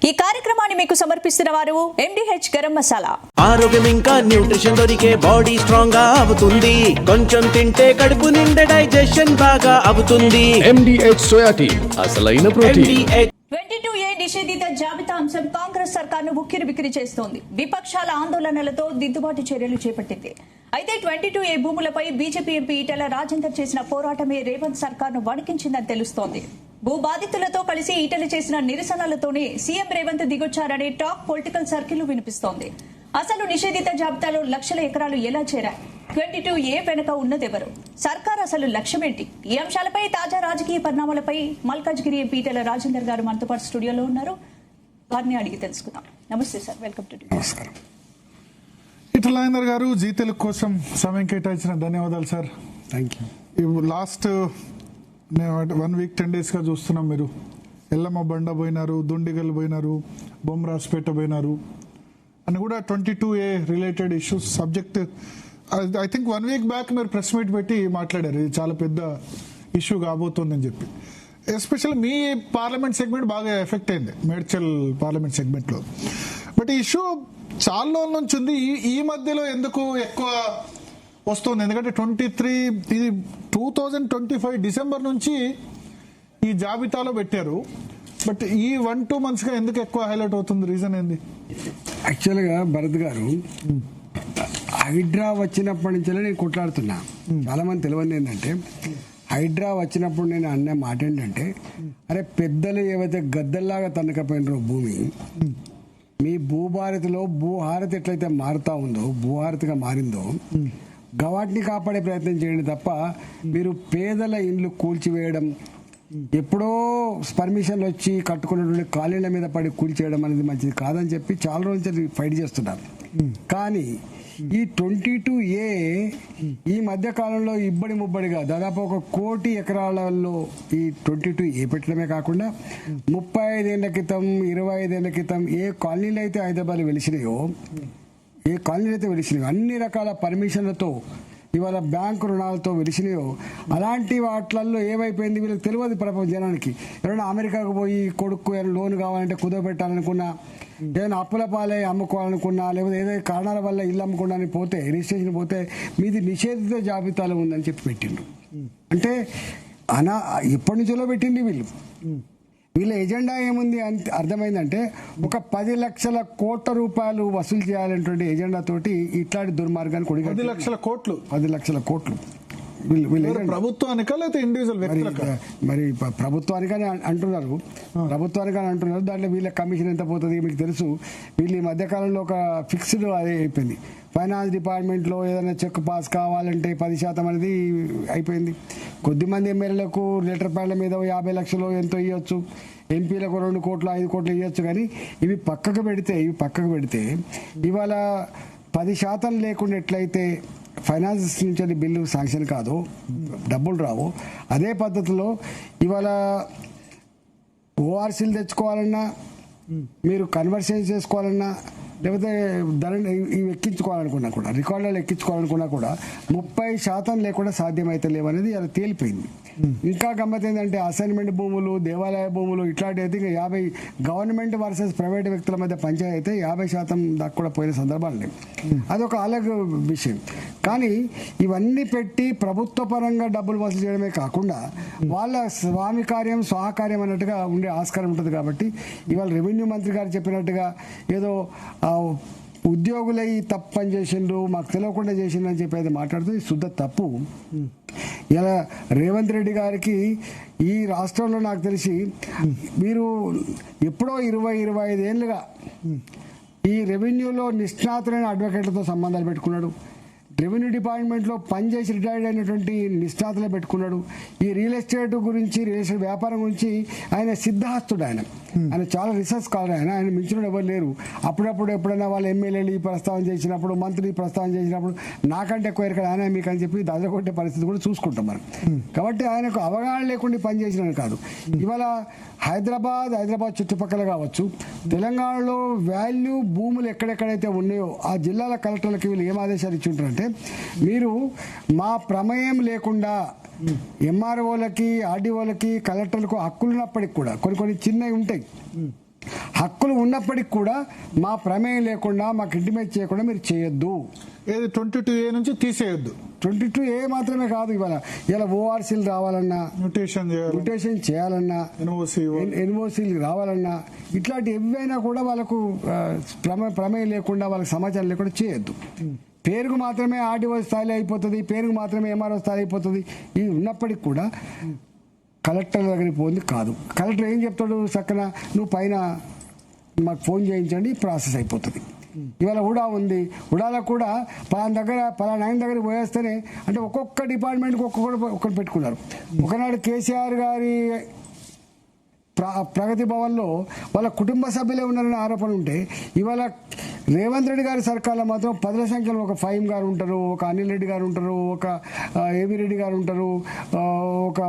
ఈ కార్యక్రమాన్ని మీకు సమర్పిస్తున్న వారు MDH గరం మసాలా. ఆరోగ్యం ఇంకా న్యూట్రిషన్ దొరికే బాడీ స్ట్రాంగ్ గా అవుతుంది. కొంచెం తింటే కడుపు నిండా డైజెషన్ బాగా అవుతుంది. MDH సోయా టీ అసలైన ప్రోటీన్. 22A నిషేధిత జాబితా అంశం కాంగ్రెస్ సర్కార్ను ఉక్కిరిబిక్కిరి చేస్తోంది. విపక్షాల ఆందోళనలతో దిద్దుబాటు చర్యలు చేపట్టింది. అయితే 22A భూములపై బీజేపీ ఎంపీ ఈటెల రాజేందర్ చేసిన పోరాటమే రేవంత్ సర్కార్ను వణికించిందని తెలుస్తోంది. భూ బాధితులతో కలిసి ఈటెల చేసిన నిరసనలతోనే సీఎం రేవంత్ దిగొచ్చారనే టాక్ పొలిటికల్ సర్కిల్ వినిపిస్తోంది. అసలు నిషేధిత జాబితాలో లక్షల ఎకరాలు ఎలా చేరాయి? 22A వెనుక ఉన్నదెవరు? సర్కార్ అసలు లక్ష్యమేంటి? ఈ అంశాలపై తాజా రాజకీయ పరిణామాలపై మల్కాజ్గిరి ఎంపీ ఈటెల రాజేందర్ గారు మనతో పాటు స్టూడియోలో ఉన్నారు. వారిని అడిగి తెలుసుకుందాం. నమస్తే సార్, వెల్కమ్ టు నమస్కారం. ఈటెల రాజేందర్ గారు, జీ తెలుగు కోసం సమయం కేటాయించిన ధన్యవాదాలు sir. Thank you. Last 1 week 10 డేస్గా చూస్తున్నాం. మీరు ఎల్లమ్మ బండ పోయినారు, దుండిగల్ పోయినారు, బొమ్మరాజ్పేట పోయినారు అని కూడా 22A related issues subject. I think 1 week back మీరు ప్రెస్ మీట్ పెట్టి మాట్లాడారు, ఇది చాలా పెద్ద ఇష్యూ కాబోతుందని చెప్పి. ఎస్పెషల్ మీ పార్లమెంట్ సెగ్మెంట్ బాగా ఎఫెక్ట్ అయింది, మేడ్చల్ పార్లమెంట్ సెగ్మెంట్లో. బట్ ఈ ఇష్యూ చాలా రోజుల నుంచి ఉంది. ఈ మధ్యలో ఎందుకు ఎక్కువ వస్తుంది? ఎందుకంటే 2025 డిసెంబర్ నుంచి ఈ జాబితాలో పెట్టారు. బట్ ఈ 1-2 మంత్స్గా ఎందుకు ఎక్కువ హైలైట్ అవుతుంది? రీజన్ ఏంది? యాక్చువల్గా భరత్ గారు, హైడ్రా వచ్చినప్పటి నుంచి నేను కొట్లాడుతున్నా. చాలా మంది తెలియదు ఏంటంటే, హైడ్రా వచ్చినప్పుడు నేను అన్న మాట ఏంటంటే, అరే పెద్దలు ఏవైతే గద్దల్లాగా తన్నకపోయినారో భూమి, మీ భూభారతిలో భూహారతి ఎట్లయితే మారుతా ఉందో, భూహారతిగా మారిందో, వాటిని కాపాడే ప్రయత్నం చేయండి తప్ప మీరు పేదల ఇండ్లు కూల్చివేయడం, ఎప్పుడో పర్మిషన్లు వచ్చి కట్టుకున్నటువంటి కాలనీల మీద పడి కూల్చేయడం అనేది మంచిది కాదని చెప్పి చాలా రోజులు ఫైట్ చేస్తున్నారు. కానీ ఈ 22A ఈ మధ్య కాలంలో ఇబ్బడి ముబ్బడిగా దాదాపు 1 కోటి ఎకరాలలో ఈ 22A పెట్టడమే కాకుండా 35 ఏళ్ల క్రితం 25 ఏళ్ల క్రితం ఏ కాలనీలు అయితే హైదరాబాద్ వెలిసినాయో, అన్ని రకాల పర్మిషన్లతో ఇవాళ బ్యాంకు రుణాలతో వెలిసినాయో, అలాంటి వాటిల్లో ఏమైపోయింది వీళ్ళకి తెలియదు. ప్రపంచ జనానికి ఎవరైనా అమెరికాకు పోయి కొడుకు లోన్ కావాలంటే కుదవబెట్టాలనుకున్నా, ఏదైనా అప్పుల పాలై అమ్ముకోవాలనుకున్నా, లేకపోతే ఏదైనా కారణాల వల్ల ఇల్లు అమ్ముకోవడానికి పోతే, రిజిస్ట్రేషన్ పోతే మీది నిషేధిత జాబితాలో ఉందని చెప్పి పెట్టిండు. అంటే ఎప్పటి నుంచో పెట్టింది వీళ్ళు. వీళ్ళ ఎజెండా ఏముంది అని అర్థమైందంటే, 10 లక్షల కోట్ల రూపాయలు వసూలు చేయాలనేటువంటి ఎజెండా తోటి ఇట్లాంటి దుర్మార్గాన్ని కొడి 10 లక్షల కోట్లు. 10 లక్షల కోట్లు ప్రభుత్వానికా లేకపోతే ఇండివిజువల్ వ్యక్తులకా? మరి ప్రభుత్వానికని అంటున్నారు. దాంట్లో వీళ్ళ కమిషన్ ఎంత పోతుంది మీకు తెలుసు. వీళ్ళు ఈ మధ్యకాలంలో ఒక ఫిక్స్డ్ అదే అయిపోయింది. ఫైనాన్స్ డిపార్ట్మెంట్లో ఏదైనా చెక్ పాస్ కావాలంటే 10% అనేది అయిపోయింది. కొద్దిమంది ఎమ్మెల్యేలకు లీటర్ ప్యాడ్ల మీద 50 లక్షలు ఎంతో ఇవ్వచ్చు, ఎంపీలకు 2 కోట్లు 5 కోట్లు ఇవ్వచ్చు. కానీ ఇవి పక్కకు పెడితే ఇవాళ 10% లేకుండా ఎట్లయితే ఫైనాన్స్ నుంచి బిల్లు శాంక్షన్ కాదు, డబ్బులు రావు, అదే పద్ధతిలో ఇవాళ ఓఆర్సీలు తెచ్చుకోవాలన్నా, మీరు కన్వర్షన్ చేసుకోవాలన్నా, లేకపోతే ధరని ఇవి ఎక్కించుకోవాలనుకున్నా కూడా, రికార్డులు ఎక్కించుకోవాలనుకున్నా కూడా 30% లేకుండా సాధ్యమైతే లేవనేది అలా తేలిపోయింది. ఇంకా గమ్మత్ ఏంటంటే, అసైన్మెంట్ భూములు, దేవాలయ భూములు ఇట్లాంటి అయితే 50 గవర్నమెంట్ వర్సెస్ ప్రైవేట్ వ్యక్తుల మధ్య పంచాయతీ అయితే 50% దాకా కూడా పోయిన సందర్భాలు లేవు. అదొక అలాగ విషయం. కానీ ఇవన్నీ పెట్టి ప్రభుత్వ పరంగా డబ్బులు వసూలు చేయడమే కాకుండా వాళ్ళ స్వామి కార్యం స్వాహకార్యం అన్నట్టుగా ఉండే ఆస్కారం ఉంటుంది. కాబట్టి ఇవాళ రెవెన్యూ మంత్రి గారు చెప్పినట్టుగా ఏదో ఉద్యోగులై తప్పు పని చేసిండ్రు, మాకు తెలియకుండా చేసిండ్రు అని చెప్పి మాట్లాడుతూ శుద్ధ తప్పు. ఇలా రేవంత్ రెడ్డి గారికి ఈ రాష్ట్రంలో నాకు తెలిసి మీరు ఎప్పుడో 20-25 ఏళ్ళుగా ఈ రెవెన్యూలో నిష్ణాతులైన అడ్వకేట్లతో సంబంధాలు పెట్టుకున్నాడు. రెవెన్యూ డిపార్ట్మెంట్లో పనిచేసి రిటైర్డ్ అయినటువంటి నిష్ణాతులే పెట్టుకున్నాడు. ఈ రియల్ ఎస్టేట్ గురించి, రియల్ ఎస్టేట్ వ్యాపారం గురించి ఆయన సిద్ధహస్తుడు. ఆయన చాలా రీసెర్చ్ స్కాలర్. ఆయన మించిన ఎవరు లేరు. అప్పుడప్పుడు ఎప్పుడైనా వాళ్ళు ఎమ్మెల్యేలు ఈ ప్రస్తావన చేసినప్పుడు, మంత్రి ప్రస్తావన చేసినప్పుడు నాకంటే ఎక్కువ ఎక్కడ ఆయన మీకు అని చెప్పి దదరగొట్టే పరిస్థితి కూడా చూసుకుంటాం మనం. కాబట్టి ఆయనకు అవగాహన లేకుండా పనిచేసిన కాదు. ఇవాళ హైదరాబాద్ చుట్టుపక్కల కావచ్చు, తెలంగాణలో వాల్యూ భూములు ఎక్కడెక్కడైతే ఉన్నాయో ఆ జిల్లాల కలెక్టర్లకు వీళ్ళు ఏం ఆదేశాలు ఇచ్చి ఉంటారంటే, మీరు మా ప్రమేయం లేకుండా ఎంఆర్ఓలకి, ఆర్డీఓలకి, కలెక్టర్లకు హక్కులున్నప్పటికి కూడా కొన్ని చిన్నవి ఉంటాయి. హక్కులు ఉన్నప్పటికి కూడా మా ప్రమేయం లేకుండా మాకు ఇంటిమేట్ చేయకుండా మీరు చేయొద్దు. ఏది 22A నుంచి తీసేయొద్దు. 22A మాత్రమే కాదు, ఇలా ఓఆర్సీలు రావాలన్నా, మ్యూటేషన్ చేయాలన్నా, ఎన్ఓసీలు రావాలన్నా, ఇట్లాంటి ఏవైనా కూడా వాళ్ళకు ప్రమేయం లేకుండా, వాళ్ళకి సమాచారం లేకుండా చేయొద్దు. పేరుకు మాత్రమే ఆర్డీఓ స్థాయిలో అయిపోతుంది, పేరుకు మాత్రమే ఎంఆర్ఓ స్థాయి అయిపోతుంది. ఇది ఉన్నప్పటికి కూడా కలెక్టర్ దగ్గరికి పోయింది కాదు. కలెక్టర్ ఏం చెప్తాడు, చక్కన నువ్వు పైన మాకు ఫోన్ చేయించండి, ప్రాసెస్ అయిపోతుంది. ఇవాళ హుడా ఉంది, హుడాలో కూడా పలానా ఆయన దగ్గరికి పోయేస్తేనే, అంటే ఒక్కొక్క డిపార్ట్మెంట్కి ఒక్కొక్కటి పెట్టుకున్నారు. ఒకనాడు కేసీఆర్ గారి ప్రగతి భవన్లో వాళ్ళ కుటుంబ సభ్యులే ఉన్నారని ఆరోపణ ఉంటే, ఇవాళ రేవంత్ రెడ్డి గారి సర్కార్లో మాత్రం 10ల సంఖ్యలో ఒక ఫహీం గారు ఉంటారు, ఒక అనిల్ రెడ్డి గారు ఉంటారు, ఒక ఏబి రెడ్డి గారు ఉంటారు, ఒక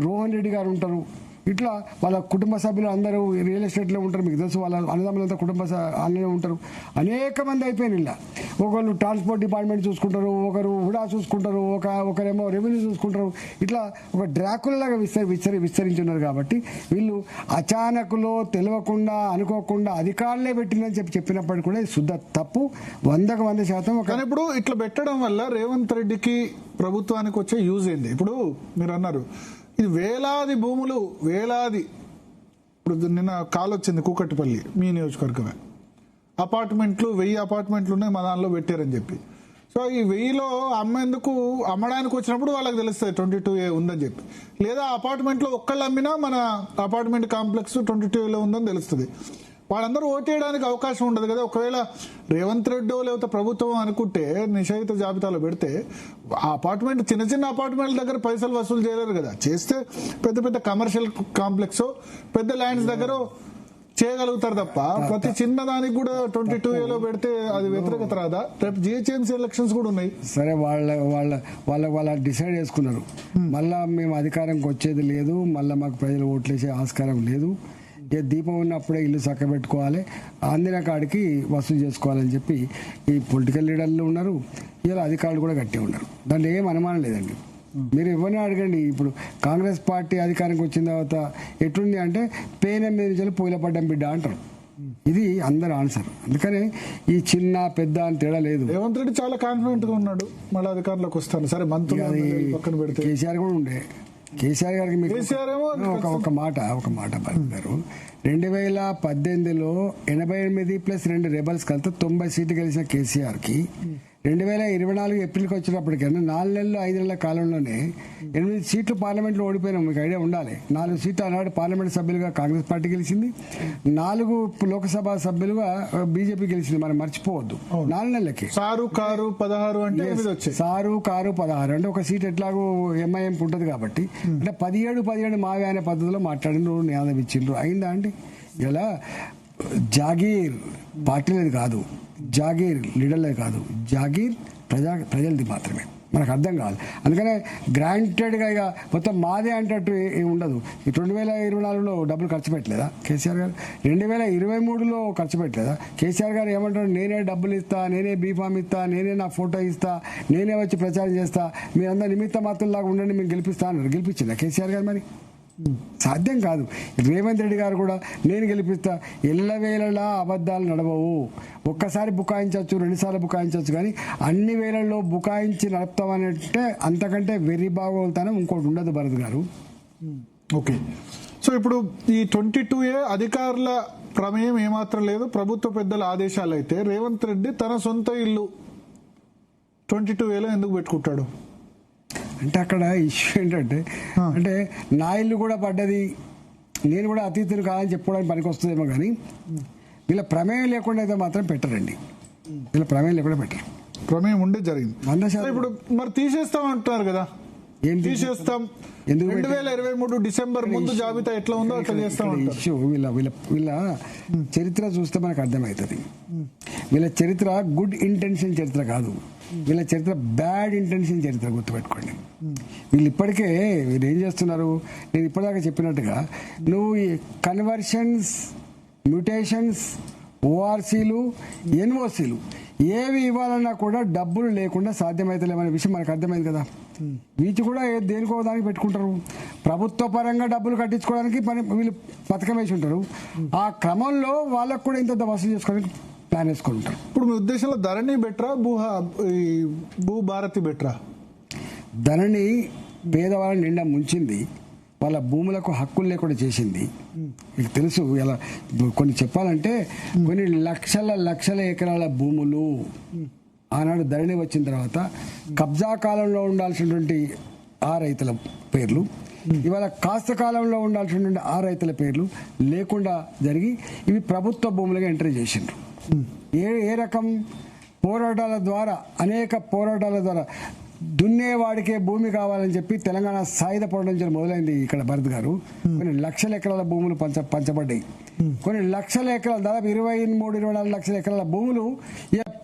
రోహన్ రెడ్డి గారు ఉంటారు. ఇట్లా వాళ్ళ కుటుంబ సభ్యులు అందరూ రియల్ ఎస్టేట్లో ఉంటారు. మీకు తెలుసు, వాళ్ళ అన్నదమ్ములంతా అన్ననే ఉంటారు. అనేక మంది అయిపోయిన ఇలా ఒకళ్ళు ట్రాన్స్పోర్ట్ డిపార్ట్మెంట్ చూసుకుంటారు, ఒకరు హుడా చూసుకుంటారు, ఒకరేమో రెవెన్యూ చూసుకుంటారు. ఇట్లా ఒక డ్రాకులలాగా విస్తరించున్నారు. కాబట్టి వీళ్ళు అచానకులో తెలియకుండా అనుకోకుండా అధికారులే పెట్టిందని చెప్పినప్పటికీ కూడా ఇది శుద్ధ తప్పు, 100% కానీ ఇప్పుడు ఇట్లా పెట్టడం వల్ల రేవంత్ రెడ్డికి ప్రభుత్వానికి వచ్చే యూజ్ ఏంది? ఇప్పుడు మీరు అన్నారు ఇది వేలాది భూములు, ఇప్పుడు నిన్న కాల్ వచ్చింది కూకట్పల్లి, మీ నియోజకవర్గమే, అపార్ట్మెంట్లు 1000 అపార్ట్మెంట్లు ఉన్నాయి మా దానిలో పెట్టారని చెప్పి. సో ఈ 1000లో అమ్మడానికి వచ్చినప్పుడు వాళ్ళకి తెలుస్తుంది 22A ఉందని చెప్పి, లేదా అపార్ట్మెంట్లో ఒక్కళ్ళు అమ్మినా మన అపార్ట్మెంట్ కాంప్లెక్స్ 22Aలో ఉందని తెలుస్తుంది. వాళ్ళందరూ ఓటేయడానికి అవకాశం ఉండదు కదా. ఒకవేళ రేవంత్ రెడ్డి లేకపోతే ప్రభుత్వం అనుకుంటే నిషేధిత జాబితాలో పెడితే ఆ అపార్ట్మెంట్ చిన్న అపార్ట్మెంట్ల దగ్గర పైసలు వసూలు చేయలేరు కదా. చేస్తే పెద్ద కమర్షియల్ కాంప్లెక్స్, పెద్ద ల్యాండ్స్ దగ్గర చేయగలుగుతారు తప్ప ప్రతి చిన్నదానికి కూడా 22Aలో పెడితే అది వ్యతిరేకత రాదా? రేపు జిహెచ్ఎంసీ ఎలక్షన్స్ కూడా ఉన్నాయి. సరే, వాళ్ళ డిసైడ్ చేసుకున్నారు, మళ్ళా మేము అధికారంకి వచ్చేది లేదు, మళ్ళీ మాకు ప్రజలు ఓట్లేసే ఆస్కారం లేదు, దీపం ఉన్నప్పుడే ఇల్లు చక్కబెట్టుకోవాలి, అందిన కాడికి వసూలు చేసుకోవాలని చెప్పి ఈ పొలిటికల్ లీడర్లు ఉన్నారు. ఇలా అధికారులు కూడా గట్టిగా ఉన్నారు. దాంట్లో ఏం అనుమానం లేదండి. మీరు ఎవరిని అడగండి, ఇప్పుడు కాంగ్రెస్ పార్టీ అధికారానికి వచ్చిన తర్వాత ఎట్లుంది అంటే పేన మీద నుంచి పొయ్యిల పడ్డం బిడ్డ అంటారు. ఇది అందరు ఆన్సర్. అందుకనే ఈ చిన్న పెద్ద అని తేడా లేదు. రేవంత్ రెడ్డి చాలా కాన్ఫిడెంట్ గా ఉన్నాడు, మళ్ళీ అధికారంలోకి వస్తాను. సరే, మంత్రులు పక్కన పెడితే కేసీఆర్ కూడా ఉండే. కేసీఆర్ గారికి మీకు ఒక మాట భరత్ గారు, 2018లో 88 + 2 రెబల్స్ కలిసి 90 సీట్లు గెలిచిన కేసీఆర్కి 2024 ఏప్రిల్కి వచ్చినప్పటికైనా 4 నెలలు 5 నెలల కాలంలోనే 8 సీట్లు పార్లమెంట్లో ఓడిపోయినాం. మీకు ఐడియా ఉండాలి. 4 సీట్లు ఆనాడు పార్లమెంట్ సభ్యులుగా కాంగ్రెస్ పార్టీ గెలిచింది, 4 లోక్సభ సభ్యులుగా బీజేపీ గెలిచింది. మనం మర్చిపోవద్దు. 4 నెలలకి సారు కారు 16 అంటే సారు కారు 16 అంటే ఒక సీట్ ఎట్లాగో ఎంఐఎం ఉంటుంది కాబట్టి, అంటే 17 మావే అనే పద్ధతిలో మాట్లాడిన నినాదం ఇచ్చిండ్రు. అయిందా అండి? ఇలా జాగీర్ పార్టీలది కాదు, జాగీర్ లీడర్లే కాదు, జాగీర్ ప్రజలది మాత్రమే. మనకు అర్థం కావాలి. అందుకనే గ్రాంటెడ్గా ఇక మొత్తం మాదే అంటట్టు ఏమి ఉండదు. ఈ 2024లో డబ్బులు ఖర్చు పెట్టలేదా కేసీఆర్ గారు? 2023లో ఖర్చు పెట్టలేదా కేసీఆర్ గారు? ఏమంటారు, నేనే డబ్బులు ఇస్తా, నేనే బీఫామ్ ఇస్తా, నేనే నా ఫోటో ఇస్తా, నేనే వచ్చి ప్రచారం చేస్తా, మీరందరూ నిమిత్త మాత్రలాగా ఉండండి, మేము గెలిపిస్తా అన్నారు. గెలిపించిందా కేసీఆర్ గారు? మరి సాధ్యం కాదు. రేవంత్ రెడ్డి గారు కూడా నేను గెలిపిస్తా, ఎల్లవేళలా అబద్ధాలు నడవవు. ఒక్కసారి బుకాయించవచ్చు, 2 సార్లు బుకాయించవచ్చు, కానీ అన్ని వేళల్లో బుకాయించి నడుపుతామనంటే అంతకంటే వెర్రి బాగోతానం ఇంకోటి ఉండదు భరత్ గారు. ఓకే, సో ఇప్పుడు ఈ 22A అధికారుల ప్రమేయం ఏమాత్రం లేదు, ప్రభుత్వ పెద్దల ఆదేశాలు అయితే రేవంత్ రెడ్డి తన సొంత ఇల్లు 22Aలో ఎందుకు పెట్టుకుంటాడు? అంటే అక్కడ ఇష్యూ ఏంటంటే, అంటే నా ఇల్లు కూడా పడ్డది, నేను కూడా అతిథులు కాదని చెప్పుకోవడానికి పనికి వస్తుందేమో, కానీ వీళ్ళ ప్రమేయం లేకుండా అయితే మాత్రం పెట్టరండి. వీళ్ళ ప్రమేయం లేకుండా పెట్టరు. ప్రమేయం ఉండే జరిగింది. 100%. ఇప్పుడు మరి తీసేస్తాం అంటున్నారు కదా, ఏం తీసేస్తాం? 2023 డిసెంబర్ ముందు జాబితా ఎట్లా ఉందో అట్లా చేస్తాం. ఇష్యూ వీళ్ళ చరిత్ర చూస్తే మనకు అర్థమవుతుంది. వీళ్ళ చరిత్ర గుడ్ ఇంటెన్షన్ చరిత్ర కాదు, వీళ్ళ చరిత్ర బ్యాడ్ ఇంటెన్షన్ చరిత్ర. గుర్తుపెట్టుకోండి. వీళ్ళు ఇప్పటికే వీళ్ళు ఏం చేస్తున్నారు, నేను ఇప్పటిదాకా చెప్పినట్టుగా, నువ్వు ఈ కన్వర్షన్స్, మ్యూటేషన్స్, ఓఆర్సీలు, ఎన్ఓసీలు ఏవి ఇవ్వాలన్నా కూడా డబ్బులు లేకుండా సాధ్యమైతలేమనే విషయం మనకు అర్థమైంది కదా. బీచ్ కూడా దేనికో దానికి పెట్టుకుంటారు. ప్రభుత్వ పరంగా డబ్బులు కట్టించుకోవడానికి వీళ్ళు పథకం వేసి ఉంటారు. ఆ క్రమంలో వాళ్ళకు కూడా ఇంత వసూలు చేసుకోవడానికి ప్లాన్ వేసుకొని ఉంటారు. ఇప్పుడు మీ ఉద్దేశంలో ధరణి బెటరా, భూభారతి బెటరా? ధరణి పేదవాళ్ళ నిండా ముంచింది, వాళ్ళ భూములకు హక్కులు లేకుండా చేసింది. మీకు తెలుసు, ఇలా కొన్ని చెప్పాలంటే కొన్ని లక్షల ఎకరాల భూములు ఆనాడు ధరణి వచ్చిన తర్వాత కబ్జా కాలంలో ఉండాల్సినటువంటి ఆ రైతుల పేర్లు, ఇవాళ కాస్త కాలంలో ఉండాల్సినటువంటి ఆ రైతుల పేర్లు లేకుండా జరిగి ఇవి ప్రభుత్వ భూములుగా ఎంటర్ చేసిండ్రు. ఏ రకం పోరాటాల ద్వారా, అనేక పోరాటాల ద్వారా దున్నేవాడికే భూమి కావాలని చెప్పి తెలంగాణ సాయుధ పోరాటం మొదలైంది. ఇక్కడ భరత్ గారు కొన్ని లక్షల ఎకరాల భూములు పంచబడ్డాయి. కొన్ని లక్షల ఎకరాలు, దాదాపు 23-24 లక్షల ఎకరాల భూములు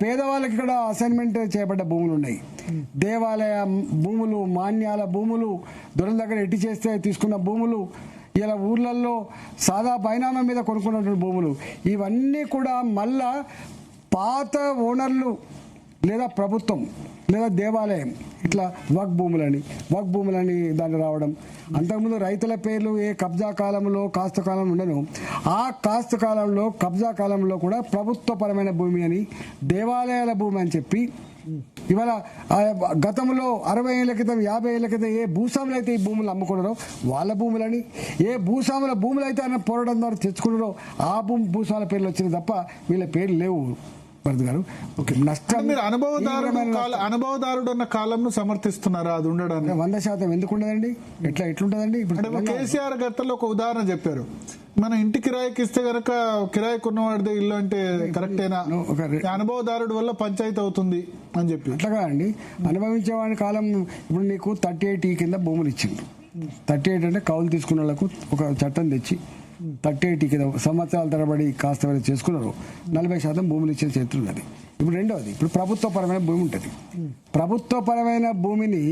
పేదవాళ్ళకి ఇక్కడ అసైన్మెంట్ చేయబడ్డ భూములు ఉన్నాయి. దేవాలయ భూములు, మాన్యాల భూములు, దొరల దగ్గర ఎట్టి చేస్తే తీసుకున్న భూములు, ఇలా ఊర్లలో సాదా బైనామా మీద కొనుక్కున్నటువంటి భూములు, ఇవన్నీ కూడా మళ్ళా పాత ఓనర్లు లేదా ప్రభుత్వం లేదా దేవాలయం ఇట్లా వక్ భూములని దాన్ని రావడం. అంతకుముందు రైతుల పేర్లు ఏ కబ్జా కాలంలో కాస్త కాలం ఉండను, ఆ కాస్త కాలంలో కబ్జా కాలంలో కూడా ప్రభుత్వపరమైన భూమి అని, దేవాలయాల భూమి అని చెప్పి ఇవాళ గతంలో 60 ఏళ్ల క్రితం 50 ఏళ్ల క్రితం ఏ భూస్వాములు అయితే ఈ భూములు అమ్ముకున్నారో వాళ్ళ భూములని, ఏ భూస్వాముల భూములు అయితే ఆయన పోరాటం ద్వారా తెచ్చుకున్నారో ఆ భూస్వాముల పేర్లు వచ్చినాయి తప్ప వీళ్ళ పేర్లు లేవు. గారు నష్టం. మీరు అనుభవదారుడు అన్న కాలంను సమర్థిస్తున్నారా? అది ఉండడానికి 100% ఎందుకు ఉండదండి? ఎట్లుంటదండి? ఇప్పుడు కేసీఆర్ గతంలో ఒక ఉదాహరణ చెప్పారు, మన ఇంటి కిరాయికి ఇస్తే గనక కిరాయి కొన్నవాడిదే ఇల్లు అంటే కరెక్టేనా, అనుభవదారుడు వల్ల పంచాయతీ అవుతుంది అని చెప్పి. అట్లాగా అండి, అనుభవించేవాడి కాలం. ఇప్పుడు నీకు 38 కింద భూములు ఇచ్చింది. 38 అంటే కౌలు తీసుకున్న వాళ్ళకు ఒక చట్టం తెచ్చి 38 కింద సంవత్సరాల తరబడి కాస్త చేసుకున్నారు. 40% భూములు ఇచ్చిన చరిత్ర ఉన్నది. ఇప్పుడు రెండవది, ఇప్పుడు ప్రభుత్వపరమైన భూమి ఉంటుంది. ప్రభుత్వపరమైన భూమిని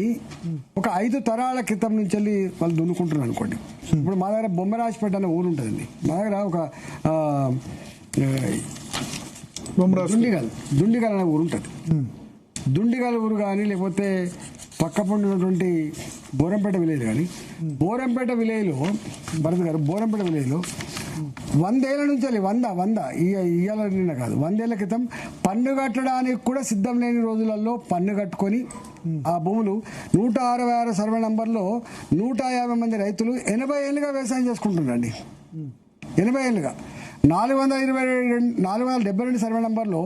ఒక 5 తరాల క్రితం నుంచి వెళ్ళి వాళ్ళు దున్నుకుంటున్నారు అనుకోండి. ఇప్పుడు మా దగ్గర బొమ్మరాజపేట అనే ఊరు ఉంటుందండి. మా దగ్గర ఒక దుండిగల్ అనే ఊరు ఉంటుంది. దుండిగల్ ఊరు కానీ లేకపోతే పక్కపండున్నటువంటి బోరంపేట విలేజ్ కానీ, బోరంపేట విలేజ్లో భరత్ గారు, బోరంపేట విలేజ్లో 100 ఏళ్ల నుంచి ఇవాళ నిన్న కాదు, 100 ఏళ్ల క్రితం పన్ను కట్టడానికి కూడా సిద్ధం లేని రోజులలో పన్ను కట్టుకొని ఆ భూములు 166 సర్వే నంబర్లో 150 మంది రైతులు 80 ఏళ్ళుగా వ్యవసాయం చేసుకుంటున్నారండి. 80 ఏళ్ళుగా 472 సర్వే నంబర్లో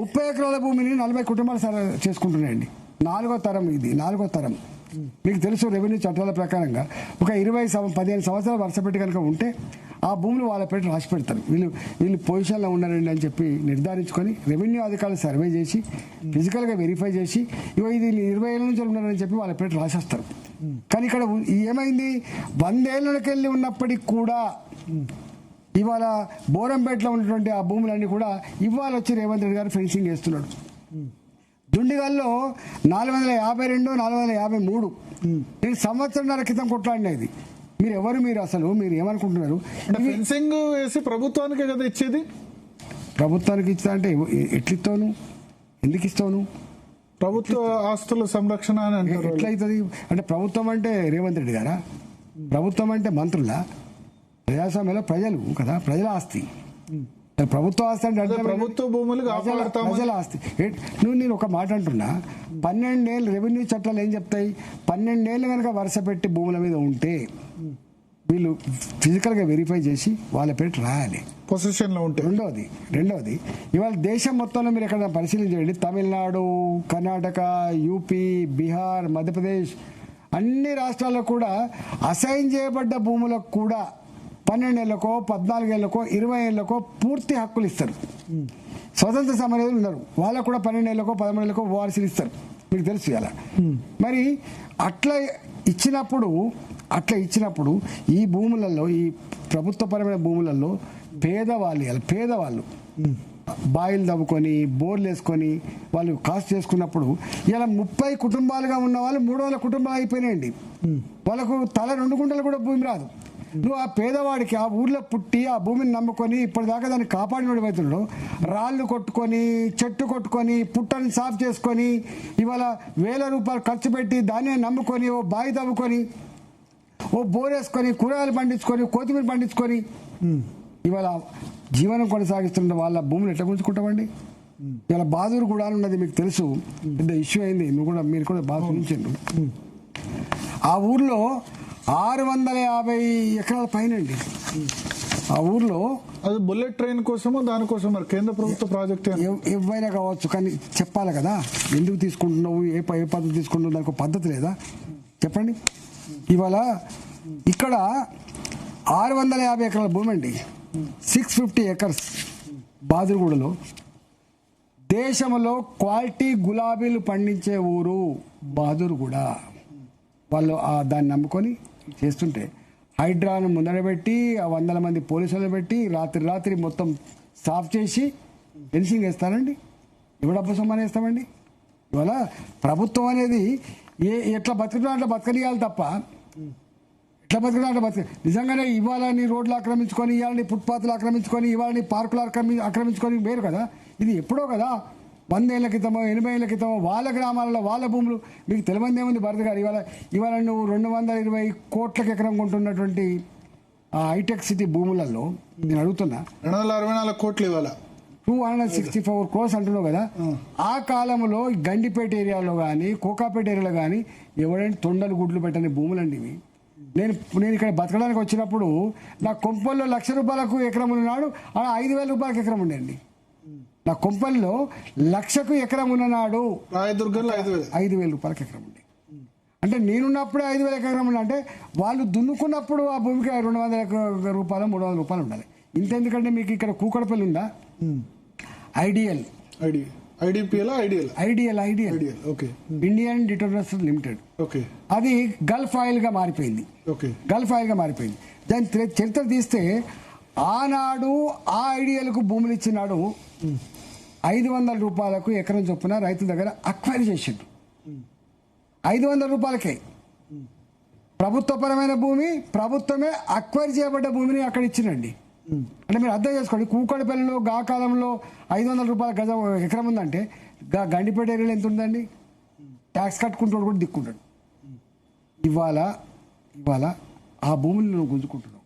30 ఎకరాల భూమిని 40 కుటుంబాలు చేసుకుంటున్నాయండి. 4వ తరం ఇది, 4వ తరం. మీకు తెలుసు, రెవెన్యూ చట్టాల ప్రకారంగా ఒక 15 సంవత్సరాలు వరుస పెట్టి కనుక ఉంటే ఆ భూములు వాళ్ళ పేరు రాసి పెడతారు. వీళ్ళు పొజిషన్లో ఉన్నారండి అని చెప్పి నిర్ధారించుకొని రెవెన్యూ అధికారులు సర్వే చేసి ఫిజికల్గా వెరిఫై చేసి ఇది 20 ఏళ్ళ నుంచి ఉన్నారని చెప్పి వాళ్ళ పేరు రాసేస్తారు. కానీ ఇక్కడ ఏమైంది, 100 ఏళ్ళకెళ్ళి ఉన్నప్పటికీ కూడా ఇవాళ బోరంపేటలో ఉన్నటువంటి ఆ భూములన్నీ కూడా ఇవాళ వచ్చి రేవంత్ రెడ్డి గారు ఫెన్సింగ్ వేస్తున్నాడు. దుండిగల్లో 452, 453 నేను సంవత్సరంన్నర క్రితం కొట్లాడినది. మీరు అసలు ఏమనుకుంటున్నారు? ఫెన్సింగ్ వేసి ప్రభుత్వానికే కదా ఇచ్చేది. ప్రభుత్వానికి ఇస్తా అంటే ఎట్లిస్తావు? ఎందుకు ఇస్తావు? ప్రభుత్వ ఆస్తుల సంరక్షణ అని అంటారు. ఎట్లయితుంది అంటే ప్రభుత్వం అంటే రేవంత్ రెడ్డి గారా? ప్రభుత్వం అంటే మంత్రుల? ప్రజాస్వామ్యంలో ప్రజలు కదా, ప్రజల ఆస్తి. ప్రభుత్వ ఆస్తి అంటే ప్రభుత్వ భూములు ప్రజల ఆస్తి. నేను ఒక మాట అంటున్నా, 12 ఏళ్ళు రెవెన్యూ చట్టాలు ఏం చెప్తాయి? 12 ఏళ్ళు కనుక వరుస పెట్టి భూముల మీద ఉంటే వీళ్ళు ఫిజికల్గా వెరిఫై చేసి వాళ్ళ పేరు రాయాలి, పొజిషన్లో ఉంటే. రెండవది ఇవాళ దేశం మొత్తంలో మీరు ఎక్కడ పరిశీలించండి, తమిళనాడు, కర్ణాటక, యూపీ, బీహార్, మధ్యప్రదేశ్ అన్ని రాష్ట్రాల్లో కూడా అసైన్ చేయబడ్డ భూములకు కూడా 12 ఏళ్లకో 14 ఏళ్లకో 20 ఏళ్లకో పూర్తి హక్కులు ఇస్తారు. స్వతంత్ర సమరయోధులు ఉన్నారు, వాళ్ళకు కూడా 12 ఏళ్లకో 13 ఏళ్లకో వారసులు ఇస్తారు. మీకు తెలుసు అలా. మరి అట్లా ఇచ్చినప్పుడు ఈ భూములలో, ఈ ప్రభుత్వపరమైన భూములలో పేదవాళ్ళు బాయిలు తవ్వుకొని బోర్లు వేసుకొని వాళ్ళు కాస్ట్ చేసుకున్నప్పుడు ఇలా 30 కుటుంబాలుగా ఉన్న వాళ్ళు 300 కుటుంబాలు అయిపోయినాయండి. వాళ్ళకు తల 2 గుంటలు కూడా భూమి రాదు. నువ్వు ఆ పేదవాడికి ఆ ఊర్లో పుట్టి ఆ భూమిని నమ్ముకొని ఇప్పటిదాకా దాన్ని కాపాడినోడు అవుతున్నాడు, రాళ్ళు కొట్టుకొని చెట్టు కొట్టుకొని పుట్టని సాఫ్ చేసుకొని ఇవాళ ₹1000 ఖర్చు పెట్టి దాన్ని నమ్ముకొని ఓ బావి తవ్వుకొని ఓ బోరేసుకొని కూరగాయలు పండించుకొని కొత్తిమీర పండించుకొని ఇవాళ జీవనం కొనసాగిస్తున్న వాళ్ళ భూములు ఎట్లా గుంజుకుంటామండి? ఇలా బాదూరు కూడా ఉన్నది మీకు తెలుసు, పెద్ద ఇష్యూ అయింది, మీరు కూడా బాగా గురించండు. ఆ ఊర్లో 650 ఎకరాల పైన అండి. ఆ ఊర్లో అది బుల్లెట్ ట్రైన్ కోసమో దానికోసం మరి కేంద్ర ప్రభుత్వ ప్రాజెక్ట్ ఎవరైనా కావచ్చు, కానీ చెప్పాలి కదా ఎందుకు తీసుకుంటున్నావు, ఏ పద్ధతి తీసుకుంటున్నావు, దానికి పద్ధతి లేదా చెప్పండి. ఇవాళ ఇక్కడ 650 ఎకరాల భూమి అండి, 650 ఎకర్స్ బాదురుగూడలో. దేశంలో క్వాలిటీ గులాబీలు పండించే ఊరు బాదురుగూడ. వాళ్ళు దాన్ని నమ్ముకొని చేస్తుంటే హైడ్రాను ముందరబెట్టి 100 మంది పోలీసులను పెట్టి రాత్రి మొత్తం సాఫ్ చేసి ఫెన్సింగ్ వేస్తారండి. ఎవడబ్బు సొమ్మని వేస్తామండి? ఇవాళ ప్రభుత్వం అనేది ఎట్లా బతుకుతున్నా అట్లా బతకనియాలి తప్ప, ఎట్లా బతుకుతున్నా అట్లా నిజంగానే ఇవాళని రోడ్లు ఆక్రమించుకొని, ఇవాళని ఫుట్పాత్లు ఆక్రమించుకొని, ఇవాళని పార్కులు ఆక్రమించుకొని వేరు కదా. ఇది ఎప్పుడో కదా, 100 ఏళ్ల క్రితమో 80 ఏళ్ల క్రితమో వాళ్ళ గ్రామాలలో వాళ్ళ భూములు. మీకు తెలియదే ఉంది భరత్ గారు. ఇవాళ నువ్వు 220 కోట్లకు ఎకరం కొంటున్నటువంటి హైటెక్ సిటీ భూములలో నేను అడుగుతున్నా, 264 కోట్లు ఇవాళ 264 crores అంటున్నావు కదా. ఆ కాలంలో గండిపేట ఏరియాలో కానీ కోకాపేట ఏరియాలో కానీ ఎవరైనా తొండలు గుడ్లు పెట్టని భూములండి ఇవి. నేను ఇక్కడ బతకడానికి వచ్చినప్పుడు నా కొంపల్లో ₹1,00,000 ఎకరం ఉన్నాడు, అలా ₹5,000 ఎకరం ఉండేయండి. నా కొంపల్లో 1,00,000 ఎకరం ఉన్ననాడు రాయదుర్గంలో ₹5,000 ఎకరం ఉండే. అంటే నేనున్నప్పుడే 5,000 ఎకరం ఉండే. అంటే వాళ్ళు దున్నుకున్నప్పుడు ఆ భూమికి ₹200 ₹300 ఉండాలి. ఇంతెందుకంటే మీకు ఇక్కడ కూకడపల్లి ఉందా, ఐడియల్ ఇండియన్ డిటర్జెంట్స్ లిమిటెడ్, అది గల్ఫ్ ఆయిల్ గా మారిపోయింది. దాని చరిత్ర తీస్తే ఆనాడు ఆ ఐడియల్కు భూములు ఇచ్చినాడు ₹500 ఎకరం చొప్పున రైతుల దగ్గర అక్వైర్ చేసిండు. ₹500 ప్రభుత్వపరమైన భూమి, ప్రభుత్వమే అక్వైర్ చేయబడ్డ భూమిని అక్కడ ఇచ్చినండి. అంటే మీరు అర్థం చేసుకోండి, కూకడపల్లిలో గా కాలంలో ₹500 గజం ఎకరం ఉందంటే గండిపేట ఏరియాలో ఎంత ఉందండి? ట్యాక్స్ కట్టుకుంటాడు కూడా దిక్కుంటాడు. ఇవాళ ఆ భూములు నువ్వు గుంజుకుంటున్నావు,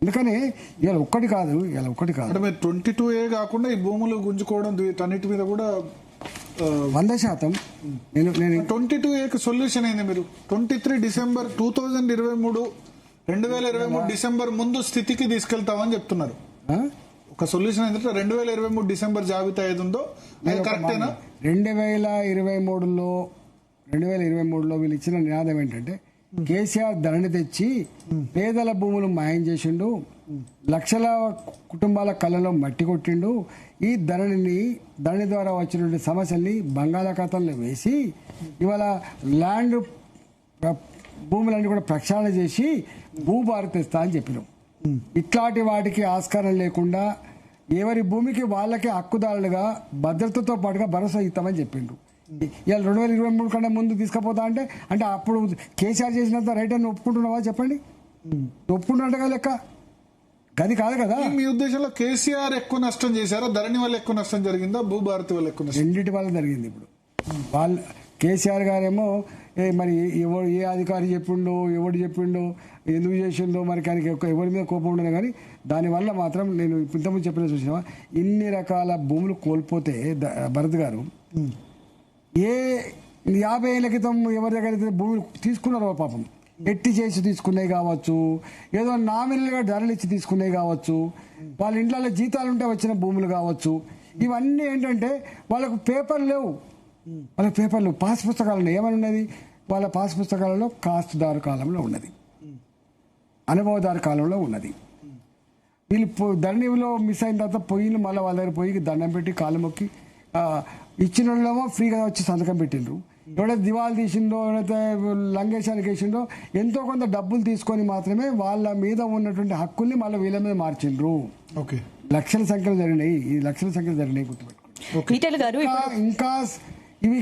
అందుకని ఇలా ఒక్కటి కాదు. అంటే మీరు 22A కాకుండా ఈ భూములు గుంజుకోవడం వీటన్నిటి మీద కూడా 100%. నేను 22Aకి సొల్యూషన్ అయింది. మీరు 23 డిసెంబర్ 2023 డిసెంబర్ ముందు స్థితికి తీసుకెళ్తామని చెప్తున్నారు. ఒక సొల్యూషన్ ఏంటంటే 2023 డిసెంబర్ జాబితా ఏది ఉందో అది కరెక్టేనా? 2023లో వీళ్ళు ఇచ్చిన నినాదం ఏంటంటే, కేసీఆర్ ధరణి తెచ్చి పేదల భూములు మాయం చేసిండు, లక్షల కుటుంబాల కళ్ళలో మట్టి కొట్టిండు, ఈ ధరణి ద్వారా వచ్చినటువంటి సమస్యల్ని బంగాళాఖాతంలో వేసి ఇవాళ ల్యాండ్ భూములన్నీ కూడా ప్రక్షాళన చేసి భూభారతి ఇస్తా అని చెప్పినాం. ఇట్లాంటి వాటికి ఆస్కారం లేకుండా ఎవరి భూమికి వాళ్ళకి హక్కుదారులుగా భద్రతతో పాటుగా భరోసా ఇస్తామని చెప్పిండ్రు. ఇవాళ 2023 కన్నా ముందు తీసుకుపోతా అంటే అప్పుడు కేసీఆర్ చేసినంత రైట్ అని ఒప్పుకుంటున్నావా చెప్పండి? ఒప్పుకుంటున్నట్టుగా లెక్క గది కాదు కదా. మీ ఉద్దేశంలో కేసీఆర్ ఎక్కువ నష్టం చేశారా, ధరణి వల్ల ఎక్కువ నష్టం జరిగిందా, భూభారతి వల్ల ఎక్కువ నష్టం? రెండింటి వల్ల జరిగింది. ఇప్పుడు వాళ్ళు కేసీఆర్ గారేమో మరి ఎవరు ఏ అధికారి చెప్పిండో ఎవడు చెప్పిండో ఎందుకు చేసిండో మరి కానీ ఎవరి మీద కోపం ఉండదు. కానీ దానివల్ల మాత్రం నేను ఇంతకుముందు చెప్పిన చూసినా ఇన్ని రకాల భూములు కోల్పోతే భరత్ గారు, ఏ 50 ఏళ్ల క్రితం ఎవరి దగ్గర భూములు తీసుకున్నారో పాపం ఎట్టి చేసి తీసుకున్నాయి కావచ్చు, ఏదో నామినల్గా ధరలు ఇచ్చి తీసుకున్నాయి కావచ్చు, వాళ్ళ ఇంట్లో జీతాలు ఉంటే వచ్చిన భూములు కావచ్చు. ఇవన్నీ ఏంటంటే వాళ్ళకు పేపర్లు లేవు, పాస్ పుస్తకాలు ఉన్నాయి. ఏమని ఉన్నది వాళ్ళ పాస్ పుస్తకాలలో? కాస్తుదారు కాలంలో ఉన్నది, అనుభవదారు కాలంలో ఉన్నది. వీళ్ళు ధరణిలో మిస్ అయిన తర్వాత పొయ్యిలు మళ్ళీ వాళ్ళ దగ్గర పోయి దండం పెట్టి కాలు మొక్కి ఇచ్చిన వాళ్ళేమో ఫ్రీగా వచ్చి సంతకం పెట్టిండ్రు. ఎవడైతే దివాళి తీసిండో, ఎవరైతే లంగేశానికి వేసిండో ఎంతో కొంత డబ్బులు తీసుకొని మాత్రమే వాళ్ళ మీద ఉన్నటువంటి హక్కుల్ని మళ్ళీ వీళ్ళ మీద మార్చిండ్రు. లక్షల సంఖ్యలో జరిగినాయి, గుర్తుపెట్టుకోండి. ఇంకా ఇవి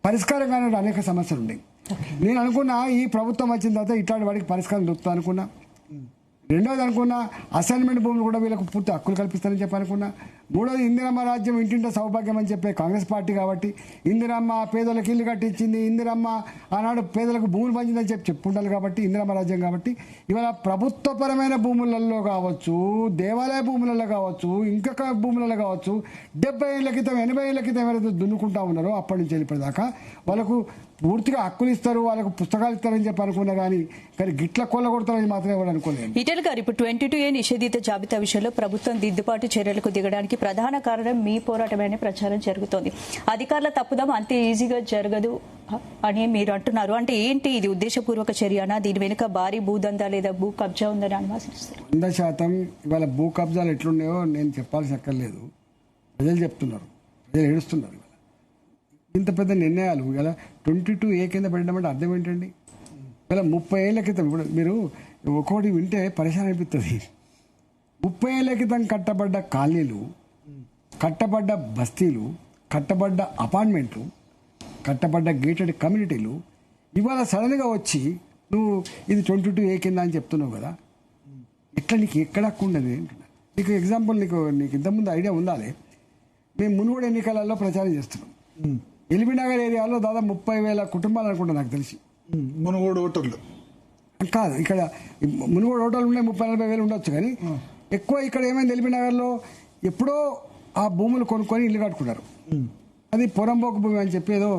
పరిష్కారం కాని అనేక సమస్యలు ఉన్నాయి. నేను అనుకున్నా ఈ ప్రభుత్వం వచ్చిన తర్వాత ఇట్లాంటి వాడికి పరిష్కారం దొరుకుతా అనుకున్నా. రెండోది అనుకున్నా అసైన్మెంట్ భూములు కూడా వీళ్ళకు పూర్తి హక్కులు కల్పిస్తారని చెప్పి అనుకున్నా. మూడోది ఇందిరమ్మ రాజ్యం ఇంటింట సౌభాగ్యం అని చెప్పే కాంగ్రెస్ పార్టీ కాబట్టి ఇందిరమ్మ పేదలకు ఇల్లు కట్టించింది, ఇందిరమ్మ ఆనాడు పేదలకు భూములు పంచిందని చెప్పి చెప్పుకుంటారు కాబట్టి ఇందిరమ్మ రాజ్యం కాబట్టి ఇవాళ ప్రభుత్వపరమైన భూములలో కావచ్చు, దేవాలయ భూములలో కావచ్చు, ఇంకొక భూములలో కావచ్చు 70 ఏళ్ల క్రితం 80 ఏళ్ల క్రితం ఎవరైతే దున్నుకుంటా ఉన్నారో అప్పటి నుంచి వెళ్ళిపోయేదాకా వాళ్ళకు పూర్తిగా హక్కులు ఇస్తారు, వాళ్ళకు పుస్తకాలు ఇస్తారని చెప్పి అనుకున్నా కానీ గిట్ల కొల్ల కొడతారని మాత్రం ఎవరు అనుకోలేదు. ఈటెల గారు, ఇప్పుడు 22A నిషేధిత జాబితా విషయంలో ప్రభుత్వం దిద్దుబాటు చర్యలకు దిగడానికి ప్రధాన కారణం మీ పోరాటమే అనే ప్రచారం జరుగుతోంది. అధికారుల తప్పుదం అంతే ఈజీగా జరగదు అని మీరు అంటున్నారు. అంటే ఏంటి ఇది? ఉద్దేశపూర్వక చర్యనా? దీని వెనుక భారీ భూదందా లేదా భూ కబ్జా ఉందని అనుమానిస్తారు? 100% ఇవాళ భూ కబ్జాలు ఎట్లున్నాయో నేను చెప్పాల్సి అక్కర్లేదు. ప్రజలు చెప్తున్నారు, ప్రజలు ఏడుస్తున్నారు. ఇంత పెద్ద నిర్ణయాలు ఇలా 22A కింద పెట్టడం అర్థం ఏంటండి? ఇలా 30 ఏళ్ల క్రితం ఇప్పుడు మీరు ఒక్కొక్కటి వింటే పరిశాన్ అనిపిస్తుంది. 30 ఏళ్ల క్రితం కట్టబడ్డ కాలనీలు, కట్టబడ్డ బస్తీలు, కట్టబడ్డ అపార్ట్మెంట్లు, కట్టబడ్డ గేటెడ్ కమ్యూనిటీలు ఇవాళ సడన్గా వచ్చి నువ్వు ఇది 22A కింద అని చెప్తున్నావు కదా, ఇట్లా నీకు ఎక్కడ హక్కు ఉండదు అంటున్నా. నీకు ఎగ్జాంపుల్ నీకు ఇంతకుముందు ఐడియా ఉండాలి. మేము మునుగోడు ఎన్నికలలో ప్రచారం చేస్తున్నాం. ఎల్బీనగర్ ఏరియాలో దాదాపు 30,000 కుటుంబాలు అనుకుంటా నాకు తెలిసి. మునుగోడు ఓటర్లు కాదు, ఇక్కడ మునుగోడు ఓటర్లు ఉన్నాయి, 30-40 వేలు ఉండొచ్చు. కానీ ఎక్కువ ఇక్కడ ఏమైంది, ఎల్బీనగర్లో ఎప్పుడో ఆ భూములు కొనుక్కొని ఇల్లు కట్టుకున్నారు. అది పొరంబోకు భూమి అని చెప్పి ఏదో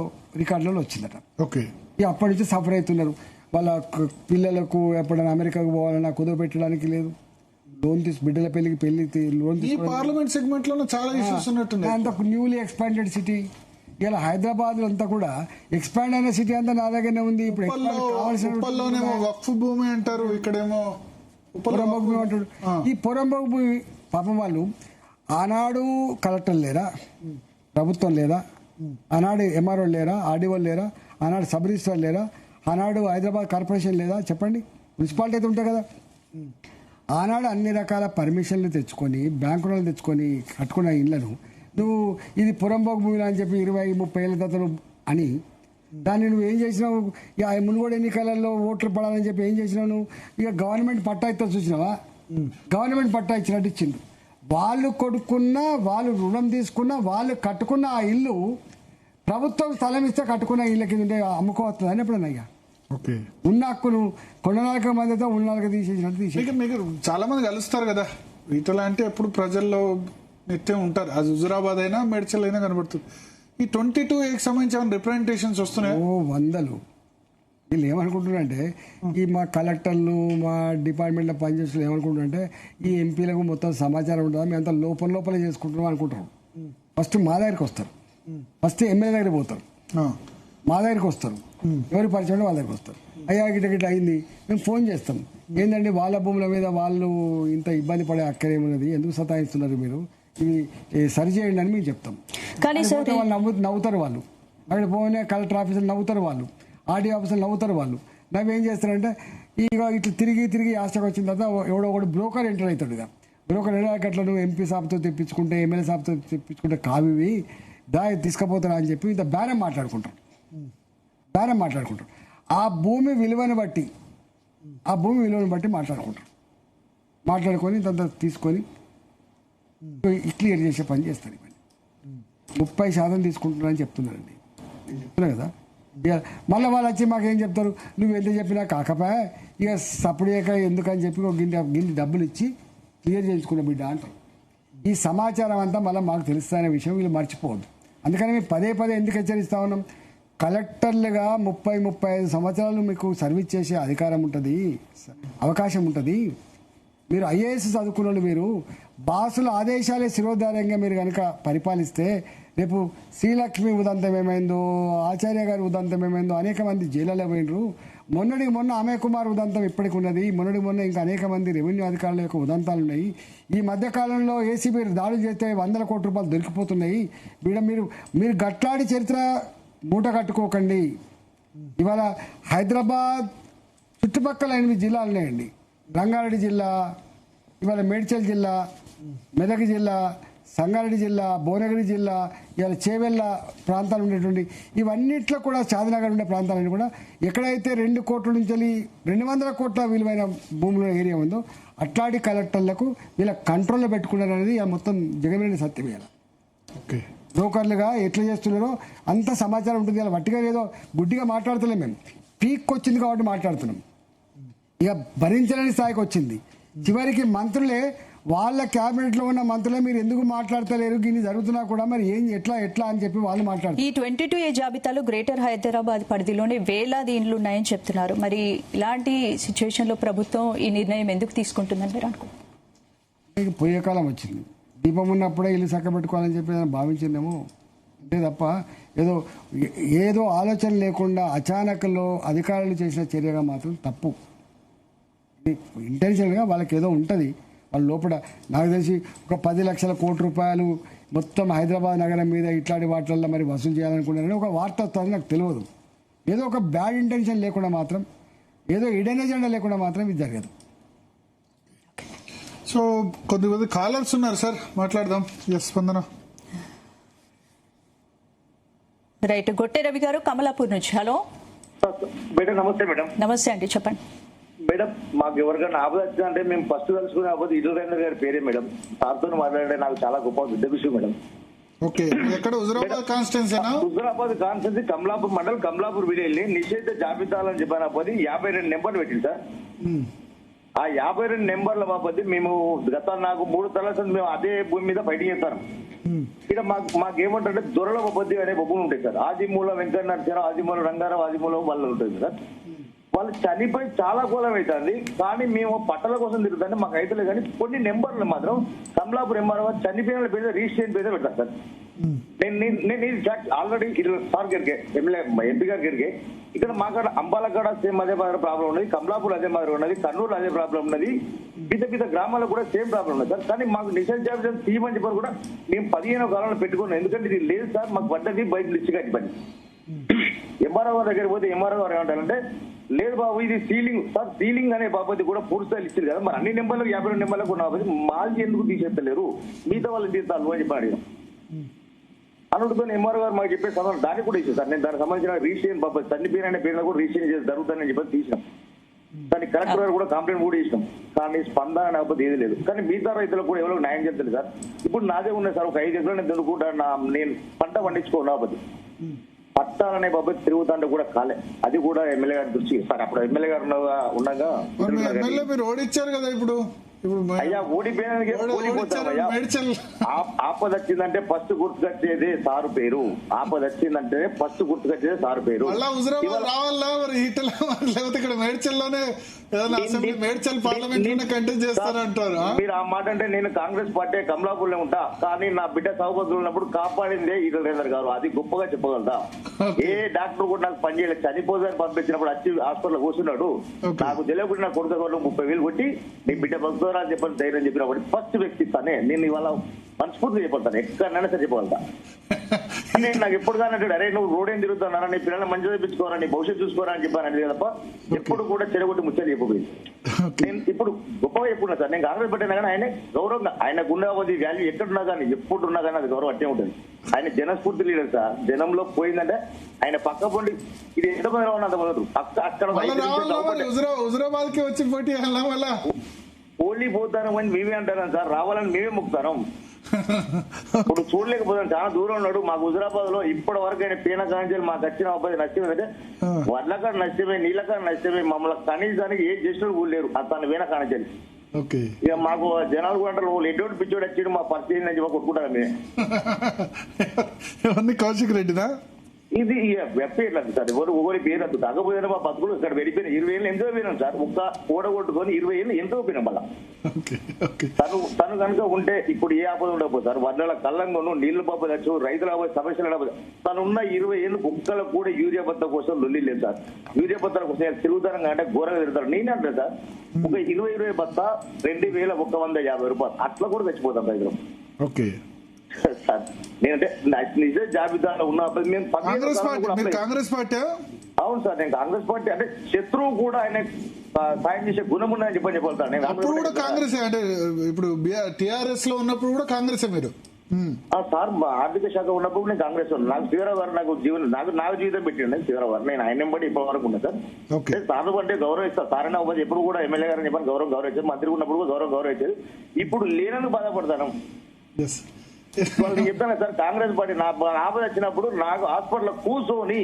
రికార్డులలో వచ్చిందట. ఓకే, అప్పటి నుంచి సఫర్ అవుతున్నారు. వాళ్ళ పిల్లలకు ఎప్పుడైనా అమెరికాకు పోవాలన్నా కుదువ పెట్టడానికి లేదు, లోన్ బిడ్డల పెళ్లికి లోన్ పార్లమెంట్ సెగ్మెంట్ లో చాలా ఇష్యూస్ ఉన్నట్టున్నాయి. అంత న్యూలీ ఎక్స్పాండెడ్ సిటీ. ఇలా హైదరాబాద్ అంతా కూడా ఎక్స్పాండ్ అయిన సిటీ అంతా నా దగ్గరనే ఉంది. ఇప్పుడు వక్ఫ్ భూమి అంటారు, ఇక్కడేమో పొరంబోకు భూమి అంటాడు. ఈ పొరంబోకు భూమి పాపం వాళ్ళు ఆనాడు కలెక్టర్ లేరా, ప్రభుత్వం లేదా, ఆనాడు ఎంఆర్ఓ లేరా, ఆర్డీఓ లేరా, ఆనాడు సబ్ రిజిస్ట్రార్ లేరా, ఆనాడు హైదరాబాద్ కార్పొరేషన్ లేదా చెప్పండి, మున్సిపాలిటీ అయితే ఉంటాయి కదా. ఆనాడు అన్ని రకాల పర్మిషన్లు తెచ్చుకొని బ్యాంకులను తెచ్చుకొని కట్టుకున్న ఇళ్లను నువ్వు ఇది పొరంబోకు భూమిలో అని చెప్పి 20-30 ఏళ్ళ తతలు అని దాన్ని నువ్వు ఏం చేసినావు? ఇక మునుగోడు ఎన్నికలలో ఓట్లు పడాలని చెప్పి ఏం చేసినావు నువ్వు? ఇక గవర్నమెంట్ పట్టా ఇస్తా చూసినావా? గవర్నమెంట్ పట్టా ఇచ్చినట్టు ఇచ్చిండు. వాళ్ళు కొడుకున్నా, వాళ్ళు రుణం తీసుకున్నా, వాళ్ళు కట్టుకున్న ఆ ఇల్లు ప్రభుత్వం స్థలం ఇస్తే కట్టుకున్న ఇళ్ళ కింద అమ్ముకోవస్తుంది అని ఎప్పుడన్నా అయ్యా. ఓకే, ఉన్న హక్కును కొండనాలక మధ్యతో ఉన్ననాలక తీసేసినట్టు తీసేసి మీకు చాలా మంది కలుస్తారు కదా ఇట్లా అంటే ఎప్పుడు ప్రజల్లో నిత్యం ఉంటారు. అది హుజురాబాద్ అయినా మేడ్చల్ అయినా కనబడుతుంది. ఈ 22A సంబంధించి రిప్రజెంటేషన్స్ వస్తున్నాయి. వందలు. వీళ్ళు ఏమనుకుంటున్నారంటే ఈ మా కలెక్టర్లు, మా డిపార్ట్మెంట్లో పనిచేస్తున్న ఏమనుకుంటున్నారంటే ఈ ఎంపీలకు మొత్తం సమాచారం ఉంటుందా, మేము అంతా లోపలే చేసుకుంటున్నాం అనుకుంటారు. ఫస్ట్ మా దగ్గరికి వస్తారు, ఫస్ట్ ఎమ్మెల్యే దగ్గరికి పోతారు, మా దగ్గరికి వస్తారు, ఎవరి పరిచయం వాళ్ళ దగ్గరికి వస్తారు. అయ్యా గిట్ట అయింది, మేము ఫోన్ చేస్తాం, ఏంటంటే వాళ్ళ భూముల మీద వాళ్ళు ఇంత ఇబ్బంది పడే అక్కరేమున్నది, ఎందుకు సతాయిస్తున్నారు మీరు, ఇవి సరి చేయండి అని మేము చెప్తాం. కానీ వాళ్ళు నవ్వుతారు. వాళ్ళు అక్కడ పోయిన కలెక్టర్ ఆఫీసర్లు నవ్వుతారు, వాళ్ళు ఆర్డీ ఆఫీసర్లు నవ్వుతారు. వాళ్ళు ఏం చేస్తారంటే ఇక ఇట్లా తిరిగి ఆశకు వచ్చిన తర్వాత ఎవడో ఒకటి బ్రోకర్ ఎంటర్ అవుతాడు. ఇక బ్రోకర్ అట్లా నువ్వు ఎంపీ సాబ్తో తెప్పించుకుంటే, ఎమ్మెల్యే సాబ్తో తెప్పించుకుంటే కావివి తీసుకుపోతారా అని చెప్పి ఇంత బేరం మాట్లాడుకుంటారు. ఆ భూమి విలువను బట్టి మాట్లాడుకొని ఇంత తీసుకొని క్లియర్ చేసే పని చేస్తారు. ఇవన్నీ 30% తీసుకుంటున్నారని చెప్తున్నారండి. చెప్తున్నా కదా. ఇక మళ్ళీ వాళ్ళు వచ్చి మాకేం చెప్తారు, నువ్వు ఎంత చెప్పినా కాకపోయా ఇక సపరేక ఎందుకని చెప్పి ఒక గిన్నె డబ్బులు ఇచ్చి క్లియర్ చేయించుకున్న బిడ్డ అంటారు. ఈ సమాచారం అంతా మళ్ళీ మాకు తెలుస్తున్న విషయం వీళ్ళు మర్చిపోవద్దు. అందుకని మేము పదే ఎందుకు హెచ్చరిస్తా ఉన్నాం, కలెక్టర్లుగా 30-35 సంవత్సరాలు మీకు సర్వీస్ చేసే అధికారం ఉంటుంది, అవకాశం ఉంటుంది. మీరు ఐఏఎస్ చదువుకున్న వాళ్ళు, మీరు బాసుల ఆదేశాలే శిరోధార్యంగా మీరు కనుక పరిపాలిస్తే రేపు శ్రీలక్ష్మి ఉదంతం ఏమైందో, ఆచార్య గారి ఉదంతం ఏమైందో, అనేక మంది జైల్లో పోయినరు. మొన్న అమయ్ కుమార్ ఉదంతం ఇప్పటికి ఉన్నది. మొన్న ఇంకా అనేక మంది రెవెన్యూ అధికారుల యొక్క ఉదంతాలు ఉన్నాయి. ఈ మధ్యకాలంలో ఏసీబీ దాడులు చేస్తే 100 కోట్ల రూపాయలు దొరికిపోతున్నాయి. మీరు గట్లాడి చరిత్ర మూట కట్టుకోకండి. ఇవాళ హైదరాబాద్ చుట్టుపక్కల 8 జిల్లాలు ఉన్నాయండి. రంగారెడ్డి జిల్లా, ఇవాళ మేడ్చల్ జిల్లా, మెదక్ జిల్లా, సంగారెడ్డి జిల్లా, భువనగిరి జిల్లా, ఇవాళ చేవెళ్ళ ప్రాంతాలు ఉండేటువంటి ఇవన్నిట్లో కూడా షాద్నగర్ ఉండే ప్రాంతాలన్నీ కూడా ఎక్కడైతే 2 కోట్ల నుంచి 200 కోట్ల విలువైన భూముల ఏరియా ఉందో అట్లాంటి కలెక్టర్లకు వీళ్ళ కంట్రోల్లో పెట్టుకున్నారు అనేది మొత్తం జగమెరిగిన సత్యం. ఇలా ఓకే బ్రోకర్లుగా ఎట్లా చేస్తున్నారో అంత సమాచారం ఉంటుంది. ఇలా వట్టిగా ఏదో గుడ్డిగా మాట్లాడతలేం, మేము పీక్ వచ్చింది కాబట్టి మాట్లాడుతున్నాం. ఇక భరించలేని స్థాయికి వచ్చింది. చివరికి మంత్రులే, వాళ్ళ క్యాబినెట్లో ఉన్న మంత్రులే మీరు ఎందుకు మాట్లాడతలేరు, దీన్ని జరుగుతున్నా కూడా మరి ఎట్లా అని చెప్పి వాళ్ళు మాట్లాడుతారు. ఈ 22A జాబితాలో గ్రేటర్ హైదరాబాద్ పరిధిలోనే వేలాది ఇండ్లు ఉన్నాయని చెప్తున్నారు. మరి ఇలాంటి సిచ్యువేషన్ లో ప్రభుత్వం ఈ నిర్ణయం ఎందుకు తీసుకుంటుందని మీరు అనుకుంటున్నారు? పోయే కాలం వచ్చింది, దీపం ఉన్నప్పుడే ఇల్లు చక్కబెట్టుకోవాలని చెప్పి భావించిందేమో అంతే తప్ప ఏదో ఆలోచన లేకుండా అచానక్లో అధికారులు చేసిన చర్యగా మాత్రం తప్పు. ఇంటెన్షన్గా వాళ్ళకి ఏదో ఉంటుంది వాళ్ళ లోపల. నాకు తెలిసి ఒక 10 లక్షల కోట్ల రూపాయలు మొత్తం హైదరాబాద్ నగరం మీద ఇట్లాంటి వాటిల్లో మరి వసూలు చేయాలనుకున్నారని ఒక వార్త వస్తుంది, నాకు తెలియదు. ఏదో ఒక బ్యాడ్ ఇంటెన్షన్ లేకుండా మాత్రం, ఏదో హిడెన్ ఎజెండా లేకుండా మాత్రం ఇది జరగదు. సో కొద్దిమంది కాలర్స్ ఉన్నారు సార్, మాట్లాడదాం. ఎస్ స్పందన. రైట్, గొట్టె రవి గారు కమలాపూర్ నుంచి. హలో మేడం, నమస్తే మేడం. నమస్తే అండి, చెప్పండి. మేడం, మాకు ఎవరికైనా ఆపద వచ్చిందంటే మేము ఫస్ట్ కలుసుకునే ఆపద ఇల్లు గారి పేరే మేడం. సార్తో మాట్లాడే నాకు చాలా గొప్ప పెద్ద విషయం మేడం. ఓకే, ఎక్కడ హుజురాబాద్ కాన్స్టిట్యున్సీనా? హుజురాబాద్ కాన్స్టిట్యున్సీ కమలాపూర్ మండల్ కమలాపూర్ విలేజ్ నిషేధ జాబితాలని చెప్పిన పోది 52 నెంబర్లు పెట్టింది సార్. ఆ 52 నెంబర్ల బాబతి మేము గత నాకు 3 తరగతులు మేము అదే భూమి మీద ఫైటింగ్ చేస్తాను. ఇక్కడ మాకేమంటే దొరల బొబ్బద్ది అనే బొబ్బులు ఉంటాయి సార్. ఆదిమూల వెంకట నరసింహ, ఆదిమూల రంగారావు, ఆదిమూలం వాళ్ళు ఉంటుంది సార్. వాళ్ళు చనిపోయి చాలా కాలం అవుతుంది, కానీ మేము పట్టల కోసం తిరుగుతుంటే మాకు అయితే కానీ కొన్ని నెంబర్లు మాత్రం కమలాపూర్ ఎంఆర్ఓ చనిపోయిన పేరు రిజిస్ట్రేషన్ పేరు పెడతాను సార్. నేను ఆల్రెడీ సార్ గారికి ఎమ్మెల్యే ఎంపీ గారికి ఇక్కడ మాకాడ అంబాలకాడ సేమ్ అదే ప్రాబ్లం ఉన్నది, కమలాపూర్ అదే మాదిరి ఉన్నది, కర్నూలు అదే ప్రాబ్లం ఉన్నది, పెద్ద గ్రామాల్లో కూడా సేమ్ ప్రాబ్లం ఉన్నది సార్. కానీ మాకు నిషేధ జాబితా తీయమని చెప్పారు కూడా మేము 15వ కాలంలో పెట్టుకున్నాం. ఎందుకంటే ఇది లేదు సార్, మాకు పడ్డది బయట లిస్ట్ కట్టి పని. ఎంఆర్ఓ గారి దగ్గర పోతే ఎంఆర్ఓ గారు ఏమంటారంటే లేదు బాబు ఇది సీలింగ్ సార్, సీలింగ్ అనే బాబు కూడా పూర్తి స్థాయి ఇచ్చింది కదా, మరి అన్ని నెంబర్లకు 52 నెంబర్లకు ఉన్న బాబు మాల్చి ఎందుకు తీసేస్తలేరు, మిగతా వాళ్ళు తీస్తారు అని చెప్పి అడిగాం. అనుడుతో ఎంఆర్ఓ గారు మాకు చెప్పే సమాధానం దానికి కూడా ఇచ్చారు సార్. నేను దానికి సంబంధించిన రిజిస్ట్రేషన్ బాబు చనిపోయిన అనే పేరు కూడా రిజిస్ట్రేషన్ చేసి జరుగుతుందని చెప్పి తీసినాం. దానికి కలెక్టర్ గారు కూడా కంప్లైంట్ కూడా ఇచ్చినాం, కానీ స్పందన లేకపోతే ఏది లేదు. కానీ మిగతా రైతులకు కూడా ఎవరికి న్యాయం చేస్తుంది సార్. ఇప్పుడు నాదే ఉన్నాయి సార్, ఒక 5 ఎకరాలు నేను దున్నుకుంటా, నేను పంట పండించుకోను కాబట్టి పట్టాలనే బాబు తిరుగుతుంటే కూడా కాలే. అది కూడా ఎమ్మెల్యే గారి దృష్టి సార్. అప్పుడు ఎమ్మెల్యే గారు ఉండగా మీరు ఓడిచ్చారు కదా, ఇప్పుడు అయ్యా ఓడిపోయినందుకే ఆపద వచ్చిందంటే ఫస్ట్ గుర్తుకొచ్చేది సారు పేరు. ఆపద వచ్చిందంటే ఫస్ట్ గుర్తుకొచ్చేది సారు పేరు. రావాలా లేకపోతే ఇక్కడ మేడ్చల్లోనే మేడ్చల్ పార్లమెంట్ కంటెస్ట్ చేస్తారంటారు మీరు. ఆ మాట అంటే నేను కాంగ్రెస్ పార్టీ కమలాపూర్లో ఉంటా, కానీ నా బిడ్డ సౌపత్రులు ఉన్నప్పుడు కాపాడిందే ఈటల గారు, అది గొప్పగా చెప్పగలుగుతా. ఏ డాక్టర్ కూడా నాకు పని చేయలేదు, చనిపోదని పంపించినప్పుడు వచ్చి హాస్పిటల్ కూర్చున్నాడు. నాకు తెలియకుండా నా కొడుకు 30,000 కొట్టి నీ బిడ్డ బతుకుతారా అని చెప్పని ధైర్యం చెప్పినప్పుడు ఫస్ట్ వ్యక్తి తనే. నేను ఇవాళ మనస్ఫూర్తిగా చెప్పగలుగుతాను, ఎక్కడైనా సరే చెప్పగలుగుతా. నేను నాకు ఎప్పుడు కానీ అరే నువ్వు రోడ్ ఏం తిరుగుతున్నా, నీ పిల్లల్ని మంచిగా తెప్పించుకోరా, నీ భవిష్యత్తు చూసుకోరా అని చెప్పాను తప్ప ఎప్పుడు కూడా చెడగొట్టి ముచ్చని చెప్పబోయింది. నేను ఇప్పుడు గొప్పగా చెప్పుకున్నా సార్. నేను కాంగ్రెస్ పెట్టినా కానీ ఆయన గౌరవంగా, ఆయన గుండావది వాల్యూ ఎక్కడున్నా కానీ ఎప్పుడున్నా కానీ అది గౌరవం అట్టే ఉంటుంది. ఆయన జనస్ఫూర్తి లీడర్ సార్. జనంలో పోయిందంటే ఆయన పక్క పొండి ఇది ఎంతమంది రావాలి అంత మొదలు అక్కడ హుజురాబాద్ కి వచ్చి పోటీ ఓన్లీ పోతాను అని మేమే అంటాను సార్, రావాలని మేమే మొక్కుతాను. ఇప్పుడు చూడలేకపోతాం, చాలా దూరం ఉన్నాడు. మాకు హుజురాబాద్ లో ఇప్పటి వరకు ఆయన పీన కాంచెలు మాకు వచ్చిన అబ్బాయి నష్టం ఏంటంటే వడ్లకాడ నష్టమే, నీళ్ళకాడ నష్టమే, మమ్మల్ని కనీసానికి ఏ చేసినోడు కూడా లేరు అతను వీణ కాంచెలు. ఇక మాకు జనాలు కూడా అంటారు వాళ్ళు ఎటువంటి పిచ్చోడు వచ్చి మా పరిచయం అని చెప్పి కొట్టుకుంటారు. మేము కౌశిక్ రెడ్డినా ఇది వెబ్సైట్ సార్, ఎవరు ఒకరి పేరు అంత తగ్గపోయినా మా బతుకులు ఇక్కడ వెళ్ళిపోయిన 20 ఏళ్ళు ఎంతో పోయినాం సార్. ఒక్క ఓడగొట్టుకొని 20 ఏళ్ళు ఎంతో పోయినాం. మళ్ళా తను కనుక ఉంటే ఇప్పుడు ఏ ఆపద ఉండకపోతే సార్, వడ్ల కళ్ళంగను నీళ్లు పాపదచ్చు, రైతుల సమస్యలు తను ఉన్న 20 ఏళ్ళు కుక్కలకు కూడా యూరియా బత్త కోసం లొల్లి లేదు సార్. యూరియా బత్తాల కోసం తిరుగుతారు అంటే ఘోరంగా తిరుగుతారు. నేనే అంటే సార్ ఒక 20 బత్త 2,150 రూపాయలు అట్లా కూడా చచ్చిపోతాం రైతులు. ఓకే సార్ నేనంటే నిజ జాబితాలో ఉన్న కాంగ్రెస్ పార్టీ. అవును సార్, నేను కాంగ్రెస్ పార్టీ అంటే శత్రువు కూడా ఆయన సాయం చేసే గుణం ఉందని చెప్పగలుగుతాను. అప్పుడు కూడా కాంగ్రెస్ అంటే ఇప్పుడు టిఆర్ఎస్ లో ఉన్నప్పుడు కూడా కాంగ్రెస్ మీరు ఆ సార్ మా ఆర్థిక శాఖ ఉన్నప్పుడు నేను కాంగ్రెస్ ఉన్నాను. నాకు శివరావు గారు నాకు జీవితం పెట్టిండే శివరావు గారు. నేను ఆయన బట్టి ఇప్పటి వరకు ఉన్నా సార్. సార్ అంటే గౌరవిస్తారు. సారైనా అవ్వదు ఎప్పుడు కూడా ఎమ్మెల్యే గారిని చెప్పని గౌరవించారు, మంత్రి ఉన్నప్పుడు కూడా గౌరవించారు. ఇప్పుడు లేనందుకు బాధపడతాను. వాళ్ళు చెప్తాను సార్, కాంగ్రెస్ పార్టీ నా ఆపద వచ్చినప్పుడు నాకు హాస్పిటల్ కూర్చొని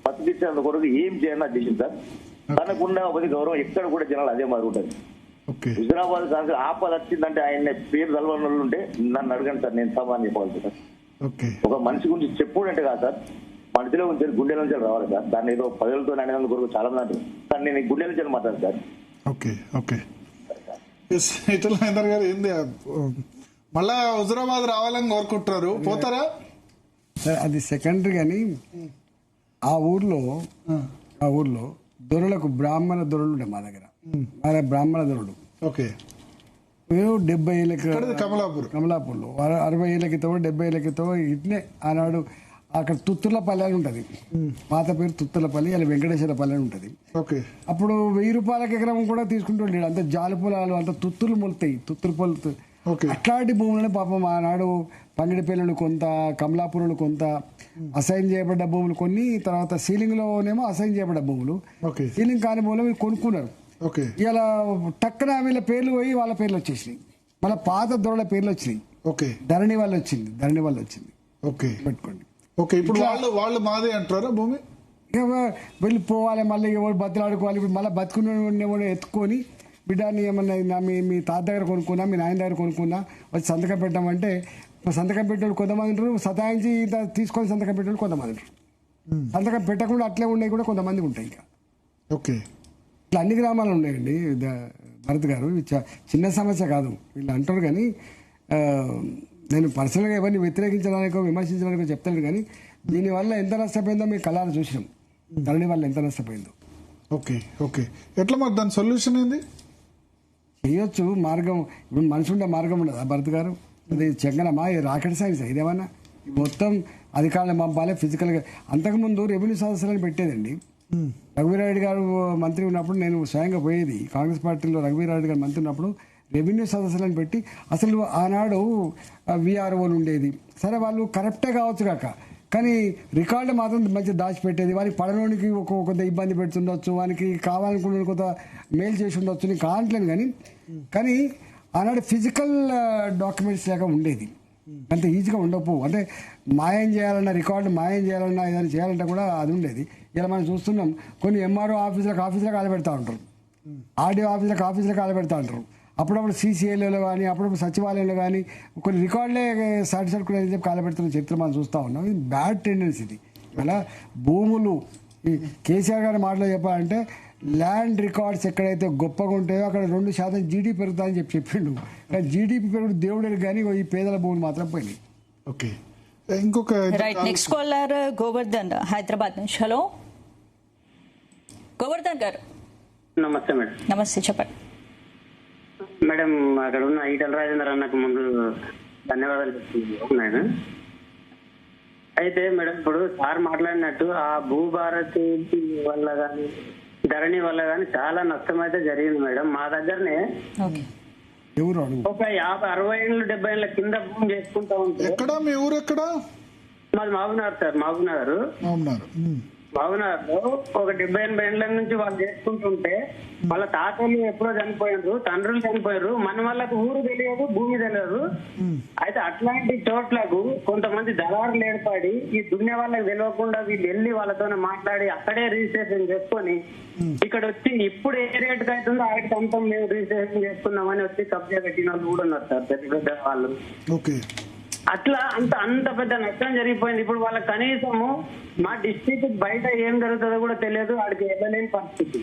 బతికించేందుకు కొరకు ఏం చేయాలని చేసింది సార్. తనకున్న ఒకటి గౌరవం ఎక్కడ కూడా జనాలు అదే మాది ఉంటుంది. హుజరాబాద్ కాంగ్రెస్ ఆపద వచ్చిందంటే ఆయన పేరు తెలవని వాళ్ళు ఉంటే నన్ను అడగండి సార్, నేను సమాధానం చెప్పాలి సార్. ఒక మనిషి గురించి చెప్పుడంటే కాదు సార్, మనసులో ఉంచారు, గుండెల నుంచి రావాలి సార్. దాన్ని ఏదో పదవులతో అనేందుకు కొరకు చాలా మంది సార్, నేను గుండెల నుంచి మాట్లాడు సార్. గారు ఏంది మళ్ళా హుజరాబాద్ రావాలని కోరుకుంటున్నారు, పోతారా? అది సెకండరీ. కానీ ఆ ఊర్లో దొరలకు బ్రాహ్మణ దొరలు ఉండే మా దగ్గర. బ్రాహ్మణ దొరలు 70 ఏళ్ళ కమలాపూర్లో 60 ఏళ్ళ క్రితం 70 ఏళ్ళ క్రితం ఇట్నే ఆనాడు అక్కడ తుత్తుర్లపల్లి అని ఉంటుంది. పాత పేరు తుత్తుర్లపల్లి, అలా వెంకటేశ్వరపల్లి అని ఉంటుంది. అప్పుడు 1000 రూపాయలకి ఎకరం కూడా తీసుకుంటుండేది. అంత జాలి పొలాలు, అంత తుత్తులు మొలుతాయి, తుత్తులు పొలుతు. అట్లాంటి భూములను పాపం ఆనాడు పంగిడిపల్లిని కొంత, కమలాపూర్లు కొంత అసైన్ చేయబడ్డ భూములు కొన్ని, తర్వాత సీలింగ్ లోనేమో అసైన్ చేయబడ్డ భూములు, సీలింగ్ కాని భూములు కొనుక్కున్నారు. ఇలా టక్కన వీళ్ళ పేర్లు పోయి వాళ్ళ పేర్లు వచ్చేసినాయి. మళ్ళీ పాత దొరల పేర్లు వచ్చినాయి. ధరణి వల్ల వచ్చింది. పెట్టుకోండి. ఇప్పుడు వాళ్ళు మాదే అంటారా భూమి? వెళ్ళిపోవాలి, మళ్ళీ ఎవరు బద్దలాడుకోవాలి. ఇప్పుడు మళ్ళీ బతుకున్న ఎత్తుకొని బిడ్డని ఏమన్నా మీ తాత దగ్గర కొనుక్కున్నా, మీ నాయన దగ్గర కొనుక్కున్నా, వచ్చి సంతకం పెట్టామంటే సంతకం పెట్టేవాళ్ళు కొంతమంది ఉంటారు, సతాయించి తీసుకొని సంతకం పెట్టేవాళ్ళు కొంతమంది ఉంటారు. సంతకం పెట్టకుండా అట్లే ఉండేవి కూడా కొంతమంది ఉంటాయి. ఇంకా ఇట్లా అన్ని గ్రామాలు ఉన్నాయండి భరత్ గారు. చిన్న సమస్య కాదు వీళ్ళు అంటారు. కానీ నేను పర్సనల్గా ఎవరిని వ్యతిరేకించడానికో విమర్శించడానికో చెప్తాను. కానీ దీనివల్ల ఎంత నష్టపోయిందో మీ కళాలు చూసినాం. ధరణి వల్ల ఎంత నష్టపోయిందో. ఎట్లా మరి దాని సొల్యూషన్ ఏంది? చేయొచ్చు మార్గం. ఇప్పుడు మనిషి ఉండే మార్గం ఉండదు భరత్ గారు. అది చెంగనమా, రాకెట్ సైన్స్ ఇదేమన్నా? మొత్తం అధికారులను పంపాలి ఫిజికల్గా. అంతకుముందు రెవెన్యూ సదస్సులను పెట్టేదండి. రఘువీరారెడ్డి గారు మంత్రి ఉన్నప్పుడు నేను స్వయంగా పోయేది. కాంగ్రెస్ పార్టీలో రఘువీరారెడ్డి గారు మంత్రి ఉన్నప్పుడు రెవెన్యూ సదస్సులను పెట్టి అసలు ఆనాడు విఆర్ఓలు ఉండేది. సరే వాళ్ళు కరెక్టే కావచ్చు కాక, కానీ రికార్డు మాత్రం మంచిగా దాచిపెట్టేది. వారికి పడలోనికి కొంత ఇబ్బంది పెడుతుండొచ్చు, వానికి కావాలనుకున్న కొంత మెయిల్ చేసి ఉండొచ్చు, నేను కావట్లేను. కానీ ఆనాడు ఫిజికల్ డాక్యుమెంట్స్ లాగా ఉండేది. అంత ఈజీగా ఉండకపోవు. అంటే మాయం చేయాలన్నా, రికార్డు మాయం చేయాలన్నా, ఏదైనా చేయాలంటే కూడా అది ఉండేది. ఇలా మనం చూస్తున్నాం, కొన్ని ఎంఆర్ఓ ఆఫీసులకు కాలబెడతా ఉంటారు, ఆర్డీఓ ఆఫీసులకు కాలబెడతా ఉంటారు. అప్పుడప్పుడు సీసీఏలో కానీ, అప్పుడప్పుడు సచివాలయంలో కానీ కొన్ని రికార్డులే సాటిస్ఫాక్టరీ అని చెప్పి కాలబెడుతున్న చరిత్ర మనం చూస్తూ ఉన్నాం. ఇది బ్యాడ్ టెండెన్సీ. ఇది ఇలా భూములు ఈ కేసీఆర్ గారి మాటలో చెప్పాలంటే ల్యాండ్ రికార్డ్స్ ఎక్కడైతే గొప్పగా ఉంటాయో అక్కడ 2% జీడీపీ పెరుగుతుందని చెప్పిండు. కానీ జీడీపీ పెరుగుడు దేవుడికి కానీ ఈ పేదల భూములు మాత్రం పోయినాయి. ఇంకొక నెక్స్ట్ కాలర్ గోవర్ధన్ హైదరాబాద్ నుంచి. హలో గోవర్ధన్ గారు. నమస్తే మేడం. నమస్తే, చెప్పండి మేడం. అక్కడ ఉన్న ఈటల రాజేందర్ అన్నకు ముందు ధన్యవాదాలు చెప్తున్నాను. అయితే మేడం, ఇప్పుడు సార్ మాట్లాడినట్టు ఆ భూభారతి వల్ల కానీ, ధరణి వల్ల కానీ చాలా నష్టం అయితే జరిగింది మేడం. మా దగ్గరనే ఒక 50-60 ఏళ్ళు 70 ఏళ్ళ కింద భూమి చేసుకుంటా ఉంటే. ఎక్కడ మీ ఊరు? ఎక్కడ? మాది మహబూబ్నగర్ సార్. మహబూబ్నగర్ లో ఒక 70-80 ఏళ్ళ నుంచి వాళ్ళు చేసుకుంటుంటే వాళ్ళ తాతలు ఎప్పుడో చనిపోయారు, తండ్రులు చనిపోయారు, మన వాళ్ళకు ఊరు తెలియదు, భూమి తెలియదు. అయితే అట్లాంటి చోట్లకు కొంతమంది దళారులు ఏర్పడి ఈ దున్య వాళ్ళకి తెలియకుండా వీళ్ళు వెళ్ళి వాళ్ళతోనే మాట్లాడి అక్కడే రిజిస్ట్రేషన్ చేసుకొని ఇక్కడ వచ్చి ఇప్పుడు ఏ రేటుకి అవుతుందో ఆ రేటు అంతా మేము రిజిస్ట్రేషన్ చేసుకున్నామని వచ్చి కబ్జా పెట్టిన వాళ్ళు కూడా ఉన్నారు సార్, పెద్ద పెద్ద వాళ్ళు. అట్లా అంత పెద్ద నష్టం జరిగిపోయింది. ఇప్పుడు వాళ్ళకి కనీసము మా డిస్ట్రిక్ట్ బయట ఏం జరుగుతుందో కూడా తెలియదు, వాడికి వెళ్ళలేని పరిస్థితి.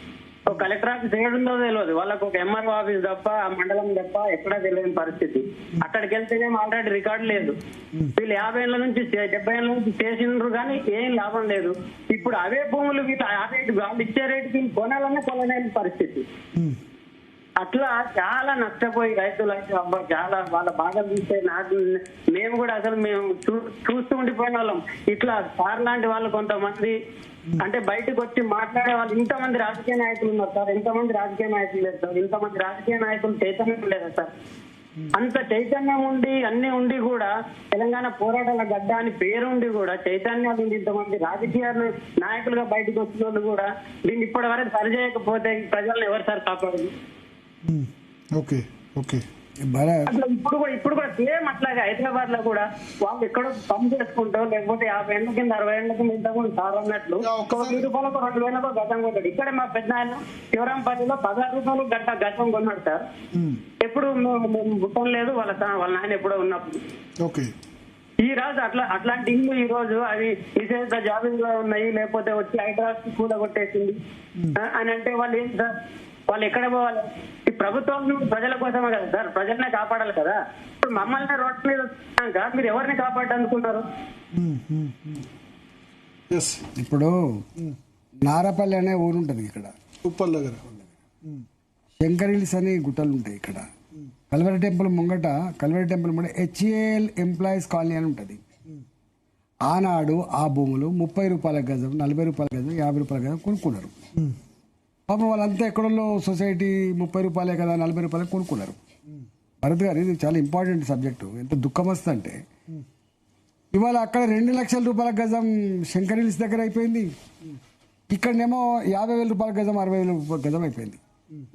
ఒక కలెక్టర్ ఆఫీస్ ఏడుందో తెలియదు వాళ్ళకు, ఒక ఎంఆర్ఓ ఆఫీస్ తప్ప, ఆ మండలం తప్ప ఎక్కడా తెలియని పరిస్థితి. అక్కడికి వెళ్తేనేమో ఆల్రెడీ రికార్డు లేదు. వీళ్ళు 50 ఏళ్ళ నుంచి 70 ఏళ్ళ నుంచి చేసిండ్రు కానీ ఏం లాభం లేదు. ఇప్పుడు అవే భూములు వీళ్ళు ఆ రేటు వాళ్ళు ఇచ్చే రేటుకి కొనాలన్నా కొనలేని పరిస్థితి. అట్లా చాలా నష్టపోయి రైతులు అయితే అబ్బా చాలా వాళ్ళ బాధలు చూస్తే నాకు మేము కూడా అసలు మేము చూస్తూ ఉండిపోయిన వాళ్ళం. ఇట్లా సార్ లాంటి వాళ్ళు కొంతమంది అంటే బయటకు వచ్చి మాట్లాడే వాళ్ళు, ఇంతమంది రాజకీయ నాయకులు ఉన్నారు సార్, ఇంతమంది రాజకీయ నాయకులు లేదు సార్, ఇంతమంది రాజకీయ నాయకులు చైతన్యం లేదా సార్? అంత చైతన్యం ఉండి అన్ని ఉండి కూడా తెలంగాణ పోరాటాల గడ్డ అని పేరుండి కూడా చైతన్యాలు ఉండి ఇంతమంది రాజకీయ నాయకులుగా బయటకు వచ్చిన వాళ్ళు కూడా దీన్ని ఇప్పటి వరకు సరిచేయకపోతే ప్రజలను ఎవరు సార్ కాపాడదు? ఓకే ఓకే అట్లా ఇప్పుడు కూడా సేమ్ అట్లాగే హైదరాబాద్ లో కూడా వాళ్ళు ఎక్కడో పని చేసుకుంటూ లేకపోతే 50 ఏళ్ల కింద 60 ఏళ్ల కింద ఇంతకుముందు సార్ అన్నట్లు 1000 రూపాయలకు 2000 గతం కొట్టాడు. ఇక్కడ మా పెద్ద ఆయన శివరాంపల్లిలో 16 రూపాయలు గతం కొన్నాడు సార్. ఎప్పుడు మేము పుట్టం లేదు, వాళ్ళ నాయన ఎప్పుడో ఉన్నప్పుడు. ఓకే ఈ రోజు అట్లాంటి ఇల్లు ఈ రోజు అవి నిషేధ జాబితాలో ఉన్నాయి, లేకపోతే వచ్చి హైదరాబాద్ కూల కొట్టేసింది అని అంటే వాళ్ళు ఏంటి సార్? వాళ్ళు ఎక్కడ పోవాలి? ఈ ప్రభుత్వం ప్రజల కోసమే కదా సార్, ప్రజలనే కాపాడాలి కదా. ఇప్పుడు మమ్మల్ని రోడ్డు మీద వచ్చినాక మీరు ఎవరిని కాపాడాలనుకున్నారు? ఇప్పుడు నారపల్లి అనే ఊరు ఉంటుంది ఇక్కడ, ఉప్పల్ దగ్గర. శంకర్ హిల్స్ అని గుట్టలు ఉంటాయి ఇక్కడ. కల్వరి టెంపుల్ ముంగట HAL ఎంప్లాయీస్ కాలనీ అని ఉంటుంది. ఆనాడు ఆ భూములు 30 రూపాయల గజం, 40 రూపాయల గజం, 50 రూపాయల గజం కొనుక్కున్నారు. పాపం వాళ్ళంతా ఎక్కడో సొసైటీ 30 రూపాయలే కదా 40 రూపాయలే కొనుక్కున్నారు. భరత్ గారు, ఇది చాలా ఇంపార్టెంట్ సబ్జెక్టు. ఎంత దుఃఖం వస్తుందంటే ఇవాళ అక్కడ 2 లక్షల రూపాయల గజం శంకర్ హిల్స్ దగ్గర అయిపోయింది. ఇక్కడనేమో 50,000 రూపాయల గజం, 60,000 రూపాయల గజం అయిపోయింది.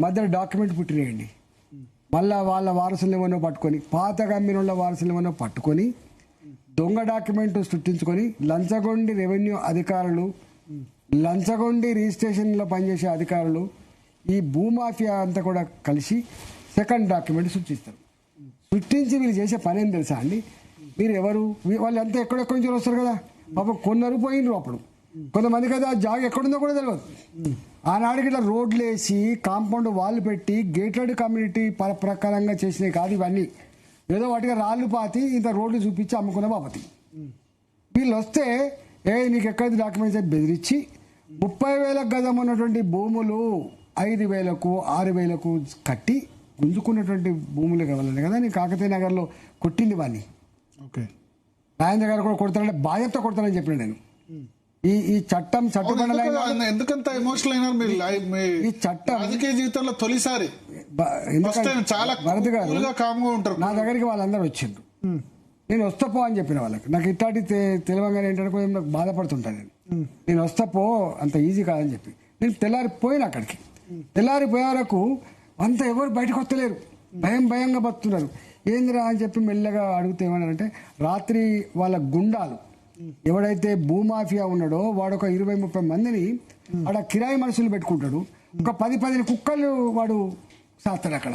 మధ్యలో డాక్యుమెంట్ పుట్టినాయండి. మళ్ళా వాళ్ళ వారసులు ఏమన్నా పట్టుకొని, పాత కమ్మిన వాళ్ళ వారసులు ఏమన్నా పట్టుకొని దొంగ డాక్యుమెంట్ సృష్టించుకొని లంచగొండి రెవెన్యూ అధికారులు, లంచగొండి రిజిస్ట్రేషన్లో పనిచేసే అధికారులు, ఈ భూమాఫియా అంతా కూడా కలిసి సెకండ్ డాక్యుమెంట్ సృష్టిస్తారు. సృష్టించి వీళ్ళు చేసే పని ఏం తెలుసా అండి? మీరు ఎవరు? వాళ్ళు అంతా ఎక్కడెక్కడి నుంచి వస్తారు కదా, పాపం కొన్నారు పోయినరు. అప్పుడు కొంతమందికి అయితే ఆ జాగ ఎక్కడుందో కూడా తెలియదు. ఆనాడికి ఇట్లా రోడ్లు వేసి కాంపౌండ్ వాళ్ళు పెట్టి గేటెడ్ కమ్యూనిటీ ప్రకారంగా చేసినాయి కాదు ఇవన్నీ. ఏదో వాటిగా రాళ్ళు పాతి ఇంత రోడ్లు చూపించి అమ్ముకున్న బాపతి. వీళ్ళు వస్తే నీకు ఎక్కడైతే డాక్యుమెంట్స్ అయితే బెదిరించి 30,000 గజం ఉన్నటువంటి భూములు 5,000కు 6,000కు కట్టి గుంజుకున్నటువంటి భూములు కావాలని కదా నేను కాకతీయ నగర్లో కొట్టింది వాడిని. ఓకే, రాజేంద్ర గారు కూడా కొడతారంటే బాధ్యత కొడతానని చెప్పిన నేను. ఈ చట్టం ఎందుకంత ఎమోషనల్ అయినారు మీరు? ఈ చట్టం రాజకీయ జీవితంలో తొలిసారి చాలా కామ్గా ఉంటారు. నా దగ్గరికి వాళ్ళందరూ వచ్చిండ్రు. నేను వస్తా పో అని చెప్పిన వాళ్ళకి. నాకు ఇట్లాంటి తెలియగానే ఏంటంటే కొంచెం నాకు బాధపడుతుంటాను. నేను వస్తా పో, అంత ఈజీ కాదని చెప్పి నేను తెల్లారిపోయిన అక్కడికి. తెల్లారిపోయే వరకు అంత ఎవరు బయటకు వస్తలేరు, భయంగా బతున్నారు. ఏందిరా అని చెప్పి మెల్లగా అడిగితే ఏమన్నారంటే, రాత్రి వాళ్ళ గుండాలు ఎవడైతే భూమాఫియా ఉన్నాడో వాడు ఒక 20-30 మందిని అక్కడ కిరాయి మనుషులు పెట్టుకుంటాడు. ఒక 10 కుక్కలు వాడు సాస్తాడు అక్కడ.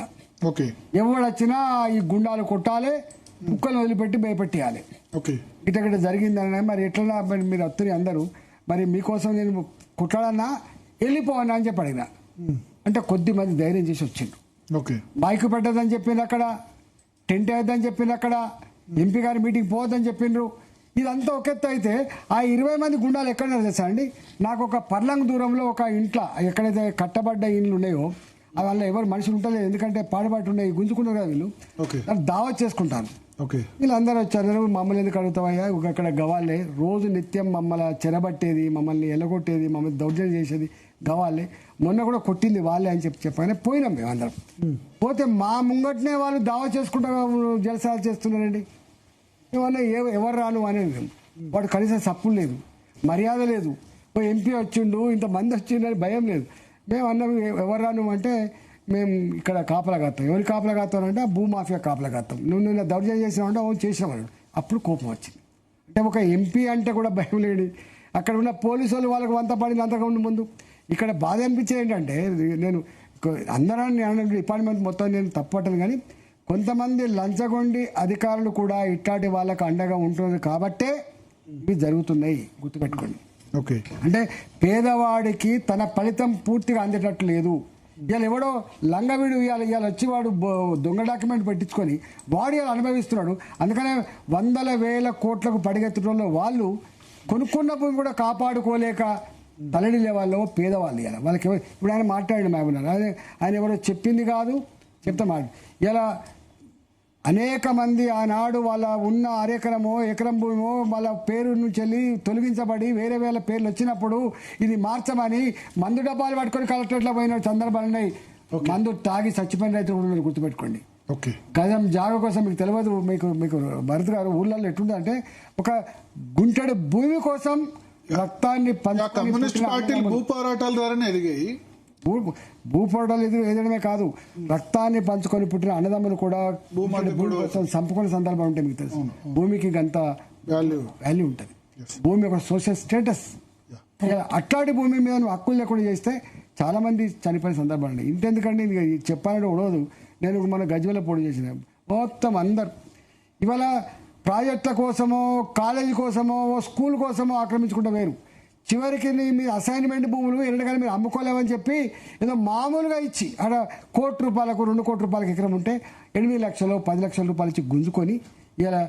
ఓకే, ఎవడొచ్చినా ఈ గుండాలు కొట్టాలి, కుక్కలు వదిలిపెట్టి భయపెట్టియాలి. ఓకే, ఇట్లా జరిగిందని. మరి ఎట్లా మరి మీరు వస్తున్నారు అందరూ, మరి మీకోసం నేను కుట్టాలన్నా వెళ్ళిపోవన్నా అని చెప్పి అడిగిన. అంటే కొద్ది మంది ధైర్యం చేసి వచ్చిండ్రు. ఓకే, మైకు పెట్టదని చెప్పిండ్రు అక్కడ, టెంట్ వేద్దని చెప్పిండ్రు అక్కడ, ఎంపీ గారి మీటింగ్ పోవద్దని చెప్పిండ్రు. ఇదంతా ఒక ఎత్తు అయితే ఆ 20 మంది గుండాలు ఎక్కడ తెలుసా అండి? నాకు ఒక పర్లంగ్ దూరంలో ఒక ఇంట్లో ఎక్కడైతే కట్టబడ్డ ఇండ్లు ఉన్నాయో వాళ్ళ ఎవరు మనుషులు ఉంటలేదు, ఎందుకంటే పాడుబాటు ఉన్నాయి, గుంజుకున్నారు కదా వీళ్ళు. దావత్ చేసుకుంటాను. వీళ్ళందరూ వచ్చారు. మమ్మల్ని ఎందుకు అడుగుతావయ్యా, అక్కడ గవాళ్ళే రోజు నిత్యం మమ్మల్ని చెరబట్టేది, మమ్మల్ని ఎల్లగొట్టేది, మమ్మల్ని దౌర్జన్యం చేసేది గవాళ్ళే. మొన్న కూడా కొట్టింది వాళ్ళే అని చెప్పగానే పోయినాం మేము అందరం. పోతే మా ముంగట్నే వాళ్ళు దావా చేసుకుంటా జలసాలు చేస్తున్నారండి. ఏమన్నా ఎవరు రాను అనేది వాడు కనీసం సప్పులు లేదు, మర్యాద లేదు. ఎంపీ వచ్చిండు, ఇంతమంది వచ్చిండని భయం లేదు. మేము అన్నాం ఎవరు రాను అంటే, మేము ఇక్కడ కాపలా కాస్తాం. ఎవరి కాపలా కాస్తామంటే భూమాఫియా కాపలా కాస్తాం. నువ్వు దౌర్జన్యం చేసినావంటే అవును చేసినామన్నాడు. అప్పుడు కోపం వచ్చింది. అంటే ఒక ఎంపీ అంటే కూడా భయం లేడు. అక్కడ ఉన్న పోలీసు వాళ్ళు వాళ్ళకి వంత పడింది అంతకుముందు ముందు. ఇక్కడ బాధ అనిపించేది ఏంటంటే, నేను అందరూ డిపార్ట్మెంట్ మొత్తం నేను తప్పట్టను, కానీ కొంతమంది లంచగొండి అధికారులు కూడా ఇట్లాంటి వాళ్ళకు అండగా ఉంటుంది కాబట్టే ఇవి జరుగుతున్నాయి, గుర్తుపెట్టుకోండి. ఓకే, అంటే పేదవాడికి తన ఫలితం పూర్తిగా అందేటట్లు లేదు. ఇవాళ ఎవడో లంగవీడు ఇవాళ వచ్చి వాడు దొంగ డాక్యుమెంట్ పెట్టించుకొని వాడు ఇలా అనుభవిస్తున్నాడు. అందుకనే 100,000 కోట్లకు పడిగెత్తడంలో వాళ్ళు కొనుక్కున్న భూమి కూడా కాపాడుకోలేక తలడిలే వాళ్ళు పేదవాళ్ళు. ఇలా వాళ్ళకి ఇప్పుడు ఆయన మాట్లాడిన మేమన్నారు, ఆయన ఎవరో చెప్పింది కాదు, చెప్తా మాట. ఇలా అనేక మంది ఆనాడు వాళ్ళ ఉన్న ఎకరం భూమో వాళ్ళ పేరు నుంచి వెళ్ళి తొలగించబడి వేరే పేర్లు వచ్చినప్పుడు ఇది మార్చమని మందు డబ్బాలు పట్టుకొని కలెక్టరేట్లో పోయిన సందర్భాలు ఉన్నాయి. మందు తాగి చచ్చిపోయిన రైతులు కూడా గుర్తుపెట్టుకోండి. ఓకే. గజం జాగ కోసం మీకు తెలియదు. మీకు మీకు భరత్ గారు ఊళ్ళల్లో ఎట్లుందంటే ఒక గుంటెడు భూమి కోసం రక్తాన్ని కమ్యూనిస్ట్ పార్టీలు భూ పోరాటాల ద్వారానే ఎదిగాయి. భూపోరాటాలు ఎదడమే కాదు, రక్తాన్ని పంచుకొని పుట్టిన అన్నదమ్ములు కూడా భూమి కోసం చంపుకునే సందర్భం ఉంటే మీకు తెలుసు. భూమికి అంత వాల్యూ ఉంటుంది. భూమి ఒక సోషల్ స్టేటస్. అట్లాంటి భూమి మీద నువ్వు హక్కులు లేకుండా చేస్తే చాలా మంది చనిపోయిన సందర్భాలు ఉన్నాయి. ఇంతెందుకండి చెప్పాలంటే ఉడవదు. నేను మన గజ్వేల్లో పోటీ చేసిన మొత్తం అందరు ఇవాళ ప్రాజెక్టుల కోసమో కాలేజీ కోసమో స్కూల్ కోసమో ఆక్రమించుకుంటే వేరు. చివరికి మీ అసైన్మెంట్ భూములు ఎన్నడగానే మీరు అమ్ముకోలేమని చెప్పి ఏదో మామూలుగా ఇచ్చి అక్కడ ₹1 2 కోట్ల రూపాయలకు ఎకరం ఉంటే 8 లక్షలు 10 లక్షల రూపాయలు ఇచ్చి గుంజుకొని ఇలా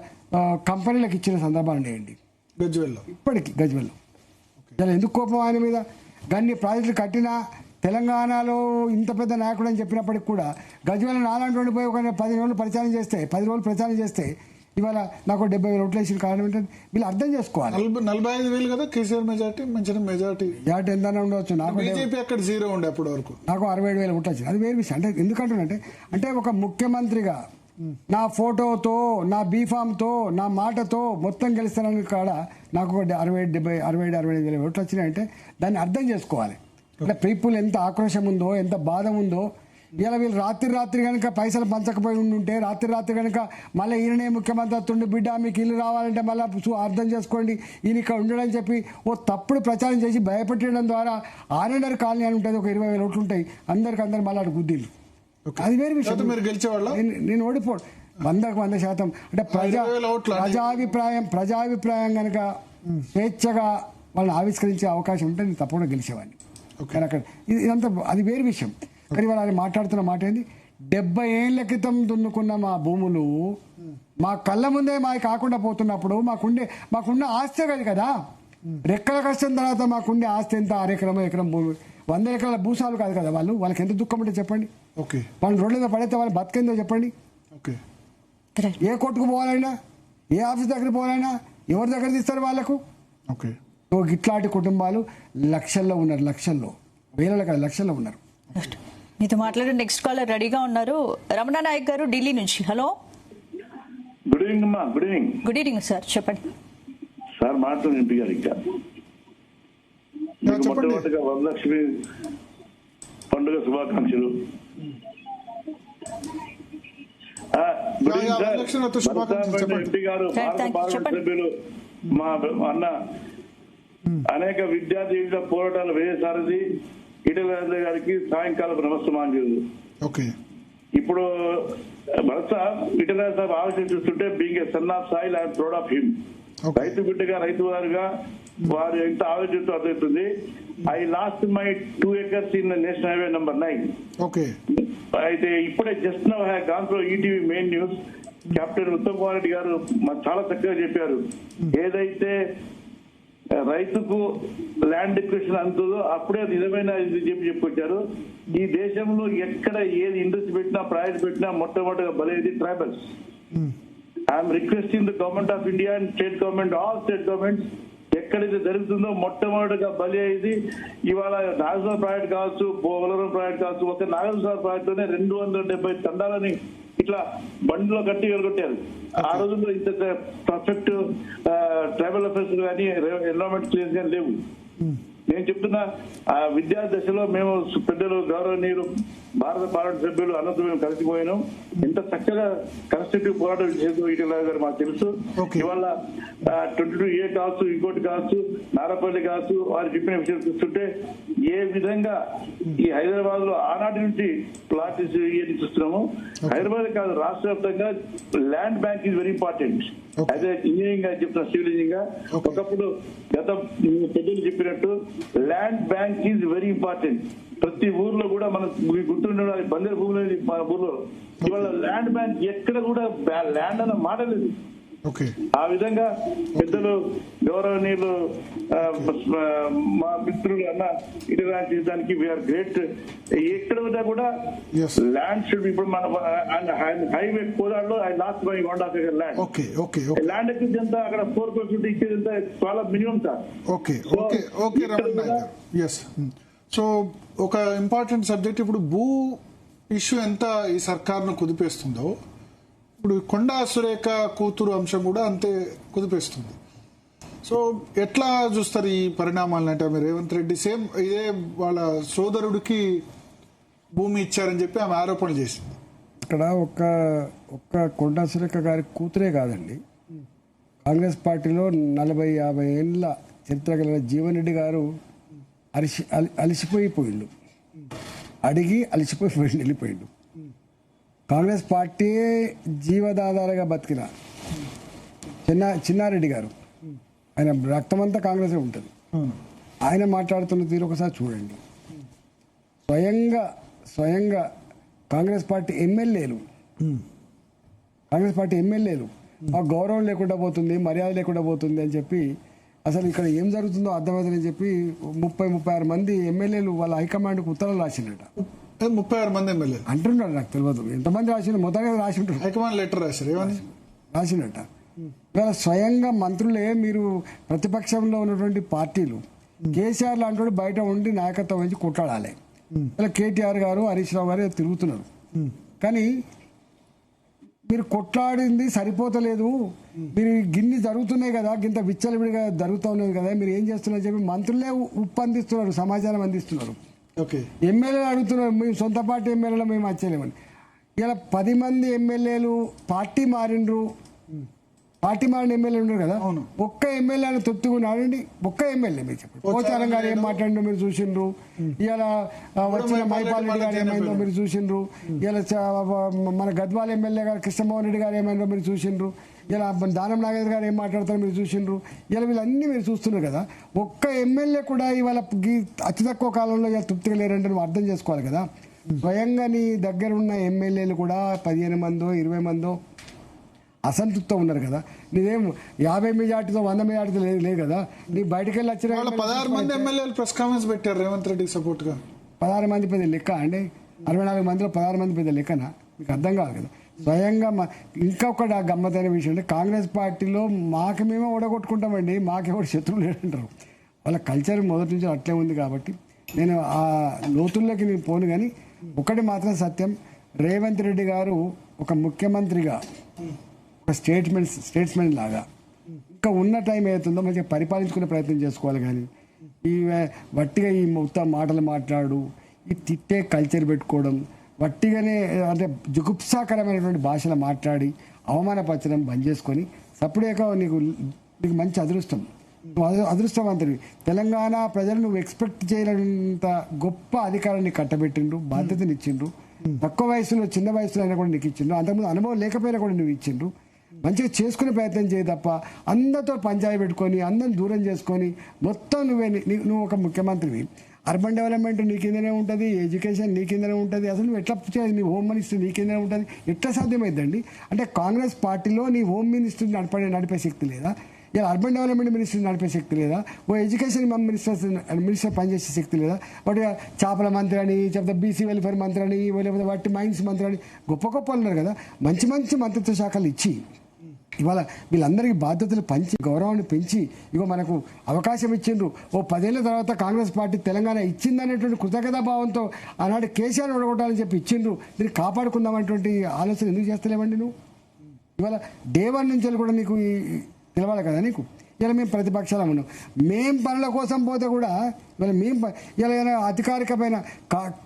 కంపెనీలకు ఇచ్చిన సందర్భాలు ఉన్నాయండి గజ్వేల్లో. ఇప్పటికీ గజ్వేల్లో ఇలా ఎందుకు కోపం ఆయన మీద? గన్ని ప్రాజెక్టులు కట్టినా తెలంగాణలో ఇంత పెద్ద నాయకుడు అని చెప్పినప్పటికి కూడా గజ్వేల్ నాలాంటి వాడిని పోయి ఒక 10 రోజులు ప్రచారం చేస్తే ఇవాళ నాకు 70,000 ఓట్లు వేసిన కారణం ఏంటంటే వీళ్ళు అర్థం చేసుకోవాలి. 45,000 కదా కేసీఆర్ మెజార్టీ, మంచి మెజార్టీ ఎంత ఉండవచ్చు. నాకు బీజేపీ అక్కడ 0 ఉండే అప్పటి వరకు. నాకు 67,000 ఓట్లు వచ్చింది. అది వేరే విషయం. అంటే ఎందుకంటే ఒక ముఖ్యమంత్రిగా నా ఫోటోతో, నా బీఫామ్తో, నా మాటతో మొత్తం గెలుస్తానని కాడ నాకు ఒక 65,000 ఓట్లు వచ్చినాయంటే దాన్ని అర్థం చేసుకోవాలి. అంటే పీపుల్ ఎంత ఆక్రోశం ఉందో, ఎంత బాధ ఉందో. ఇలా వీళ్ళు రాత్రి కనుక పైసలు పంచకపోయి ఉంటే, రాత్రి కనుక మళ్ళీ ఈయననే ముఖ్యమంత్రి వస్తుండే, బిడ్డ మీకు ఇల్లు రావాలంటే మళ్ళీ అర్థం చేసుకోండి, ఈయన ఇక్కడ ఉండడని చెప్పి ఓ తప్పుడు ప్రచారం చేసి భయపెట్టడం ద్వారా ఆర్ఎన్ఆర్ కాలనీ అని ఉంటుంది, ఒక 20,000 ఓట్లు ఉంటాయి, అందరు మళ్ళీ అటు గుద్దిలు. అది వేరే విషయం. మీరు గెలిచేవాళ్ళ? నేను ఓడిపోడు 100% అంటే ప్రజాభిప్రాయం కనుక స్వేచ్ఛగా వాళ్ళని ఆవిష్కరించే అవకాశం ఉంటే నేను తప్పకుండా గెలిచేవాడిని. కానీ అక్కడ ఇదంతా అది వేరే విషయం. కానీ వాళ్ళు మాట్లాడుతున్న మాట ఏంది, 70 ఏళ్ల క్రితం దున్నుకున్న మా భూములు మా కళ్ళ ముందే మాకు కాకుండా పోతున్నప్పుడు మాకున్న ఆస్తి కాదు కదా. రెక్కల కష్టం తర్వాత మాకుండే ఆస్తి ఎంత? 6 ఎకరం భూమి, 100 ఎకరాల భూసాలు కాదు కదా. వాళ్ళకి ఎంత దుఃఖం ఉంటే చెప్పండి. వాళ్ళు రోడ్ల మీద పడితే వాళ్ళు బతికేందో చెప్పండి. ఏ కోర్టుకు పోవాలైనా, ఏ ఆఫీస్ దగ్గర పోవాలైనా ఎవరి దగ్గర తీస్తారు వాళ్ళకు? ఇట్లాంటి కుటుంబాలు లక్షల్లో ఉన్నారు, వేలలో కాదు లక్షల్లో ఉన్నారు. మీతో మాట్లాడే నెక్స్ట్ కాలర్ రెడీగా ఉన్నారు. రమణ నాయక్ గారు ఢిల్లీ నుంచి. హలో, గుడ్ ఈవినింగ్ అమ్మా. Good evening. Good evening sir, చెప్పండి సార్. మాట్లాడు ఎంపీ గారు. ఇంకా మొట్టమొదటిగా వరలక్ష్మి పండుగ శుభాకాంక్షలు. ఎంపీ గారు, భారత పార్లమెంట్ సభ్యులు, మా అన్న అనేక విద్యార్థి పోరాటాలు వేసారది ఈటెల రాజేందర్ గారికి సాయంకాలం నమస్తమాంజలు. ఇప్పుడు భరత్ ఈటెల రాజేందర్ ఆలోచన చూస్తుంటే being a son of soil I'm proud of him. రైతు బిడ్డగా, రైతు వారుగా వారు ఎంత ఆలోచనతో అర్థమవుతుంది. I lost my 2 acres in national highway number 9. అయితే ఇప్పుడే just now have gone through ETV main news. Captain Uttam Kumar Reddy గారు చాలా చక్కగా చెప్పారు. ఏదైతే రైతుకు ల్యాండ్ డిక్లరేషన్ అందుతుందో అప్పుడే నిజమైన ఇది చెప్పుకొచ్చారు. ఈ దేశంలో ఎక్కడ ఏది ఇండస్ట్రీ పెట్టినా, ప్రాజెక్ట్ పెట్టినా మొట్టమొదటిగా బలేది tribals. I'm requesting the government of India and state government, all state governments, ఎక్కడైతే జరుగుతుందో మొట్టమొదటిగా బలి అయింది. ఇవాళ నాగేశ్వర ప్రాజెక్ట్ కావచ్చు, పోలవరం ప్రాజెక్ట్ కావచ్చు, ఒక నాగేశ్వర ప్రాజెక్ట్ లోనే 270 తండాలని ఇట్లా బండిలో కట్టి వెళ్ళగొట్టారు. ఆ రోజుల్లో ఇంత పర్ఫెక్ట్ ట్రైబల్ అఫేర్స్ కానీ ఎన్విరాన్మెంట్ క్లియర్స్ కానీ లేవు. నేను చెప్తున్నా, ఆ విద్యా దశలో మేము పెద్దలు, గౌరవనీయులు, భారత పార్లమెంట్ సభ్యులు అన్నతో మేము కలిసిపోయినాం. ఎంత చక్కగా కన్స్ట్రక్టివ్ పోరాటం చేస్తూ ఈటెల గారు మాకు తెలుసు. ఇవాళ 22A కావచ్చు, ఇంకోటి కావచ్చు, నారపల్లి కావచ్చు, వారు చెప్పిన విషయం చూస్తుంటే ఏ విధంగా ఈ హైదరాబాద్ లో ఆనాటి నుంచి ప్లాట్ చూస్తున్నాము. హైదరాబాద్ కాదు, రాష్ట్ర వ్యాప్తంగా land bank is very important. అదే ఇంజనీరింగ్ గా చెప్తున్నా, సివిల్ ఇంజనీరింగ్ గా. ఒకప్పుడు గత పెద్దలు చెప్పినట్టు land bank is very important. ప్రతి ఊర్లో కూడా మనకు గుర్తుండే బందర్ భూములు మన ఊర్లో. ఇవాళ ల్యాండ్ బ్యాంక్ ఎక్కడ కూడా ల్యాండ్ అన్న మాట లేదు. ఆ విధంగా పెద్దలు, గౌరవనీయులు, మా మిత్రులు అన్న ఈటెల చేయడానికి వీఆర్ గ్రేట్. ఎక్కడ ఉన్నా కూడా ల్యాండ్ షుడ్. ఇప్పుడు మన హైవే కోదాడలో I lost my 1.5 acre land. Land ఎక్కించేంత అక్కడ 4% ఇచ్చేదంత చాలా మినిమం సార్. సో ఒక ఇంపార్టెంట్ సబ్జెక్ట్, ఇప్పుడు భూ ఇష్యూ ఎంత ఈ సర్కార్ను కుదిపేస్తుందో ఇప్పుడు కొండా సురేఖ కూతురు అంశం కూడా అంతే కుదిపేస్తుంది. సో ఎట్లా చూస్తారు ఈ పరిణామాలను? అంటే ఆమె రేవంత్ రెడ్డి సేమ్ ఇదే వాళ్ళ సోదరుడికి భూమి ఇచ్చారని చెప్పి ఆమె ఆరోపణలు చేసింది. ఇక్కడ ఒక్క కొండా సురేఖ గారి కూతురే కాదండి, కాంగ్రెస్ పార్టీలో 40-50 ఏళ్ళ చరిత్ర కలిగిన జీవన్ రెడ్డి గారు అలసిపోయిపోయిండు, అడిగి అలసిపోయి వెళ్ళిపోయిండు. కాంగ్రెస్ పార్టీ జీవదాధారగా బతికిన చిన్నారెడ్డి గారు, ఆయన రక్తమంతా కాంగ్రెసే ఉంటుంది. ఆయన మాట్లాడుతున్న తీరు ఒకసారి చూడండి. స్వయంగా కాంగ్రెస్ పార్టీ ఎమ్మెల్యేలు ఆ గౌరవం లేకుండా పోతుంది, మర్యాద లేకుండా పోతుంది అని చెప్పి అసలు ఇక్కడ ఏం జరుగుతుందో అర్థమవుతుందని చెప్పి 30-36 మంది ఎమ్మెల్యేలు వాళ్ళ హైకమాండ్కి ఉత్తరాలు రాసిండట. 36 మంది ఎమ్మెల్యేలు అంటున్నాడు, నాకు తెలియదు ఎంతమంది రాసిండు, మొత్తంగా రాసి ఉంటారు. హైకమాండ్ లెటర్ రాశారు, ఏమని రాసినట్ట. ఇవాళ స్వయంగా మంత్రులే మీరు ప్రతిపక్షంలో ఉన్నటువంటి పార్టీలు కేసీఆర్ లాంటి బయట ఉండి నాయకత్వం వహించి కొట్లాడాలి. ఇలా కేటీఆర్ గారు హరీష్ రావు గారు తిరుగుతున్నారు, కానీ మీరు కొట్లాడింది సరిపోతలేదు, మీరు గిన్ని జరుగుతున్నాయి కదా, గింత విచ్చలవిడిగా జరుగుతూ ఉన్నది కదా, మీరు ఏం చేస్తున్నారు చెప్పి మంత్రులే అందిస్తున్నారు, సమాచారం అందిస్తున్నారు. ఎమ్మెల్యేలు అడుగుతున్నారు, మేము సొంత పార్టీ ఎమ్మెల్యేలు మేము వచ్చేలేమని. ఇలా 10 మంది ఎమ్మెల్యేలు పార్టీ మారిన ఎమ్మెల్యేలు ఉన్నారు కదా, ఒక్క ఎమ్మెల్యేని తొత్తుకున్నాడండి. ఒక్క ఎమ్మెల్యే మీరు చెప్పండి, పోచారం గారు ఏం మాట్లాడినో మీరు చూసిండ్రు, ఇలా వచ్చిన మైపాల్ రెడ్డి గారు ఏమైందో మీరు చూసిండ్రు, ఇలా మన గద్వాల ఎమ్మెల్యే గారు కృష్ణమోహన్ రెడ్డి గారు ఏమైందో మీరు చూసిండ్రు, ఇలా దానం నాగేంద్ర గారు ఏం మాట్లాడతారో మీరు చూసిండ్రు, ఇలా వీళ్ళన్నీ మీరు చూస్తున్నారు కదా. ఒక్క ఎమ్మెల్యే కూడా ఇవాళ అతి తక్కువ కాలంలో ఇలా తృప్తిగా లేరంటే నువ్వు అర్థం చేసుకోవాలి కదా. స్వయంగా నీ దగ్గర ఉన్న ఎమ్మెల్యేలు కూడా 15 మందో 20 మందో అసంతృప్తితో ఉన్నారు కదా. నీదేం 50 మెజార్టీతో 100 మెజార్టీతో లేదు కదా. నీ బయటకు వెళ్ళి వచ్చిన 16 మంది ఎమ్మెల్యేలు ప్రెస్ కాన్ఫరెన్స్ పెట్టారు రేవంత్ రెడ్డికి సపోర్ట్ గా. 16 మంది పెద్ద లెక్క అండి, 64 మందిలో 16 మంది పెద్ద లెక్కనా? మీకు అర్థం కాదు కదా. స్వయంగా ఇంకొకటి గమ్మతైన విషయం అంటే కాంగ్రెస్ పార్టీలో మాకు మేమే ఓడగొట్టుకుంటామండి, మాకెవరు శత్రువులు లేదంటారు. వాళ్ళ కల్చర్ మొదటి నుంచి అట్లే ఉంది. కాబట్టి నేను ఆ లోతుల్లోకి నేను పోను, కానీ ఒకటి మాత్రం సత్యం, రేవంత్ రెడ్డి గారు ఒక ముఖ్యమంత్రిగా ఒక స్టేట్స్మెన్ లాగా ఇంకా ఉన్న టైం ఏతుందో మంచిగా పరిపాలించుకునే ప్రయత్నం చేసుకోవాలి. కానీ ఈ వట్టిగా ఈ మొత్తం మాటలు మాట్లాడు, ఈ తిట్టే కల్చర్ పెట్టుకోవడం, వట్టిగానే అంటే జుగుప్సాకరమైనటువంటి భాషలు మాట్లాడి అవమానపరచడం బంద్ చేసుకొని సప్పుడేక నీకు మంచి అదృష్టవంతుడివి. తెలంగాణ ప్రజలు నువ్వు ఎక్స్పెక్ట్ చేయనంత గొప్ప అధికారాన్ని కట్టబెట్టిండ్రు, బాధ్యతను ఇచ్చిండ్రు. తక్కువ వయసులో చిన్న వయసులో అయినా కూడా నీకు ఇచ్చిండ్రు, అంతకుముందు అనుభవం లేకపోయినా కూడా నువ్వు ఇచ్చిండ్రు. మంచిగా చేసుకునే ప్రయత్నం చేయి తప్ప అందరితో పంచాయతీ పెట్టుకొని అందరిని దూరం చేసుకొని మొత్తం నువ్వు ఒక ముఖ్యమంత్రివి. అర్బన్ డెవలప్మెంట్ నీ కిందనే ఉంటుంది, ఎడ్యుకేషన్ నీ కిందనే ఉంటుంది. అసలు నువ్వు ఎట్లా చేయాలి? నీ హోమ్ మినిస్టర్ నీ కిందనే ఉంటుంది. ఎట్లా సాధ్యమైందండి? అంటే కాంగ్రెస్ పార్టీలో నీ హోమ్ మినిస్టర్ నడిపే శక్తి లేదా? ఇలా అర్బన్ డెవలప్మెంట్ మినిస్టర్ నడిపే శక్తి లేదా? ఓ ఎడ్యుకేషన్ మినిస్టర్ పనిచేసే శక్తి లేదా? వాటి చేపల మంత్రి అని చెప్తే బీసీ వెల్ఫేర్ మంత్రి అని లేకపోతే వాటి మైన్స్ మంత్రి అని గొప్ప ఉన్నారు కదా. మంచి మంత్రిత్వ శాఖలు ఇచ్చి ఇవాళ వీళ్ళందరికీ బాధ్యతలు పంచి గౌరవాన్ని పెంచి ఇగో మనకు అవకాశం ఇచ్చిండ్రు. ఓ 10 ఏళ్ల తర్వాత కాంగ్రెస్ పార్టీ తెలంగాణ ఇచ్చిందనేటువంటి కృతజ్ఞతాభావంతో ఆనాడు కేసీఆర్ ఓడగొట్టాలని చెప్పి ఇచ్చిండ్రు. దీన్ని కాపాడుకుందామనేటువంటి ఆలోచన ఎందుకు చేస్తలేమండి నువ్వు? ఇవాళ డే 1 నుంచి కూడా నీకు తెలవాలి కదా నీకు. ఇలా మేము ప్రతిపక్షాలు ఉన్నాం, మేం పనుల కోసం పోతే కూడా ఇలా అధికారికమైన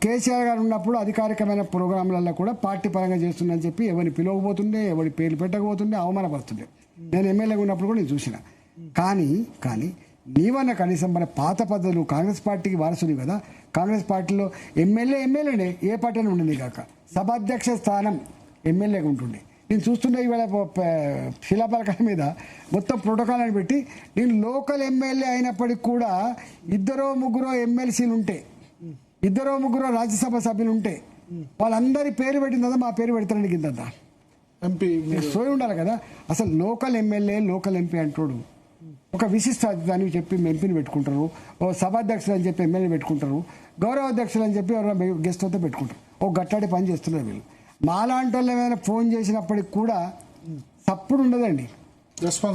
కేసీఆర్ గారు ఉన్నప్పుడు అధికారికమైన ప్రోగ్రాంలలో కూడా పార్టీ పరంగా చేస్తుందని చెప్పి ఎవరిని పిలవకపోతుండే, ఎవరి పేర్లు పెట్టకపోతుండే, అవమానపడుతుండే. నేను ఎమ్మెల్యేగా ఉన్నప్పుడు కూడా నేను చూసిన. కానీ నీవన్న కనీసం మన పాత పద్ధతులు కాంగ్రెస్ పార్టీకి వారసుని కదా. కాంగ్రెస్ పార్టీలో ఎమ్మెల్యేనే ఏ పార్టీని ఉండేది కాక సభాధ్యక్ష స్థానం ఎమ్మెల్యేగా ఉంటుండే. నేను చూస్తుండే ఇవాళ శిలాపలకాల మీద మొత్తం ప్రోటోకాల్ అని పెట్టి నేను లోకల్ ఎమ్మెల్యే అయినప్పటికి కూడా 2-3 ఎమ్మెల్సీలు ఉంటే, 2-3 రాజ్యసభ సభ్యులు ఉంటే వాళ్ళందరి పేరు పెట్టిన తర్వాత మా పేరు పెడతారని కింద ఎంపీ సోయి ఉండాలి కదా. అసలు లోకల్ ఎమ్మెల్యే లోకల్ ఎంపీ అంటాడు ఒక విశిష్ట దానికి చెప్పి ఎంపీని పెట్టుకుంటారు, ఓ సభాధ్యక్షులు అని చెప్పి ఎమ్మెల్యే పెట్టుకుంటారు, గౌరవ అధ్యక్షులు అని చెప్పి ఎవరైనా గెస్ట్ అయితే పెట్టుకుంటారు. ఓ గట్టాడి పని చేస్తున్నారు వీళ్ళు. మాలాంటి వాళ్ళు ఏమైనా ఫోన్ చేసినప్పటికి కూడా సప్పుడు ఉండదండి.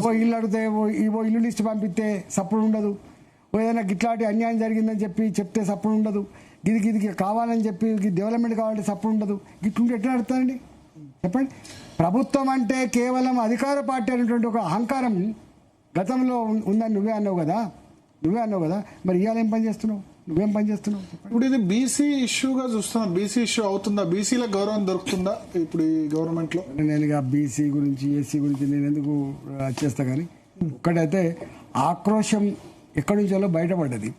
ఓ ఇల్లు అడిగితే ఓ ఇల్లు లిస్ట్ పంపిస్తే సప్పుడు ఉండదు. ఓ ఏదైనా గిట్లాంటి అన్యాయం జరిగిందని చెప్తే సప్పుడు ఉండదు. గిది కావాలని చెప్పి డెవలప్మెంట్ కావాలంటే సపోర్ట్ ఉండదు. ఇట్లుంటే ఎట్లా నడుతుందండి చెప్పండి. ప్రభుత్వం అంటే కేవలం అధికార పార్టీ అనేటువంటి ఒక అహంకారం గతంలో ఉందని నువ్వే అన్నావు కదా. మరి ఇవాళ ఏం పని చేస్తున్నావు? నువ్వేం పని చేస్తున్నావు? ఇప్పుడు ఇది బీసీ ఇష్యూగా చూస్తున్నా. బీసీ ఇష్యూ అవుతుందా? బీసీలకు గౌరవం దొరుకుతుందా ఇప్పుడు ఈ గవర్నమెంట్ లో? నేను ఇక బీసీ గురించి ఏసీ గురించి నేను ఎందుకు చేస్తా, కానీ ఒక్కటైతే ఆక్రోశం ఎక్కడి నుంచో బయటపడ్డది.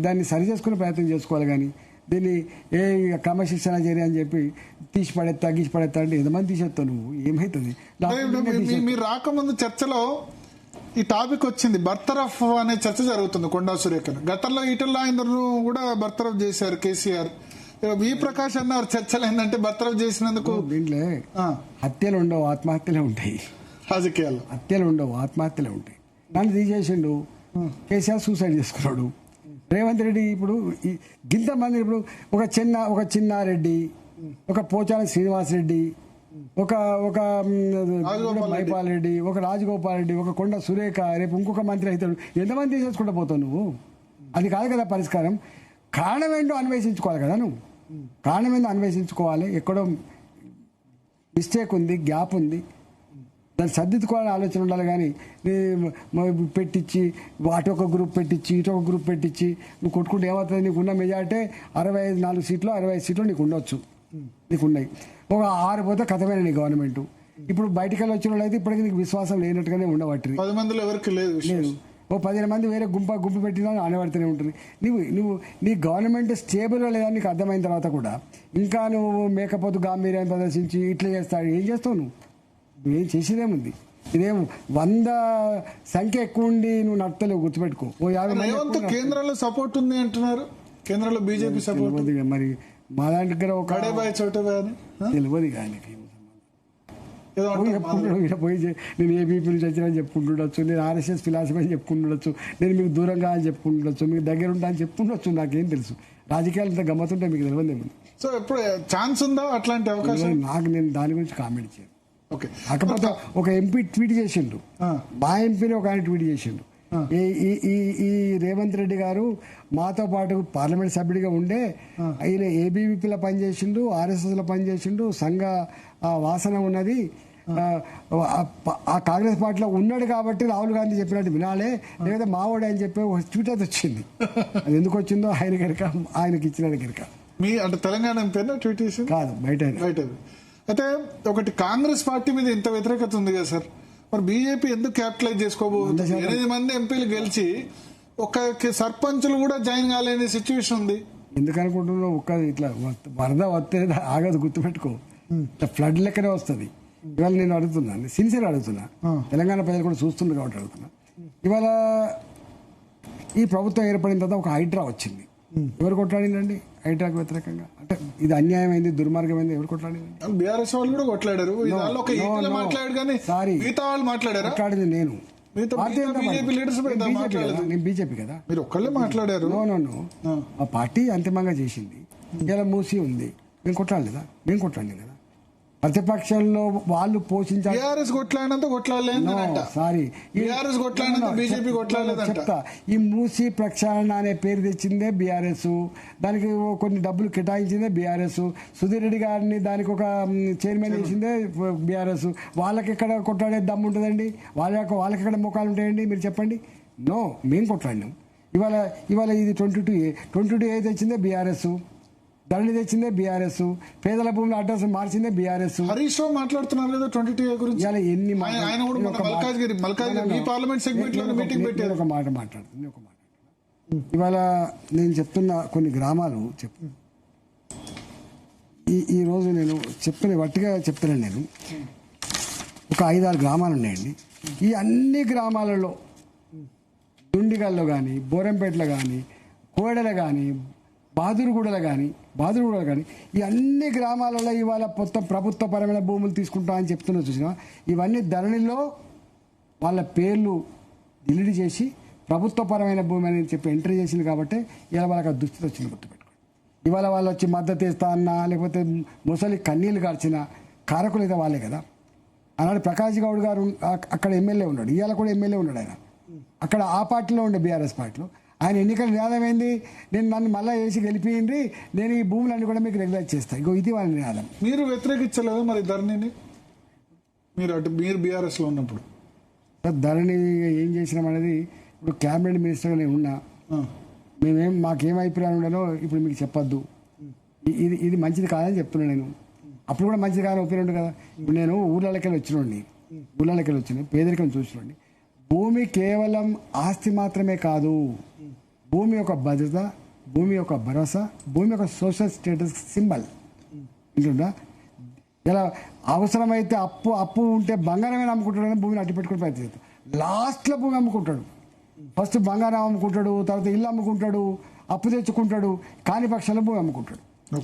దాన్ని సరి చేసుకునే ప్రయత్నం చేసుకోవాలి. కానీ దీన్ని క్రమశిక్షణ చర్య అని చెప్పి తీసి పడేస్తా అంటే ఎంతమంది తీసేస్తావు నువ్వు? ఏమవుతుంది? మీరు రాకముందు చర్చలో ఈ టాపిక్ వచ్చింది, బర్తరఫ్ అనే చర్చ జరుగుతుంది కొండా సురేఖ. గతంలో ఈటల రాజేందర్ కూడా బర్తరఫ్ చేశారు కేసీఆర్. వి ప్రకాష్ అన్నారు చర్చలు ఏంటంటే బర్తరఫ్ చేసినందుకు దీంట్లో హత్యలు ఉండవు, ఆత్మహత్యలే ఉంటాయి. రాజకీయాలు హత్యలు ఉండవు, ఆత్మహత్యలే ఉంటాయి. నన్ను తీసేసిండు, కేసీఆర్ సూసైడ్ చేసుకున్నాడు. రేవంత్ రెడ్డి ఇప్పుడు గింతమంది, ఇప్పుడు ఒక చిన్నారెడ్డి, ఒక పోచాల శ్రీనివాస్ రెడ్డి, ఒక మైపాల్ రెడ్డి, ఒక రాజగోపాల్ రెడ్డి, ఒక కొండ సురేఖ, రేపు ఇంకొక మంత్రి అవుతాడు. ఎంతమంది తీసేసుకుంటా పోతావు నువ్వు? అది కాదు కదా పరిష్కారం. కారణం ఏంటో అన్వేషించుకోవాలి కదా నువ్వు. కారణం ఏంటో అన్వేషించుకోవాలి. ఎక్కడో మిస్టేక్ ఉంది, గ్యాప్ ఉంది, దాన్ని సర్దిద్దుకోవాలని ఆలోచన ఉండాలి. కానీ పెట్టించి అటు ఒక గ్రూప్ పెట్టించి ఇటు ఒక గ్రూప్ పెట్టించి నువ్వు కొట్టుకుంటే ఏమవుతుంది? నీకున్న మెజార్టీ 64 సీట్లు 65 సీట్లు నీకు ఉండొచ్చు, నీకున్నాయి. ఒక 6 పోతే కథమైన నీ గవర్నమెంట్. ఇప్పుడు బయటికి వెళ్ళి వచ్చిన వాళ్ళు అయితే ఇప్పటికీ నీకు విశ్వాసం లేనట్టుగానే ఉండబట్టి 10 మందిలో ఎవరికి లేదు. ఓ 15 మంది వేరే గుంపు పెట్టినా ఆనబడుతూనే ఉంటుంది. నువ్వు నీ గవర్నమెంట్ స్టేబుల్ లేదా నీకు అర్థమైన తర్వాత కూడా ఇంకా నువ్వు మేకపోతు గాంభీర్యాన్ని ప్రదర్శించి ఇట్లా చేస్తాడు. ఏం చేస్తావు నువ్వు? ఏం చేసేదేముంది? ఇదేం 100 సంఖ్య ఎక్కువ ఉండి నువ్వు నడతలేవు, గుర్తుపెట్టుకో. ఓ 50 కేంద్రంలో సపోర్ట్ ఉంది అంటున్నారు. కేంద్రంలో బీజేపీ సపోర్ట్. మరి మా దగ్గర ఒక తెలియదు ఆయనకి పోయి నేను ఏబీపీ నుంచి వచ్చినా చెప్పుకుంటుండొచ్చు, నేను ఆర్ఎస్ఎస్ ఫిలాసఫీ అని చెప్పుకుంటుండొచ్చు, నేను మీకు దూరంగా అని చెప్పుకుంటుండొచ్చు, మీకు దగ్గర ఉంటా అని చెప్పుకుండొచ్చు. నాకేం తెలుసు? రాజకీయాలు ఇంత గమ్మతుంటే మీకు తెలియదు. సో ఎప్పుడు ఛాన్స్ ఉందా అట్లాంటి అవకాశం? నేను దాని గురించి కామెంట్ చేయను. ఓకే. కాకపోతే ఒక ఎంపీ ట్వీట్ చేసిండు, మా ఎంపీని ఒక ఆయన ట్వీట్ చేసిండు. ఈ రేవంత్ రెడ్డి గారు మాతో పాటు పార్లమెంట్ సభ్యుడిగా ఉండే ఆయన ఏబీవీపీలో పనిచేసిండు, ఆర్ఎస్ఎస్లో పనిచేసిండు, సంఘ వాసన ఉన్నది, ఆ కాంగ్రెస్ పార్టీలో ఉన్నాడు కాబట్టి రాహుల్ గాంధీ చెప్పినట్టు వినాలే, లేదా మావాడే అని చెప్పి ఒక ట్వీట్ అయితే వచ్చింది. అది ఎందుకు వచ్చిందో ఆయన గనక, ఆయనకి ఇచ్చిన గనక. మీ అంటే తెలంగాణ ఎంపీనా ట్వీట్ చేసి? కాదు, బయట. అయితే ఒకటి కాంగ్రెస్ పార్టీ మీద ఇంత వ్యతిరేకత ఉంది కదా సార్, మరి బీజేపీ ఎందుకు క్యాపిటలైజ్ చేసుకోబోతుంది? 8 మంది ఎంపీలు గెలిచి ఒక సర్పంచులు కూడా జాయిన్ కాలేని సిచ్యువేషన్ ఉంది. ఎందుకు అనుకుంటున్నావు? ఇట్లా వరద వస్తే ఆగదు, గుర్తుపెట్టుకో. ఫ్లడ్ లెక్కనే వస్తుంది. ఇవాళ నేను అడుగుతున్నాను, సిన్సియర్ అడుగుతున్నా, తెలంగాణ ప్రజలు కూడా చూస్తుంది కాబట్టి అడుగుతున్నా. ఇవాళ ఈ ప్రభుత్వం ఏర్పడిన తర్వాత ఒక హైడ్రా వచ్చింది. ఎవరు కొట్లాడిందండి హైడ్రాకు వ్యతిరేకంగా? అంటే ఇది అన్యాయమైంది, దుర్మార్గమైంది. ఎవరు కొట్లాడింది? బీఆర్ఎస్ వాళ్ళు కూడా కొట్లాడారు. మాట్లాడింది నేను బీజేపీ కదా. మీరు ఒక్కళ్ళే మాట్లాడారు. ఆ పార్టీ అంతిమంగా చేసింది. ఇలా మూసి ఉంది. మేము కొట్లాడలేదా? మేము కొట్లాడలేదు కదా. ప్రతిపక్షంలో వాళ్ళు పోషించాలి. చెప్తా, ఈ మూసి ప్రక్షాళన అనే పేరు తెచ్చిందే బీఆర్ఎస్, దానికి కొన్ని డబ్బులు కేటాయించిందే బీఆర్ఎస్, సుధీర్ రెడ్డి గారిని దానికి ఒక చైర్మన్ చేసిందే బీఆర్ఎస్. వాళ్ళకి ఎక్కడ కొట్లాడే దమ్ము ఉంటుందండి? వాళ్ళకి ఎక్కడ మొక్కలు ఉంటాయండి? మీరు చెప్పండి. నో, మేము కొట్లాడినాం. ఇవాళ ఇది 22A తెచ్చిందే బీఆర్ఎస్, ధరణి తెచ్చిందే బీఆర్ఎస్, పేదల భూముల అడ్రస్ మార్చిందే బీఆర్ఎస్. హరీష్ రావు మాట్లాడుతున్నారు లేదా 22A గురించి? ఒక మాట మాట్లాడుతుంది. ఇవాళ నేను చెప్తున్న కొన్ని గ్రామాలు ఈ రోజు నేను వట్టిగా చెప్తున్నాను. నేను ఒక 5-6 గ్రామాలు ఉన్నాయండి. ఈ అన్ని గ్రామాలలో దుండిగల్లో కానీ, బోరంపేటలో కానీ, కోడెల కానీ, బహదూర్గూడలో కానీ ఈ అన్ని గ్రామాలలో ఇవాళ మొత్తం ప్రభుత్వపరమైన భూములు తీసుకుంటా అని చెప్తున్నా చూసినా, ఇవన్నీ ధరణిలో వాళ్ళ పేర్లు డిలీట్ చేసి ప్రభుత్వపరమైన భూమి అని చెప్పి ఎంట్రీ చేసింది కాబట్టి ఇలా వాళ్ళకి దుస్థితి వచ్చింది. గుర్తుపెట్టుకోండి. ఇవాళ వాళ్ళు వచ్చి మద్దతు ఇస్తా అన్నా, లేకపోతే ముసలి కన్నీళ్ళు కార్చిన కారకులు అయితే వాళ్ళే కదా. ఆనాడు ప్రకాష్ గౌడ్ గారు అక్కడ ఎమ్మెల్యే ఉన్నాడు, ఇవాళ కూడా ఎమ్మెల్యే ఉన్నాడు ఆయన. అక్కడ ఆ పార్టీలో ఉండే బీఆర్ఎస్ పార్టీలో ఆయన ఎన్నికల నినాదం ఏంది? నన్ను మళ్ళీ వేసి గెలిపియండి, నేను ఈ భూములన్నీ కూడా మీకు రెగ్యులేట్ చేస్తాను. ఇగో ఇది వాళ్ళ నినాదం. మీరు వ్యతిరేకించలేదు మరి ధరణిని? మీరు బీఆర్ఎస్ లో ఉన్నప్పుడు ధరణి ఏం చేసినాం అనేది ఇప్పుడు క్యాబినెట్ మినిస్టర్గా నేను ఉన్నా. మాకేం అభిప్రాయం ఉండదో ఇప్పుడు మీకు చెప్పొద్దు. ఇది మంచిది కాదని చెప్తున్నాను నేను. అప్పుడు కూడా మంచిది కాదని ఒపీనియన్ కదా. ఇప్పుడు నేను ఊళ్ళకెళ్ళి వచ్చిన పేదరికం చూసినండి. భూమి కేవలం ఆస్తి మాత్రమే కాదు, భూమి యొక్క భద్రత, భూమి యొక్క భరోసా, భూమి యొక్క సోషల్ స్టేటస్ సింబల్. ఇంటుందా ఇలా అవసరమైతే అప్పు ఉంటే బంగారమే అమ్ముకుంటాడు, భూమిని అట్టి పెట్టుకుని ప్రయత్నం చేస్తాడు. లాస్ట్లో భూమి అమ్ముకుంటాడు. ఫస్ట్ బంగారం అమ్ముకుంటాడు, తర్వాత ఇల్లు అమ్ముకుంటాడు, అప్పు తెచ్చుకుంటాడు, కాని పక్షాల్లో భూమి అమ్ముకుంటాడు.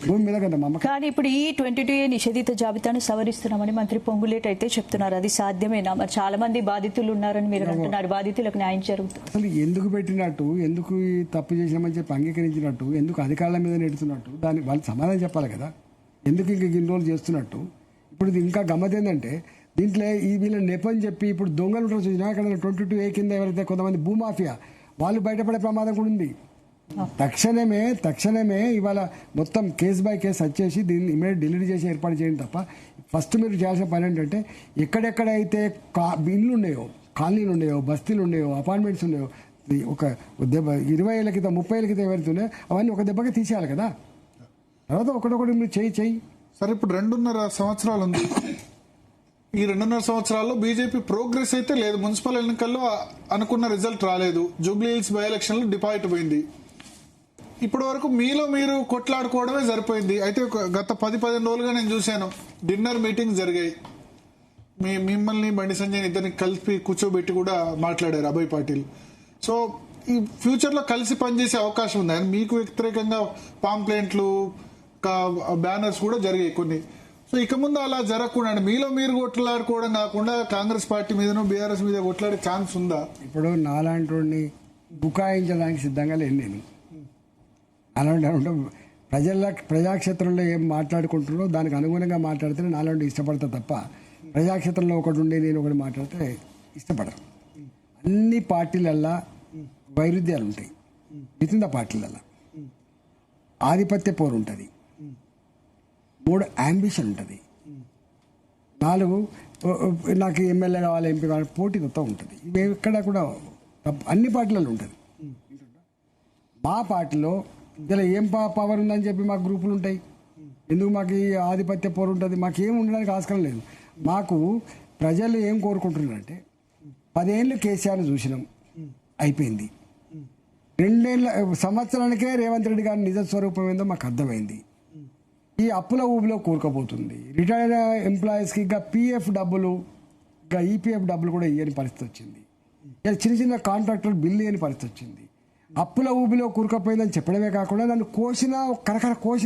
భూమి మీద కదా అమ్మ. కానీ ఇప్పుడు ఈ 22A నిషేధిత జాబితాను సవరిస్తున్నామని మంత్రి పొంగులేటి అయితే చెప్తున్నారు. అది సాధ్యమేనా? మరి చాలా మంది బాధితులు ఉన్నారని మీరు అంటున్నారు. బాధితులకు న్యాయం జరుగుతుంది. అసలు ఎందుకు పెట్టినట్టు, ఎందుకు ఈ తప్పు చేసినామని చెప్పి అంగీకరించినట్టు, ఎందుకు అధికారుల మీద నెడుతున్నట్టు, దాన్ని వాళ్ళు సమాధానం చెప్పాలి కదా. ఎందుకు ఇంక ఇన్ని రోజులు చేస్తున్నట్టు. ఇప్పుడు ఇది ఇంకా గమ్మత్ ఏంటంటే దీంట్లో ఈ వీళ్ళ నెపని చెప్పి ఇప్పుడు దొంగలు ఉంటారు చూసినా, అక్కడ 22A కింద ఎవరైతే కొంతమంది భూమాఫియా వాళ్ళు బయటపడే ప్రమాదం కూడా ఉంది. తక్షణమే ఇవాళ మొత్తం కేసు బై కేసు వచ్చేసి దీన్ని ఇమీడియట్ డిలీట్ చేసి ఏర్పాటు చేయండి తప్ప ఫస్ట్ మీరు చేయాల్సిన పని ఏంటంటే ఎక్కడెక్కడైతే ఇళ్ళు ఉన్నాయో, కాలనీలు ఉన్నాయో, బస్తీలు ఉన్నాయో, అపార్ట్మెంట్స్ ఉన్నాయో, ఒక దెబ్బ 20 ఏళ్ళ క్రితం 30 ఏళ్ళ క్రితం ఎవరైతే ఉన్నాయో అవన్నీ ఒక దెబ్బకి తీసేయాలి కదా. తర్వాత ఒకటొకటి మీరు చెయ్యి. సరే, ఇప్పుడు 2.5 సంవత్సరాలు ఉంది. ఈ 2.5 సంవత్సరాల్లో బీజేపీ ప్రోగ్రెస్ అయితే లేదు. మున్సిపల్ ఎన్నికల్లో అనుకున్న రిజల్ట్ రాలేదు. జూబ్లీ హిల్స్ బై ఎలక్షన్లో డిపాజిట్ పోయింది. ఇప్పటి వరకు మీలో మీరు కొట్లాడుకోవడమే సరిపోయింది. అయితే గత 10-15 రోజులుగా నేను చూశాను, డిన్నర్ మీటింగ్స్ జరిగాయి. మిమ్మల్ని బండి సంజయ్ ఇద్దరిని కలిపి కూర్చోబెట్టి కూడా మాట్లాడారు అభయ్ పాటిల్. సో ఈ ఫ్యూచర్లో కలిసి పనిచేసే అవకాశం ఉంది. మీకు వ్యతిరేకంగా పాంప్లెంట్లు, బ్యానర్స్ కూడా జరిగాయి కొన్ని. సో ఇక ముందు అలా జరగకుండా మీలో మీరు కొట్లాడుకోవడం కాకుండా కాంగ్రెస్ పార్టీ మీదనో బీఆర్ఎస్ మీద కొట్లాడే ఛాన్స్ ఉందా? ఇప్పుడు నాలాంటి బుకాయించడానికి సిద్ధంగా లేను నేను. అలాంటి ప్రజాక్షేత్రంలో ఏం మాట్లాడుకుంటున్నారో దానికి అనుగుణంగా మాట్లాడితే నాలాంటి ఇష్టపడతా తప్ప ప్రజాక్షేత్రంలో ఒకటి ఉండి నేను ఒకటి మాట్లాడితే ఇష్టపడరు. అన్ని పార్టీలల్లా వైరుధ్యాలు ఉంటాయి. విత్ ఇన్ ద పార్టీలల్లా ఆధిపత్య పోరు ఉంటుంది. 3 అంబిషన్ ఉంటుంది. 4 నాకు ఎమ్మెల్యే కావాలి, ఎంపీ కావాలి, పోటీతో ఉంటుంది. ఇవి ఎక్కడ కూడా అన్ని పార్టీలలో ఉంటుంది. మా పార్టీలో ఇలా ఏం పవర్ ఉందని చెప్పి మాకు గ్రూపులు ఉంటాయి. ఎందుకు మాకు ఈ ఆధిపత్య పోరు ఉంటుంది? మాకేం ఉండడానికి ఆస్కారం లేదు. మాకు ప్రజలు ఏం కోరుకుంటున్నారంటే 10 ఏళ్ళు కేసీఆర్ చూసినాం, అయిపోయింది. 2 సంవత్సరానికే రేవంత్ రెడ్డి గారి నిజ స్వరూపం ఏందో మాకు అర్థమైంది. ఈ అప్పుల ఊబిలో కూరుకుపోతుంది. రిటైర్డ్ ఎంప్లాయీస్కి ఇంకా PF డబ్బులు, ఇంకా EPF డబ్బులు కూడా ఇవ్వని పరిస్థితి వచ్చింది. చిన్న కాంట్రాక్టర్ బిల్లు ఇవ్వని పరిస్థితి వచ్చింది. అప్పుల ఊబిలో కూరుకుపోయిందని చెప్పడమే కాకుండా నన్ను కోసిన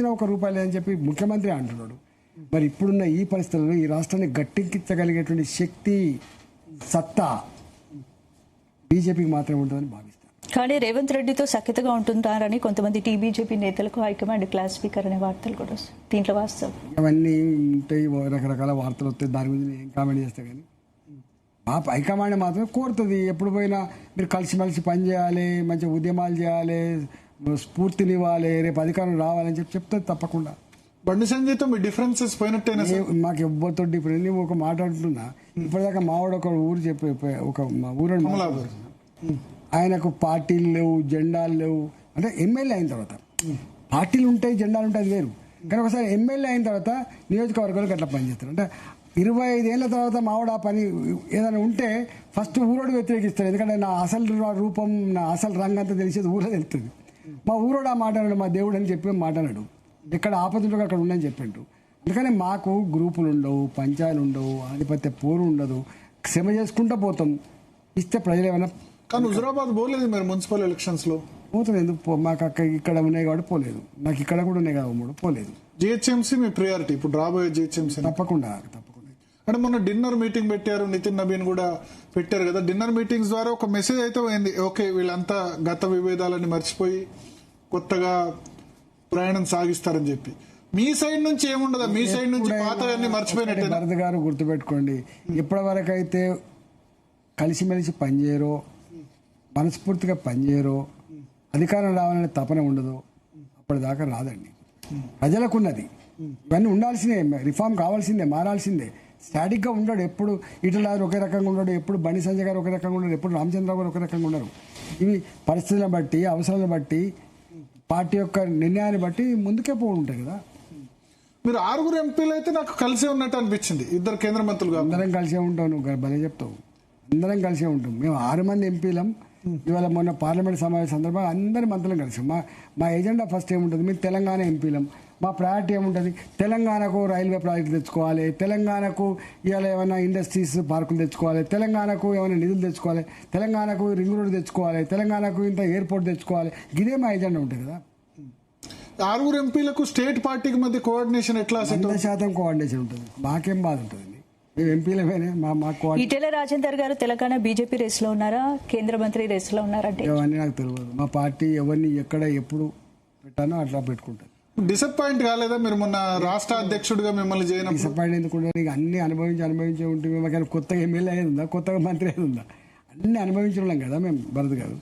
1 రూపాయి లేదని చెప్పి ముఖ్యమంత్రి అంటున్నాడు. మరి ఇప్పుడున్న ఈ పరిస్థితుల్లో ఈ రాష్ట్రాన్ని గట్టెక్కించగలిగేటువంటి శక్తి, సత్తా బీజేపీకి మాత్రమే ఉంటుందని భావిస్తాను. కానీ రేవంత్ రెడ్డితో సఖ్యతగా ఉంటున్నారని కొంతమంది బీజేపీ నేతలకు హైకమాండ్ క్లాస్ స్పీకర్ అనే వార్తలు కూడా వస్తాయి. దీంట్లో వాస్తవం అవన్నీ ఉంటాయి, రకరకాల వార్తలు వస్తాయి. దాని గురించి ఏం కామెంట్ చేస్తా కానీ మా హైకమాండ్ మాత్రమే కోరుతుంది. ఎప్పుడు పోయినా మీరు కలిసిమెలిసి పని చేయాలి, మంచిగా ఉద్యమాలు చేయాలి, స్ఫూర్తినివ్వాలి, రేపు అధికారం రావాలని చెప్తుంది తప్పకుండా. బండి సంజయ్తో మీ డిఫరెన్సెస్ పోయినట్టేనా? మాకు ఎవ్వరితో డిఫరెన్స్. నేను ఒక మాట అంటున్నా, ఇప్పటిదాకా మావాడు ఒక ఊరు చెప్పి మా ఊరు ఆయనకు పార్టీలు లేవు, జెండాలు లేవు. అంటే ఎమ్మెల్యే అయిన తర్వాత పార్టీలు ఉంటాయి, జెండాలు ఉంటాయి, అది వేరు. కానీ ఒకసారి ఎమ్మెల్యే అయిన తర్వాత నియోజకవర్గాలకు అట్లా పనిచేస్తారు. అంటే 25 ఏళ్ళ తర్వాత మావాడు ఆ పని ఏదైనా ఉంటే ఫస్ట్ ఊరోడు వ్యతిరేకిస్తారు. ఎందుకంటే నా అసలు రూపం, నా అసలు రంగు అంతా తెలిసేది ఊరో తెలుస్తుంది. మా ఊరోడు ఆ మాట అన్నాడు, మా దేవుడు అని చెప్పి మాట అన్నాడు. ఎక్కడ ఆపదుండో అక్కడ ఉండని చెప్పిండు. అందుకని మాకు గ్రూపులు ఉండవు, పంచాయలు ఉండవు, ఆధిపత్య పోరు ఉండదు. శ్రమ చేసుకుంటూ పోతాం. ఇస్తే ప్రజలు ఏమైనా. కానీ హుజురాబాద్ పోలేదు మీరు మున్సిపల్ ఎలక్షన్స్ లో? పోతుంది. ఎందుకు? మాకు అక్కడ ఇక్కడ ఉన్నాయి కాబట్టి పోలేదు. నాకు ఇక్కడ కూడా ఉన్నాయి కదా, 3 పోలేదు. జిహెచ్ఎంసీ మీ ప్రియారిటీ ఇప్పుడు రాబోయే జిహెచ్ఎంసీ? తప్పకుండా. అంటే మొన్న డిన్నర్ మీటింగ్ పెట్టారు, నితిన్ నబీన్ కూడా పెట్టారు కదా. డిన్నర్ మీటింగ్స్ ద్వారా ఒక మెసేజ్ అయితే పోయింది, ఓకే వీళ్ళంతా గత విభేదాలని మర్చిపోయి కొత్తగా ప్రయాణం సాగిస్తారని చెప్పి. మీ సైడ్ నుంచి ఏముండదా? మీ సైడ్ నుంచి పాతవన్నీ మర్చిపోయినట్టే. భరత్ గారు గుర్తుపెట్టుకోండి, ఇప్పటి వరకు అయితే కలిసిమెలిసి పనిచేయరో, మనస్ఫూర్తిగా పనిచేయరో, అధికారం రావాలనే తపన ఉండదు అప్పటిదాకా రాదండి. ప్రజలకున్నది ఇవన్నీ ఉండాల్సిందే, రిఫార్మ్ కావాల్సిందే, మారాల్సిందే. స్టాటిక్గా ఉండడు ఎప్పుడు. ఈటల రాజు ఒకే రకంగా ఉండడు, ఎప్పుడు బండి సంజయ్ గారు ఒక రకంగా ఉండడు, ఎప్పుడు రామచంద్రరావు గారు ఒక రకంగా ఉండరు. ఇవి పరిస్థితులను బట్టి, అవసరాలను బట్టి, పార్టీ యొక్క నిర్ణయాన్ని బట్టి ముందుకే పోతుంటాయి కదా. మీరు 6 ఎంపీలు అయితే నాకు కలిసే ఉన్నట్టు అనిపించింది, 2 కేంద్ర మంత్రులుగా. అందరం కలిసే ఉంటాం, నువ్వు భలే చెప్తావు. అందరం కలిసే ఉంటాం. మేము 6 మంది ఎంపీలం. ఇవాళ మొన్న పార్లమెంట్ సమావేశం సందర్భంగా అందరి మంత్రులను కలిసాం. మా ఎజెండా ఫస్ట్ ఏముంటుంది, మేము తెలంగాణ ఎంపీలం. మా ప్రయారిటీ ఏముంటుంది, తెలంగాణకు రైల్వే ప్రాజెక్టు తెచ్చుకోవాలి, తెలంగాణకు ఇవాళ ఏమైనా ఇండస్ట్రీస్ పార్కులు తెచ్చుకోవాలి, తెలంగాణకు ఏమైనా నిధులు తెచ్చుకోవాలి, తెలంగాణకు రింగ్ రోడ్ తెచ్చుకోవాలి, తెలంగాణకు ఇంత ఎయిర్పోర్ట్ తెచ్చుకోవాలి. ఇదే మా ఎజెండా ఉంటుంది కదా. 6 ఎంపీలకు స్టేట్ పార్టీకి మధ్య కోఆర్డినేషన్ ఎట్లా? 100% కోఆర్డినేషన్ ఉంటుంది. మాకేం బాధ ఉంటుంది, మేము ఎంపీలమేనే. మా ఈటెల రాజేందర్ గారు తెలంగాణ బీజేపీ రేస్ లో ఉన్నారా, కేంద్ర మంత్రి రేస్ లో ఉన్నారంటే ఇవన్నీ నాకు తెలియదు. మా పార్టీ ఎవరిని ఎక్కడ ఎప్పుడు పెట్టానో అట్లా పెట్టుకుంటాను. డిసప్పాయింట్ కాలేదా మీరు మొన్న రాష్ట్ర అధ్యక్షుడిగా మిమ్మల్ని చేయడం? డిసప్పాయింట్ ఎందుకుంటే నీకు అన్ని అనుభవించి ఉంటుంది. మేము కొత్తగా ఎమ్మెల్యే అయ్యేది ఉందా, కొత్తగా మంత్రి అయ్యేది ఉందా? అన్ని అనుభవించిన వాళ్ళం కదా మేము. భరత్ గారు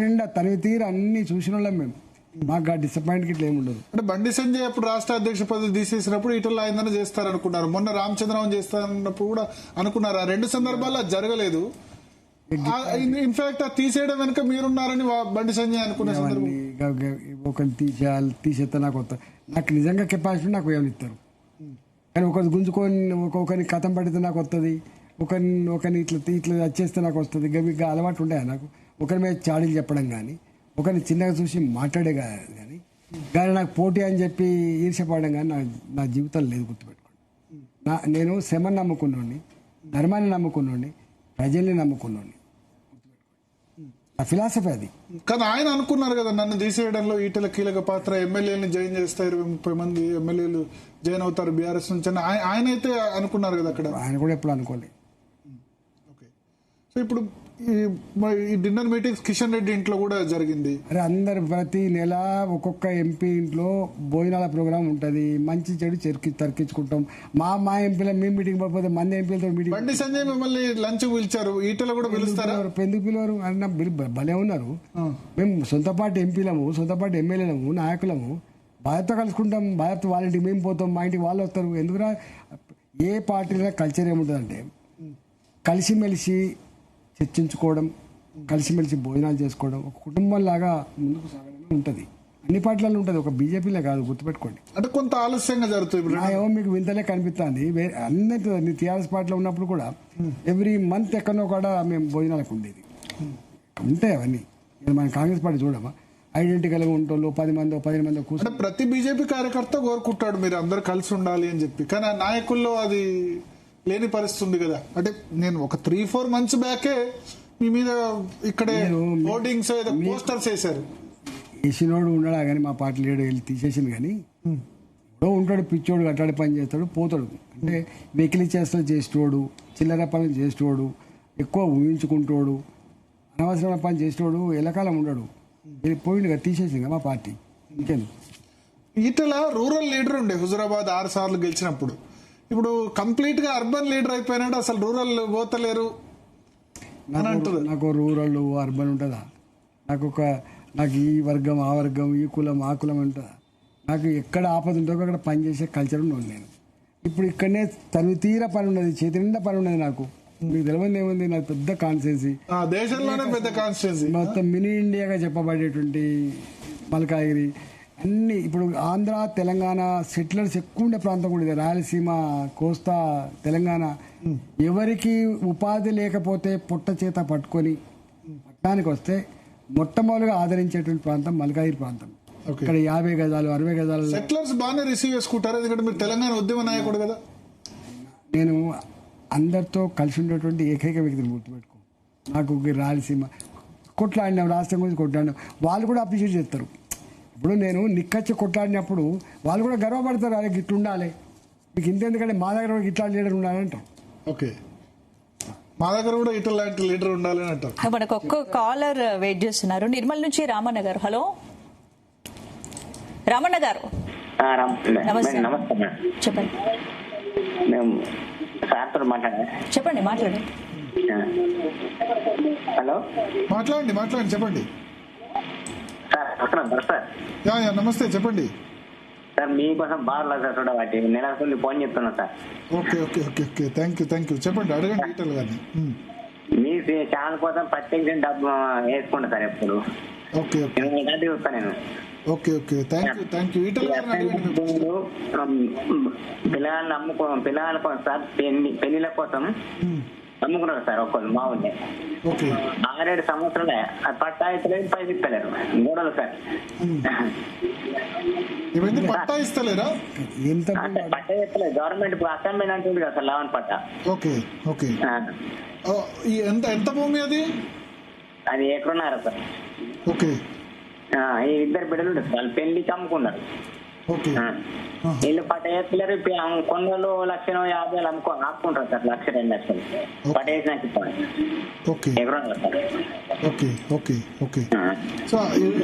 నిండా తనివి తీరు అన్ని చూసిన వాళ్ళం మేము. మాకు ఆ డిసప్పాయింట్ ఇట్లా ఏమి ఉండదు. అంటే బండి సంజయ్ అప్పుడు రాష్ట్ర అధ్యక్ష పదవి తీసేసినప్పుడు ఈటల రాజేందర్ చేస్తారనుకున్నారు, మొన్న రామచంద్రరావు చేస్తారన్నప్పుడు కూడా అనుకున్నారు. ఆ 2 సందర్భాల్లో అది జరగలేదు. ఇన్ఫాక్ట్ ఆ తీసేయడం వెనుక మీరున్నారని బండి సంజయ్ అనుకునే సందర్భం. ఒకరిని తీసేస్తా నాకు నిజంగా కెపాసిటీ నాకు ఏమైనా ఇస్తారు, కానీ ఒకరి గుంజుకొని ఒకరిని కథం పడితే నాకు వస్తుంది, ఒకరిని ఇట్లా వచ్చేస్తే నాకు వస్తుంది. ఇంకా అలవాటు ఉంటాయా నాకు? ఒకరి మీద చాడీలు చెప్పడం కానీ, ఒకరిని చిన్నగా చూసి మాట్లాడే కానీ నాకు పోటీ అని చెప్పి ఈర్ష్యపడడం కానీ నా జీవితంలో లేదు. గుర్తుపెట్టుకోండి, నేను శ్రమను నమ్ముకున్నాండి, ధర్మాన్ని నమ్ముకున్నాండి, ప్రజల్ని నమ్ముకున్నాండి. ఆ ఫిలాసఫీ అది. కానీ ఆయన అనుకున్నారు కదా నన్ను తీసేయడంలో ఈటల కీలక పాత్ర, ఎమ్మెల్యేలను జాయిన్ చేస్తారు, 20-30 మంది ఎమ్మెల్యేలు జాయిన్ అవుతారు బీఆర్ఎస్ నుంచి అని ఆయన అయితే అనుకున్నారు కదా అక్కడ. ఆయన కూడా ఎప్పుడు అనుకోలేదు. ఓకే, సో ఇప్పుడు ఈ డిన్నర్ మీటింగ్స్ కిషన్ రెడ్డి ఇంట్లో కూడా జరిగింది. అరే అందరు ప్రతి నెల ఒక్కొక్క ఎంపీ ఇంట్లో భోజనాల ప్రోగ్రామ్ ఉంటుంది. మంచి చెడు తర్కించుకుంటాం. మా ఎంపీల మేము మీటింగ్ పడిపోతే మంది ఎంపీలతో మీటింగ్. బండి సంజయ్ మిమ్మల్ని లంచ్ పిలిచారు, ఈటల కూడా పిలుస్తారా? ఎందుకు పిలవరు అన్న భలే ఉన్నారు. మేము సొంత పార్టీ ఎంపీలము, సొంత పార్టీ ఎమ్మెల్యేలము, నాయకులము. బాధ్యత కలుసుకుంటాం, బాధ్యత వాళ్ళ ఇంటికి మేము పోతాం, మా ఇంటికి వాళ్ళు వస్తారు. ఎందుకురా? ఏ పార్టీలో కల్చర్ ఏముంటుందంటే కలిసిమెలిసి చర్చించుకోవడం, కలిసిమెలిసి భోజనాలు చేసుకోవడం, ఒక కుటుంబంలాగా ముందుకు సాగడం ఉంటుంది. అన్ని పార్టీలలో ఉంటుంది, ఒక బీజేపీలో కాదు, గుర్తుపెట్టుకోండి. అంటే కొంత ఆలస్యంగా జరుగుతుంది. ఏమో మీకు వింతలే కనిపిస్తుంది. అన్ని టీఆర్ఎస్ పార్టీలో ఉన్నప్పుడు కూడా ఎవ్రీ మంత్ ఎక్కడో కూడా మేము భోజనాలకు ఉండేది. ఉంటాయి అవన్నీ. మన కాంగ్రెస్ పార్టీ చూడమా, ఐడెంటికల్గా ఉంటాళ్ళు 10 మంది 15 మంది కూర్చొని. ప్రతి బీజేపీ కార్యకర్త కోరుకుంటాడు మీరు అందరు కలిసి ఉండాలి అని చెప్పి, కానీ ఆ నాయకుల్లో అది లేని పరిస్థితి ఉంది కదా. అంటే నేను ఒక 3-4 months బ్యాకే మీ మీద ఇక్కడే హోర్డింగ్స్ పోస్టర్స్ వేశారు. వేసినోడు ఉన్నాడా కానీ మా పార్టీ లీడర్ వెళ్ళి తీసేసింది. కానీ ఉంటాడు పిచ్చోడు, అట్టాడి పని చేస్తాడు, పోతాడు. అంటే వెకిలి చేష్టలు చేసేటోడు, చిల్లర పనులు చేసేటోడు, ఎక్కువ ఊహించుకుంటాడు, అనవసరమైన పని చేసేటోడు ఎల్లకాలం ఉండడు. పోయింది తీసేసింది మా పార్టీ. ఇంకేంది? ఈటల రూరల్ లీడర్ ఉండే, హుజురాబాద్ 6 సార్లు గెలిచినప్పుడు. ఇప్పుడు కంప్లీట్ గా అర్బన్ లీడర్ అయిపోయినాడు, అసలు రూరల్ పోతలేరు అని అంటారు. నాకు రూరల్ అర్బన్ ఉంటుందా? నాకు ఈ వర్గం ఆ వర్గం, ఈ కులం ఆ కులం ఉంటుందా? నాకు ఎక్కడ ఆపద ఉంటుందో అక్కడ పనిచేసే కల్చర్ ఉన్నాను నేను. ఇప్పుడు ఇక్కడనే తను తీర పని ఉన్నది, చేతి నిండా పని ఉన్నది. నాకు మీకు తెలియదు ఏముంది, నాకు పెద్ద కాన్స్టిట్యున్సీ, దేశంలోనే పెద్ద కాన్స్టిట్యున్సీ, మొత్తం మినీ ఇండియాగా చెప్పబడేటువంటి మల్కాగిరి అన్ని. ఇప్పుడు ఆంధ్ర తెలంగాణ సెటిలర్స్ ఎక్కువ ఉండే ప్రాంతం కూడా ఇది. రాయలసీమ, కోస్తా, తెలంగాణ. ఎవరికి ఉపాధి లేకపోతే పుట్ట చేత పట్టుకొని పట్టణానికి వస్తే మొట్టమొదటిగా ఆదరించేటువంటి ప్రాంతం మల్కాగిరి ప్రాంతం. ఇక్కడ 50 గజాలు 60 గజాలు సెటిలర్స్ బాగానే రిసీవ్ చేసుకుంటారు, ఎందుకంటే మీరు తెలంగాణ ఉద్యమ నాయకుడు కదా. నేను అందరితో కలిసి ఉండేటువంటి ఏకైక వ్యక్తిని, గుర్తుపెట్టుకో. నాకు రాయలసీమ కొట్లాడినాం, రాష్ట్రం గురించి కొట్లాడినాం, వాళ్ళు కూడా అప్రిషియేట్ చేస్తారు. ఇప్పుడు నేను నిక్కచ్చి కొట్లాడినప్పుడు వాళ్ళు కూడా గర్వపడతారు, అదే గిట్లు ఉండాలి మీకు ఇంతెందుకంటే మా దగ్గర కూడా ఇట్లా లీడర్ ఉండాలంటారు. ఓకే, మా దగ్గర కూడా ఇట్లా లాంటి లీడర్ ఉండాలని అంటారు. మనకు ఒక్క కాలర్ వెయిట్ చేస్తున్నారు, నిర్మల్ నుంచి రామన్న గారు. హలో రామన్న గారు. నమస్తే, చెప్పండి. చెప్పండి, మాట్లాడండి. హలో, మాట్లాడండి చెప్పండి. సార్ సార్ యా నమస్తే చెప్పండి. సార్ మీకోసం బాగా సార్ చూడబట్టి నెలకొంది ఫోన్ చెప్తున్నా sir. Okay okay okay okay thank you చెప్పండి, అడగండి డీటెయిల్ గానీ. మీ ఛానల్ కోసం ప్రత్యేకించి డబ్బు వేసుకుంటా సార్ ఎప్పుడు. ఓకే ఓకే ఇలాంటివి చూస్తాను నేను. Okay okay thank you detail గానీ అడగండి. పిల్లల కోసం సార్ పెళ్లిళ్ళ కోసం అమ్ముకున్నారు సార్ ఒక్కరు మా ఊళ్ళే. ఓకే 6-7 సంవత్సరాలే పట్టా ఇస్తలేదు, పైకి ఇస్తలేరు గోడలు సార్. ఇవన్నీ పట్టా ఇస్తలేరా? ఎంత అంటే పట్టా ఇస్తలేదు గవర్నమెంట్ అసెంబ్లీ అంటుంది కదా సార్ 11 పట్టా. ఓకే ఓకే ఎంత భూమి అది? అది ఎక్కడున్నారా సార్? ఓకే ఈ 2 బిడ్డలు ఉంటారు వాళ్ళు పెళ్లికి అమ్ముకున్నారు. ఓకే వీళ్ళు పట్ట వేస్తలేరు. కొన్నోళ్ళు 1,50,000 ఆపుకుంటారు సార్, 1,00,000-2 లక్షలు పట్ట వేసినాక ఓకే ఎక్కడున్నారు sir. Okay okay okay so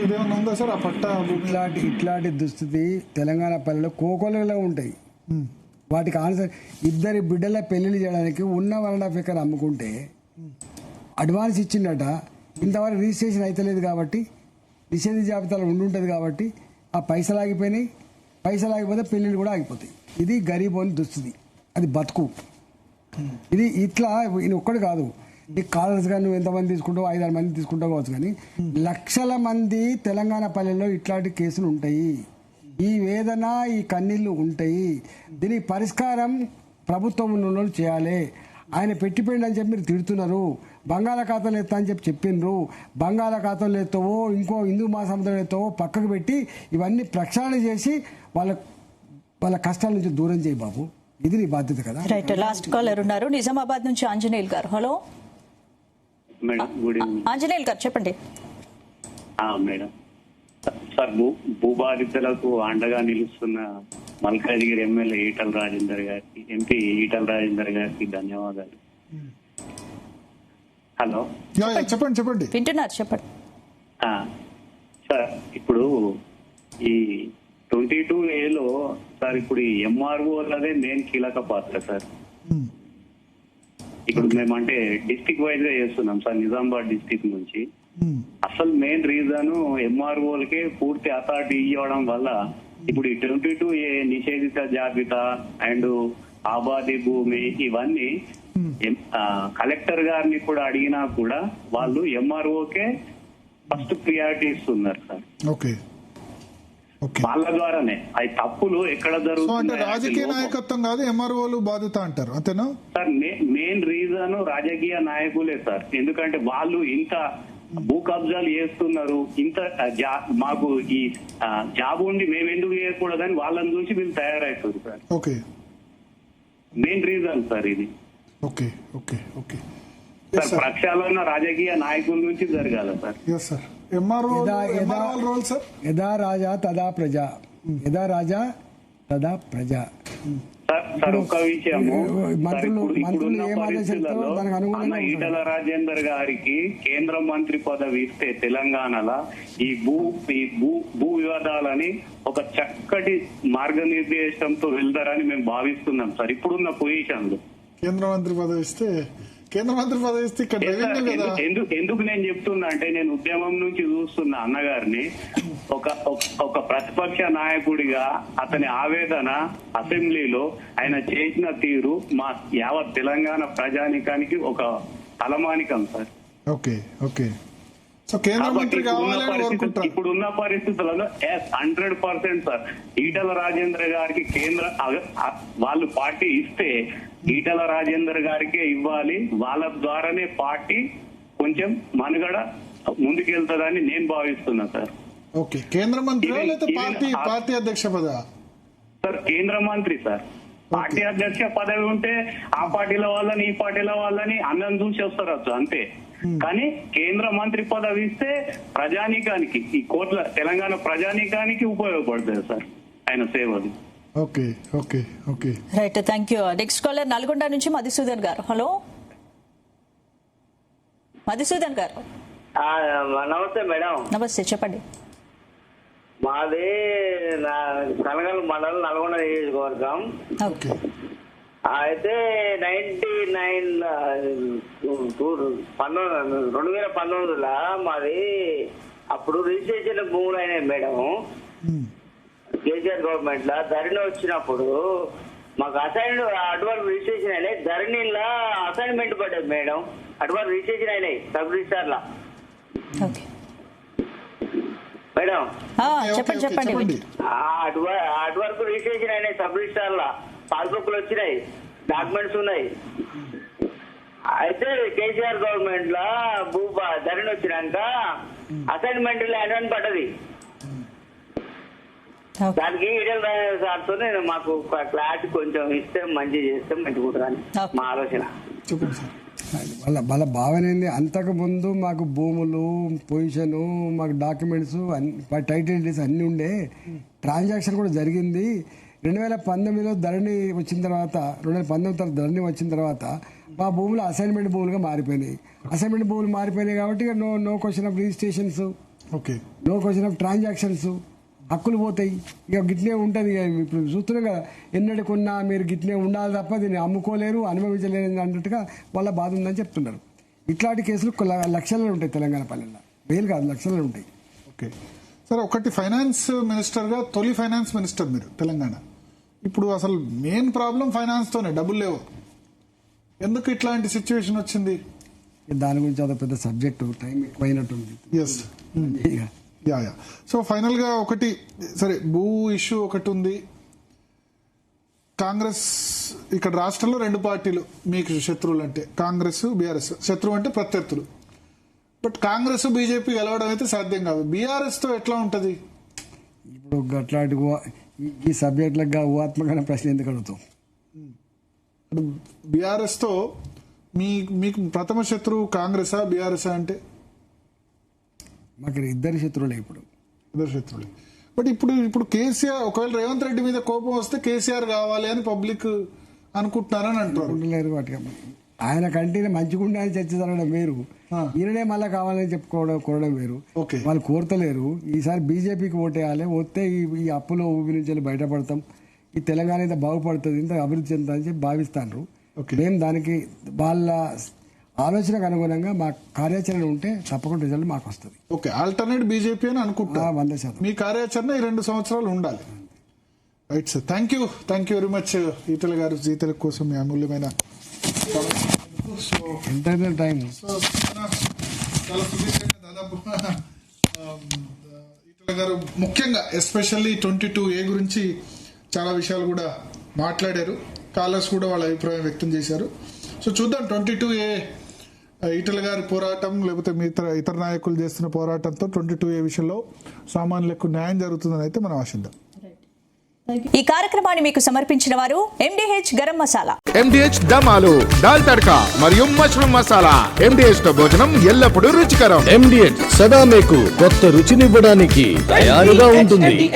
ఇదేమన్నా ఉందా సార్ ఆ పట్టా భూమి? ఇట్లాంటి దుస్థితి తెలంగాణ పల్లెలో కోకోలలో ఉంటాయి. వాటికి ఆన్సర్ 2 బిడ్డల పెళ్లిళ్ళు చేయడానికి ఉన్న 1.5 ఎకర్ అమ్ముకుంటే అడ్వాన్స్ ఇచ్చిండట, ఇంతవరకు రిజిస్ట్రేషన్ అయితలేదు కాబట్టి నిషేధ జాబితాలో ఉండుంటుంది కాబట్టి ఆ పైసలు ఆగిపోయినాయి. పైసలు ఆగిపోతే పెళ్ళిళ్ళు కూడా ఆగిపోతాయి. ఇది గరీబోని దుస్థితి, అది బతుకు. ఇది ఇట్లా ఇది ఒక్కడు కాదు, ఈ కాలర్స్ కానీ నువ్వు ఎంతమంది తీసుకుంటావు, 5-6 మంది తీసుకుంటావు కావచ్చు, కానీ లక్షల మంది తెలంగాణ పల్లెల్లో ఇట్లాంటి కేసులు ఉంటాయి. ఈ వేదన ఈ కన్నీళ్లు ఉంటాయి. దీనికి పరిష్కారం ప్రభుత్వం ఉన్న చేయాలి. ఆయన పెట్టిపోయింది అని చెప్పి మీరు తిడుతున్నారు. బంగాళాఖాతంలో ఎత్తా అని చెప్పిండ్రు. బంగాళాఖాతంలో ఎత్తవో ఇంకో హిందూ మహాసముద్రం ఎత్తవో పక్కకు పెట్టి ఇవన్నీ ప్రక్షాళన చేసి వాళ్ళ కష్టాల నుంచి దూరం చేయి బాబు. ఇది నీ బాధ్యత కదా. రైట్, లాస్ట్ కాలర్ ఉన్నారు నిజామాబాద్ నుంచి ఆంజనేయులు గారు. హలో ఆంజనేయులు గారు చెప్పండి. మేడం సార్, భూబాధితులకు అండగా నిలుస్తున్న మల్కాజ్గిరి ఎమ్మెల్యే ఈటల రాజేందర్ గారికి, ఎంపీ ఈటల రాజేందర్ గారికి ధన్యవాదాలు. హలో చెప్పండి వింటున్నారు, చెప్పండి. సార్ ఇప్పుడు ఈ 22A సార్ ఇప్పుడు ఈ ఎంఆర్ఓలదే మెయిన్ కీలక పాత్ర సార్. ఇప్పుడు మేమంటే డిస్టిక్ వైజ్ గా చేస్తున్నాం సార్, నిజామాబాద్ డిస్టిక్ నుంచి. అసలు మెయిన్ రీజన్ ఎంఆర్ఓలకే పూర్తి అథారిటీ ఇవ్వడం వల్ల ఇప్పుడు ఈ 22A నిషేధిత జాబితా అండ్ ఆబాది భూమి ఇవన్నీ కలెక్టర్ గారిని కూడా అడిగినా కూడా వాళ్ళు ఎంఆర్ఓకే ఫస్ట్ ప్రియారిటీ ఇస్తున్నారు సార్. ఓకే వాళ్ళ ద్వారానే అవి తప్పులు ఎక్కడ జరుగుతుంది. రాజకీయ నాయకత్వం కాదు, ఎంఆర్ఓలు బాధ్యత అంటారు అంతేనా సార్? మెయిన్ రీజన్ రాజకీయ నాయకులే సార్. ఎందుకంటే వాళ్ళు ఇంత భూ కబ్జాలు చేస్తున్నారు, ఇంత మాకు ఈ జాబ్ ఉండి మేము ఎందుకు చేయకూడదని వాళ్ళని చూసి వీళ్ళు తయారవుతారు sir. Okay main reason sir ఇది. ఓకే ఓకే ఓకే సార్ ప్రక్షాళన రాజకీయ నాయకుల నుంచి జరగాలి sir. Sir MRO role sir. యదా రాజా తదా ప్రజా, యదా రాజా తదా ప్రజా. సార్ ఒక్క విషయము, మంత్రులు ఏం ఆదేశిస్తారో దానికి అనుగుణంగా ఈటల రాజేందర్ గారికి కేంద్ర మంత్రి పదవి ఇస్తే తెలంగాణలో ఈ భూ వివాదాలని ఒక చక్కటి మార్గనిర్దేశంతో వెళ్తారని మేము భావిస్తున్నాం సార్. ఇప్పుడున్న పొజిషన్ లో కేంద్ర మంత్రి పదవి ఇస్తే ఇక్కడ ఎందుకు నేను చెప్తున్నా అంటే, నేను ఉద్యమం నుంచి చూస్తున్న అన్నగారిని ఒక ప్రతిపక్ష నాయకుడిగా అతని ఆవేదన అసెంబ్లీలో ఆయన చేసిన తీరు మా యావత్ తెలంగాణ ప్రజానికానికి ఒక తలమానికం సార్. ఓకే ఓకే సో కేంద్ర మంత్రి ఇప్పుడున్న పరిస్థితులలో 100% సార్ ఈటల రాజేంద్ర గారికి కేంద్ర వాళ్ళు పార్టీ ఇస్తే ఈటల రాజేందర్ గారికే ఇవ్వాలి. వాళ్ళ ద్వారానే పార్టీ కొంచెం మనుగడ ముందుకెళ్తుందని నేను భావిస్తున్నా సార్. ఓకే కేంద్ర మంత్రి పార్టీ అధ్యక్ష పదవి సార్? కేంద్ర మంత్రి సార్. పార్టీ అధ్యక్ష పదవి ఉంటే ఆ పార్టీల వాళ్ళని ఈ పార్టీల వాళ్ళని అందరం చూసి వస్తారు అంతే. కానీ కేంద్ర మంత్రి పదవి ఇస్తే ప్రజానీకానికి, ఈ కోట్ల తెలంగాణ ప్రజానీకానికి ఉపయోగపడుతుంది సార్ ఆయన సేవలు. Okay okay okay right, thank you. Next caller Nalgonda నుంచి మధుసూదన్ గారు. హలో మధుసూదన్ గారు. నమస్తే మేడం. నమస్తే, చెప్పండి. మాది కనగల్ మండలం నల్గొండ నియోజకవర్గం. ఓకే. అయితే 2019లో మాది అప్పుడు రిజిస్ట్రేషన్ భూములు అయినాయి మేడం. కేసీఆర్ గవర్నమెంట్ లా ధరణి వచ్చినప్పుడు మాకు అటువరకు రిజిస్ట్రేషన్ అయినాయి. ధరణిలా అసైన్మెంట్ పడ్డది మేడం. అటువరకు రిజిస్ట్రేషన్ అయినాయి సబ్ రిజిస్టార్ లా ఓకే. మేడం. చెప్పండి చెప్పండి. అటువరకు రిజిస్ట్రేషన్ అయినాయి సబ్ రిజిస్టార్ లా. పాస్బుక్లు వచ్చినాయి, డాక్యుమెంట్స్ ఉన్నాయి. అయితే కేసీఆర్ గవర్నమెంట్ లా ధరణి వచ్చినాక అసైన్మెంట్ ల్యాండ్ అని పడ్డది. దానికి ఈడల్ సార్తో నేను మాకు క్లారిటీ కొంచెం ఇస్తే మంచి చేస్తే మంచిగా ఉంటుందని మా ఆలోచన. వాళ్ళ భావన ఏంది, అంతకు ముందు మాకు భూములు, పొజిషను, మాకు డాక్యుమెంట్స్, టైటిల్ డీడ్స్ అన్నీ ఉండే, ట్రాన్సాక్షన్ కూడా జరిగింది. 2019లో ధరణి వచ్చిన తర్వాత, 2019 ధరణి వచ్చిన తర్వాత మా భూములు అసైన్మెంట్ భూములుగా మారిపోయినాయి. అసైన్మెంట్ భూములు మారిపోయినాయి కాబట్టి no question of registrations, okay, no question of transactions, హక్కులు పోతాయి. ఇక గిట్నే ఉంటుంది. ఇప్పుడు చూస్తున్నాం కదా, ఎన్నటికున్నా మీరు గిట్నే ఉండాలి తప్ప దీన్ని అమ్ముకోలేరు, అనుభవించలేరు అన్నట్టుగా వాళ్ళ బాధ ఉందని చెప్తున్నారు. ఇట్లాంటి కేసులు లక్షల్లో ఉంటాయి తెలంగాణ పల్లెల్లో, వేలు కాదు లక్షల్లో ఉంటాయి. ఓకే సరే, ఒకటి ఫైనాన్స్ మినిస్టర్గా తొలి ఫైనాన్స్ మినిస్టర్ మీరు తెలంగాణ. ఇప్పుడు అసలు మెయిన్ ప్రాబ్లం ఫైనాన్స్తోనే, డబ్బులు లేవు. ఎందుకు ఇట్లాంటి సిచ్యువేషన్ వచ్చింది? దాని గురించి అదో పెద్ద సబ్జెక్టు, టైం ఎక్కువైనట్టుంది. Yes yeah. సో ఫైనల్ గా ఒకటి, సరే భూ ఇష్యూ ఒకటి ఉంది. కాంగ్రెస్ ఇక్కడ రాష్ట్రంలో 2 పార్టీలు మీకు శత్రువులు అంటే కాంగ్రెస్, బీఆర్ఎస్. శత్రువు అంటే ప్రత్యర్థులు. బట్ కాంగ్రెస్, బీజేపీ గెలవడం అయితే సాధ్యం కాదు. బీఆర్ఎస్ తో ఎట్లా ఉంటది? ఇప్పుడు అట్లాంటి ఈ సబ్జెక్టులకు ఊహాత్మకమైన ప్రశ్న ఎందుకు అడుగుతాం? బీఆర్ఎస్ తో మీకు ప్రథమ శత్రువు కాంగ్రెసా, బీఆర్ఎస్ అంటే? మాకు ఇద్దరు శత్రువులే. ఇప్పుడు ఇద్దరు శత్రువులే. బట్ ఇప్పుడు కేసీఆర్, ఒకవేళ రేవంత్ రెడ్డి మీద కోపం వస్తే కేసీఆర్ కావాలి అని పబ్లిక్ అనుకుంటున్నారని అంటున్నారు. వాటికి ఆయన కంటే మంచిగా ఉండాలని చర్చ జరగడం వేరు, ఈయననే మళ్ళీ కావాలని కోరడం వేరు. వాళ్ళు కోరతలేరు. ఈసారి బీజేపీకి ఓటేయాలి, వస్తే ఈ అప్పులో ఊబి నుంచి బయటపడతాం, ఈ తెలంగాణ ఇంత బాగుపడుతుంది, ఇంత అభివృద్ధి చెందుతుందని చెప్పి భావిస్తాను. మేము దానికి వాళ్ళ ఆలోచనకు అనుగుణంగా మా కార్యాచరణ ఉంటే తప్పకుండా రిజల్ట్ మాకు వస్తుంది. ఓకే, ఆల్టర్నేట్ బీజేపీ అని అనుకుంటా. 100%. మీ కార్యాచరణ ఈ 2 సంవత్సరాలు ఉండాలి. Right sir, thank you very much Etela గారు, జీ తెలుగు కోసం మీ అమూల్యమైన టైం. దాదాపు ఈటెల గారు ముఖ్యంగా ఎస్పెషల్లీ 22A గురించి చాలా విషయాలు కూడా మాట్లాడారు. కాలర్స్ కూడా వాళ్ళ అభిప్రాయం వ్యక్తం చేశారు. సో చూద్దాం 22A ఈటెల గారి పోరాటం, లేకపోతే ఇతర నాయకులు చేస్తున్న పోరాటంతో 22A విషయంలో సామాన్యులకు న్యాయం జరుగుతుందని అయితే మనం ఆశిద్దాం. ఈ కార్యక్రమాన్ని మీకు సమర్పించిన వారు MDH గరం మసాలా, MDH దమాలు, దాల్ తడకా మరియు మష్రూమ్ మసాలా. MDH తో భోజనం ఎల్లప్పుడూ రుచికరం. MDH సదా మీకు కొత్త రుచినివ్వడానికి తయారుగా ఉంటుంది.